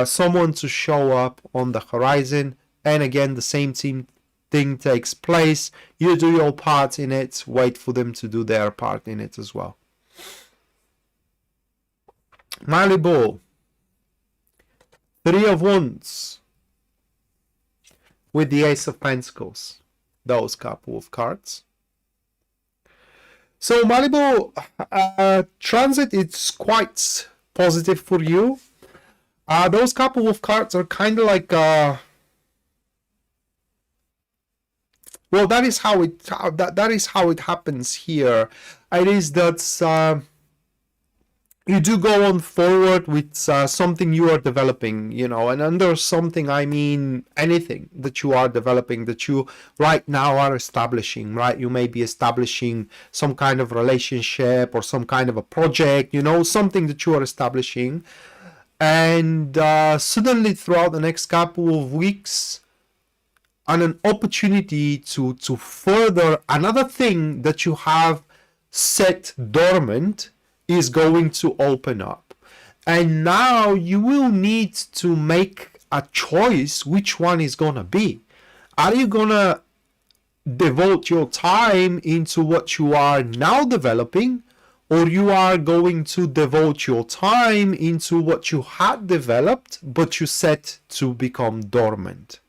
someone to show up on the horizon, and again the same thing takes place. You do your part in it, wait for them to do their part in it as well. Malibu, 3 of Wands with the Ace of Pentacles, those couple of cards. So Malibu, transit, it's quite positive for you. Those couple of cards are kind of like well, that is how it happens here. It is that you do go on forward with something you are developing, you know, and under something I mean anything that you are developing, that you right now are establishing, right? You may be establishing some kind of relationship or some kind of a project, you know, something that you are establishing. And suddenly throughout the next couple of weeks, and an opportunity to further another thing that you have set dormant is going to open up. And now you will need to make a choice which one is going to be. Are you going to devote your time into what you are now developing, or you are going to devote your time into what you had developed but you set to become dormant?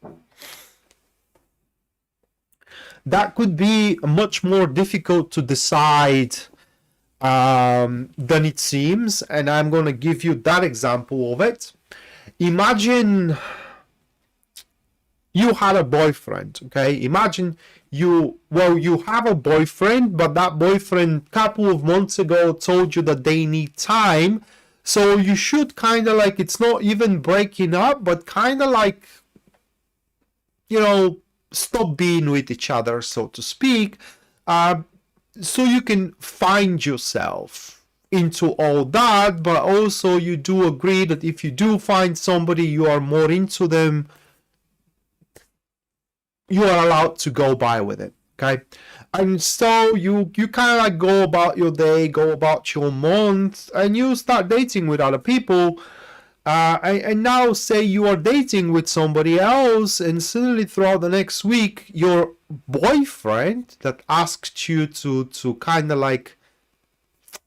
That could be much more difficult to decide than it seems, and I'm going to give you that example of it. Imagine you had a boyfriend, okay? Imagine you have a boyfriend, but that boyfriend a couple of months ago told you that they need time, so you should kind of like, it's not even breaking up, but kind of like, you know, stop being with each other, so to speak, so you can find yourself into all that. But also you do agree that if you do find somebody you are more into them, you are allowed to go by with it, okay? And so you kind of like go about your day, go about your month, and you start dating with other people. And now say you are dating with somebody else, and suddenly throughout the next week, your boyfriend that asked you to kind of like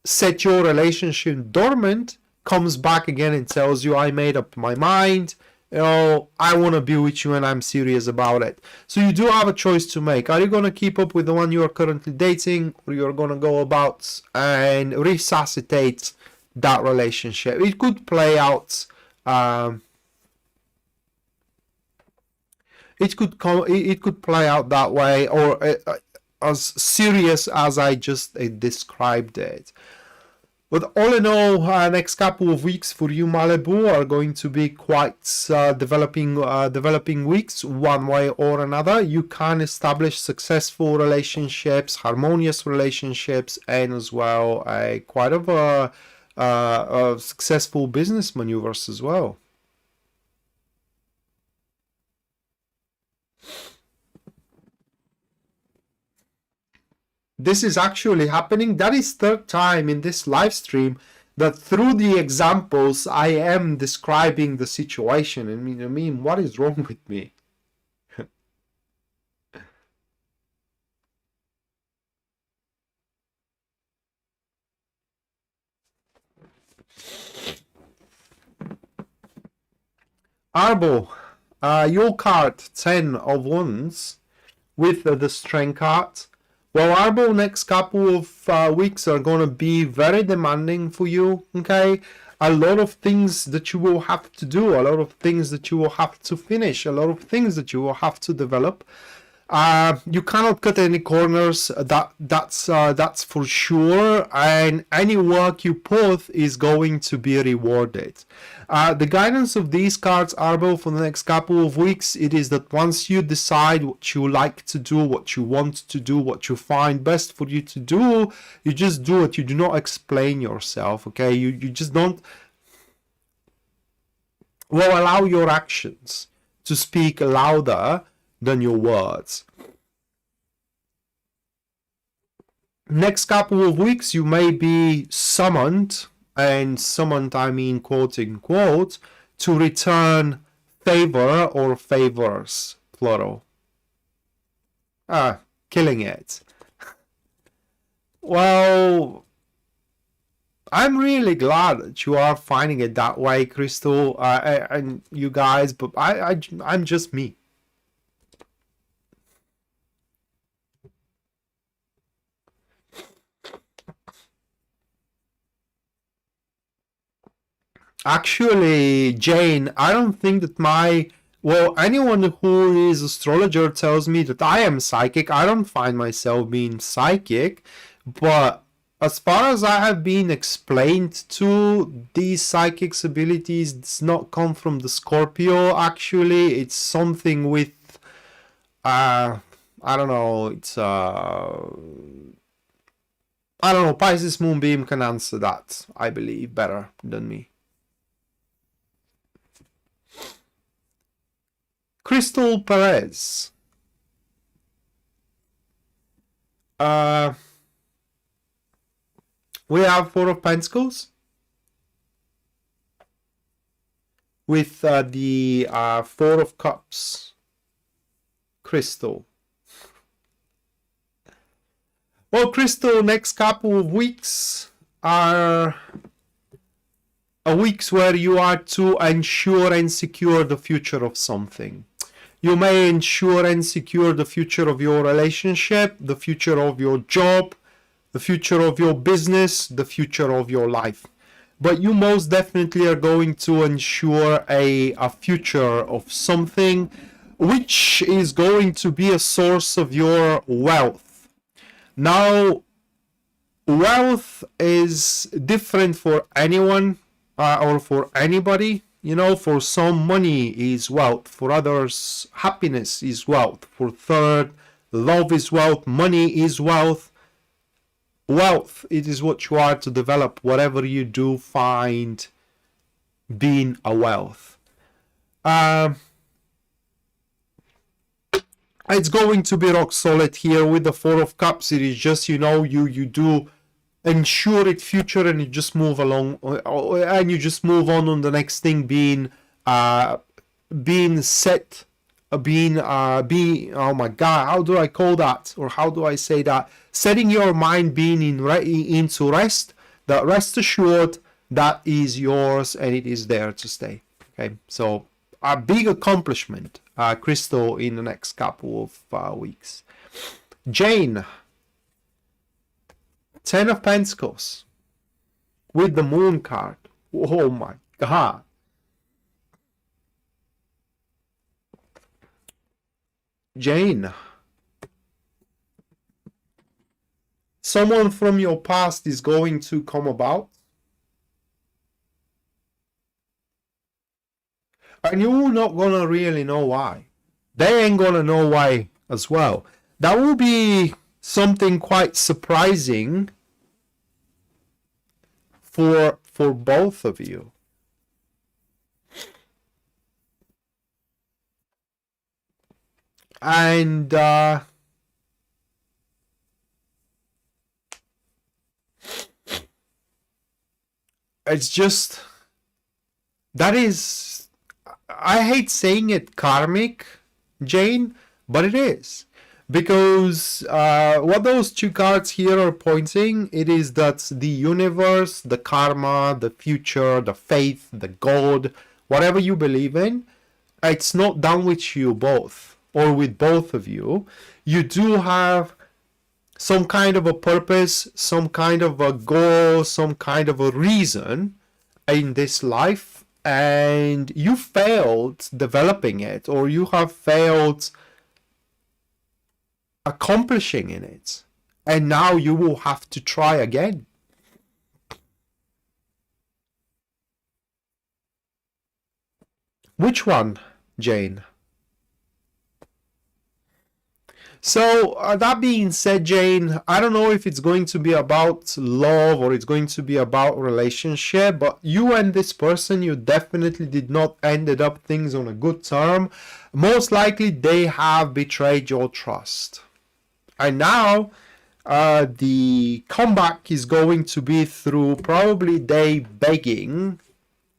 set your relationship dormant comes back again and tells you, I made up my mind, you know, I want to be with you and I'm serious about it. So you do have a choice to make. Are you going to keep up with the one you are currently dating, or you're going to go about and resuscitate that relationship? It could play out it could play out that way, or as serious as I just described it. But all in all, next couple of weeks for you, Malibu, are going to be quite developing weeks, one way or another. You can establish successful relationships, harmonious relationships, and as well quite of a successful business maneuvers as well. This is actually happening. That is third time in this live stream that through the examples I am describing the situation. I mean, what is wrong with me? Arbo, your card, 10 of Wands, with the Strength card. Well, Arbo, next couple of weeks are going to be very demanding for you, okay? A lot of things that you will have to do, a lot of things that you will have to finish, a lot of things that you will have to develop. You cannot cut any corners, that's for sure, and any work you put is going to be rewarded. The guidance of these cards, Arbo, for the next couple of weeks, it is that once you decide what you like to do, what you want to do, what you find best for you to do, you just do it. You do not explain yourself, okay? You just don't, well, allow your actions to speak louder than your words. Next couple of weeks, you may be summoned, and summoned I mean quote unquote, to return favor or favors, plural. Killing it. Well, I'm really glad that you are finding it that way, Crystal, and you guys, but I'm just me. Actually, Jane, I don't think that well, anyone who is astrologer tells me that I am psychic. I don't find myself being psychic, but as far as I have been explained to, these psychic abilities does not come from the Scorpio, actually. It's something with, I don't know, it's, I don't know, Pisces Moonbeam can answer that, I believe, better than me. Crystal Perez. We have Four of Pentacles with the Four of Cups. Crystal. Well, Crystal, next couple of weeks are weeks where you are to ensure and secure the future of something. You may ensure and secure the future of your relationship, the future of your job, the future of your business, the future of your life. But you most definitely are going to ensure a future of something which is going to be a source of your wealth. Now, wealth is different for anyone or for anybody. You know, for some, money is wealth. For others, happiness is wealth. For third, love is wealth. Money is wealth. Wealth, it is what you are to develop. Whatever you do, find being a wealth. It's going to be rock solid here with the Four of Cups. It is just, you know, you do ensure it future, and you just move along, and you just move on the next thing, being set, being oh my god, how do I call that, or how do I say that, setting your mind being into rest, that rest assured that is yours and it is there to stay. Okay, so a big accomplishment, Crystal, in the next couple of weeks. Jane, Ten of Pentacles with the Moon card. Oh my god. Jane, someone from your past is going to come about, and you're not gonna really know why. They ain't gonna know why as well. That will be something quite surprising for both of you. And it's just, that is, I hate saying it karmic, Jane, but it is. Because what those two cards here are pointing, it is that the universe, the karma, the future, the faith, the God, whatever you believe in, it's not done with you both, or with both of you. You do have some kind of a purpose, some kind of a goal, some kind of a reason in this life, and you failed developing it, or you have failed accomplishing in it. And now you will have to try again. Which one, Jane? So that being said, Jane, I don't know if it's going to be about love or it's going to be about relationship, but you and this person, you definitely did not ended up things on a good term. Most likely they have betrayed your trust. And now the comeback is going to be through probably they begging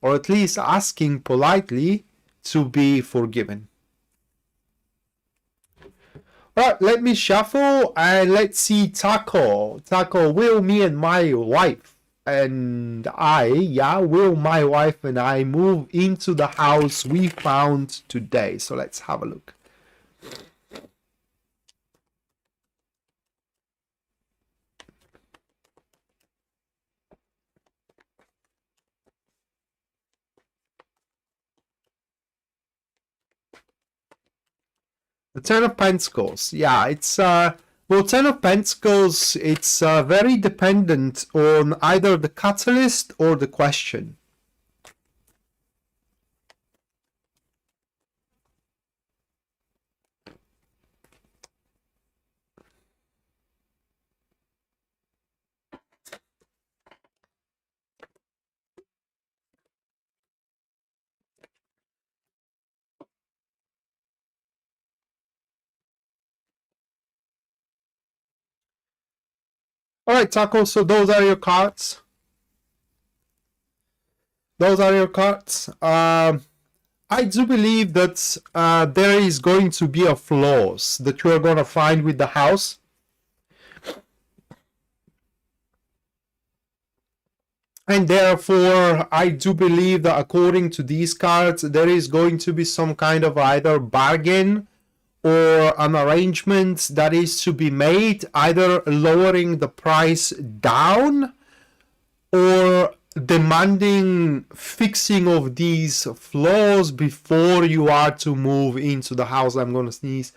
or at least asking politely to be forgiven. Alright, let me shuffle and let's see Taco. Taco, will me and my wife and I, will my wife and I move into the house we found today? So let's have a look. The Ten of Pentacles, yeah, it's well, Ten of Pentacles, it's very dependent on either the catalyst or the question. All right, Taco, so those are your cards. Those are your cards. I do believe that there is going to be a flaws that you are going to find with the house. And therefore, I do believe that according to these cards, there is going to be some kind of either bargain or an arrangement that is to be made, either lowering the price down or demanding fixing of these flaws before you are to move into the house. I'm gonna sneeze.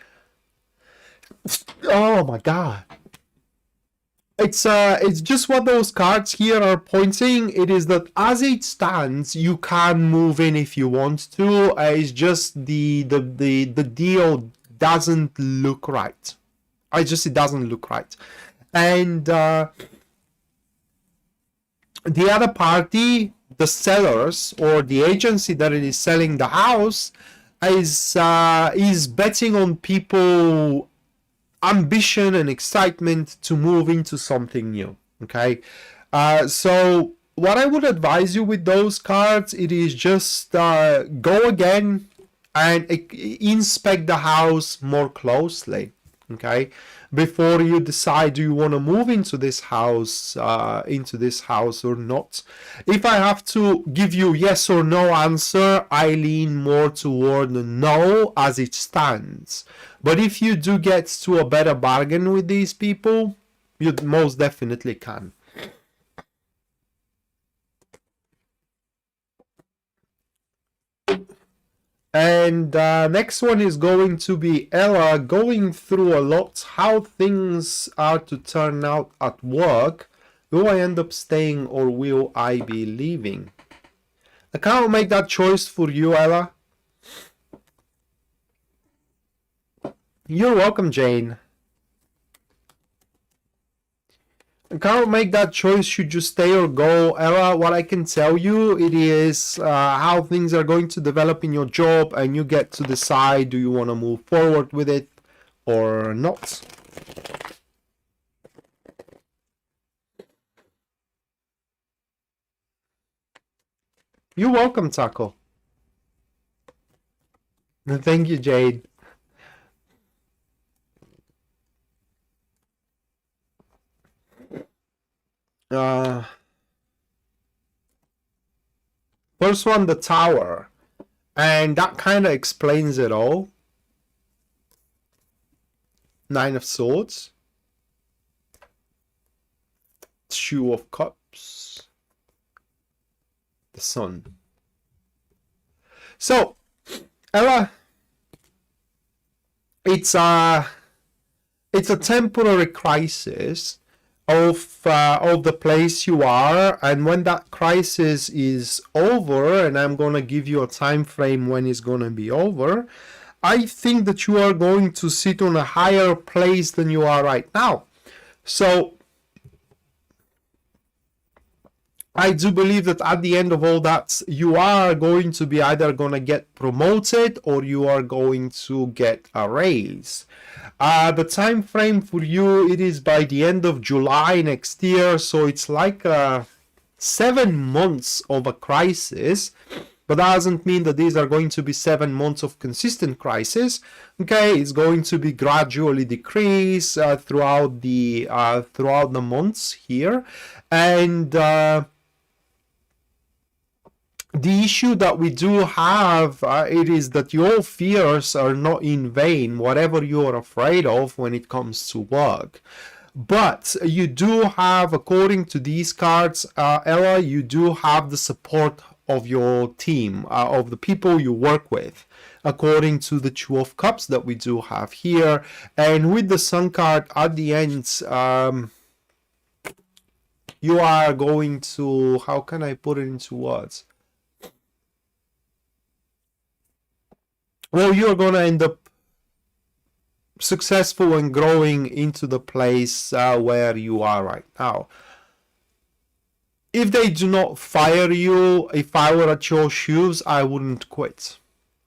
Oh my god. It's just what those cards here are pointing. It is that as it stands, you can move in if you want to. It's just the deal doesn't look right. It doesn't look right. And the other party, the sellers or the agency that it is selling the house, is betting on people ambition and excitement to move into something new. Okay, so what I would advise you with those cards, it is just go again and inspect the house more closely, okay, before you decide do you want to move into this house or not. If I have to give you yes or no answer, I lean more toward no as it stands. But if you do get to a better bargain with these people, you most definitely can. And next one is going to be Ella, going through a lot how things are to turn out at work. Will I end up staying or will I be leaving? I can't make that choice for you, Ella. You're welcome, Jane. I can't make that choice, should you stay or go. Ella, what I can tell you, it is how things are going to develop in your job, and you get to decide, do you want to move forward with it or not. You're welcome, Taco. Thank you, Jade. First one, the Tower, and that kind of explains it all. Nine of Swords, Two of Cups, the Sun. So, Ella, it's it's a temporary crisis of the place you are, and when that crisis is over, and I'm gonna give you a time frame when it's gonna be over, I think that you are going to sit on a higher place than you are right now. So I do believe that at the end of all that, you are going to be either going to get promoted or you are going to get a raise. The time frame for you, it is by the end of July next year, so it's like 7 months of a crisis, but that doesn't mean that these are going to be 7 months of consistent crisis. Okay, it's going to be gradually decrease throughout the months here, and the issue that we do have, it is that your fears are not in vain, whatever you are afraid of when it comes to work. But you do have, according to these cards, Ella, you do have the support of your team, of the people you work with, according to the Two of Cups that we do have here. And with the Sun card at the end, you are going to, how can I put it into words? Well, you're going to end up successful and growing into the place where you are right now. If they do not fire you, if I were at your shoes, I wouldn't quit.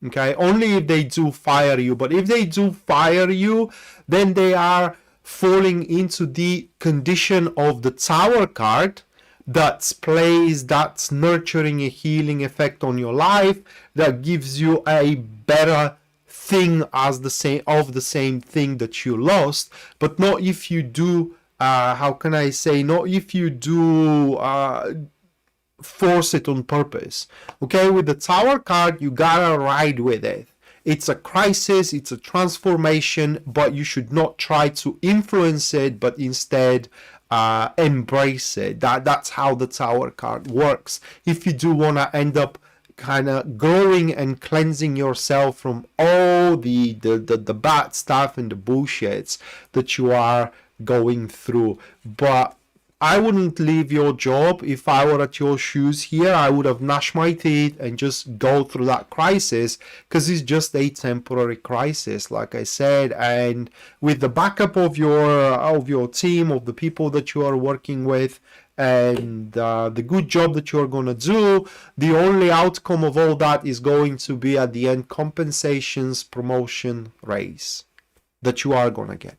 Okay, only if they do fire you. But if they do fire you, then they are falling into the condition of the Tower card, that's nurturing a healing effect on your life, that gives you a better thing as the same thing that you lost, but not if you do how can I say, not if you do force it on purpose. Okay, with the Tower card, you gotta ride with it. It's a crisis, it's a transformation, but you should not try to influence it, but instead embrace it. That's how the Tower card works. If you do want to end up kind of growing and cleansing yourself from all the bad stuff and the bullshits that you are going through. But I wouldn't leave your job. If I were at your shoes here, I would have gnashed my teeth and just go through that crisis, because it's just a temporary crisis, like I said. And with the backup of your team, of the people that you are working with, and the good job that you're going to do, the only outcome of all that is going to be at the end compensations, promotion, raise that you are going to get.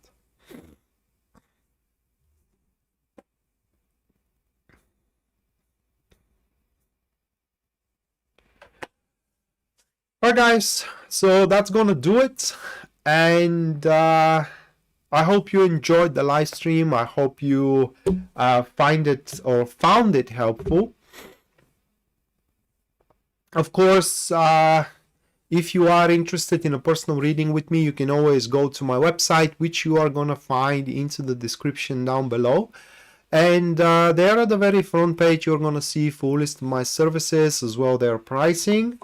Alright guys, so that's gonna do it, and I hope you enjoyed the live stream. I hope you found it helpful. Of course, if you are interested in a personal reading with me, you can always go to my website, which you are gonna find into the description down below. And there at the very front page, you're gonna see full list of my services, as well their pricing.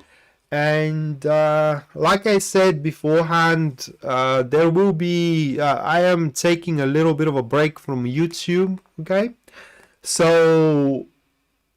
And like I said beforehand, there will be I am taking a little bit of a break from YouTube. Okay, so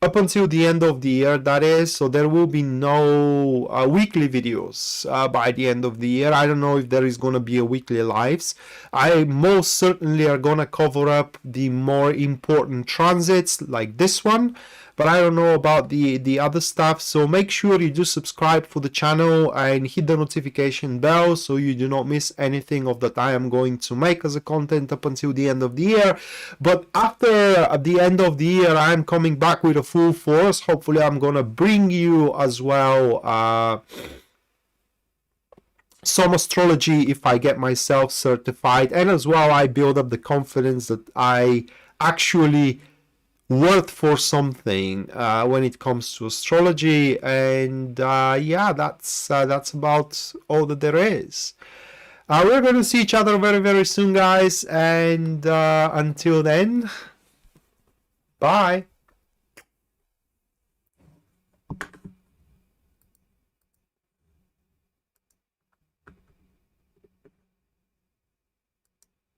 up until the end of the year, that is, so there will be no weekly videos by the end of the year. I don't know if there is going to be a weekly lives. I most certainly are going to cover up the more important transits like this one, but I don't know about the other stuff. So make sure you do subscribe for the channel and hit the notification bell so you do not miss anything of that I am going to make as a content up until the end of the year. But after the end of the year, I am coming back with a full force. Hopefully I'm gonna bring you as well some astrology if I get myself certified, and as well I build up the confidence that I actually worth for something when it comes to astrology. And yeah, that's about all that there is. We're going to see each other very, very soon, guys, and until then, bye.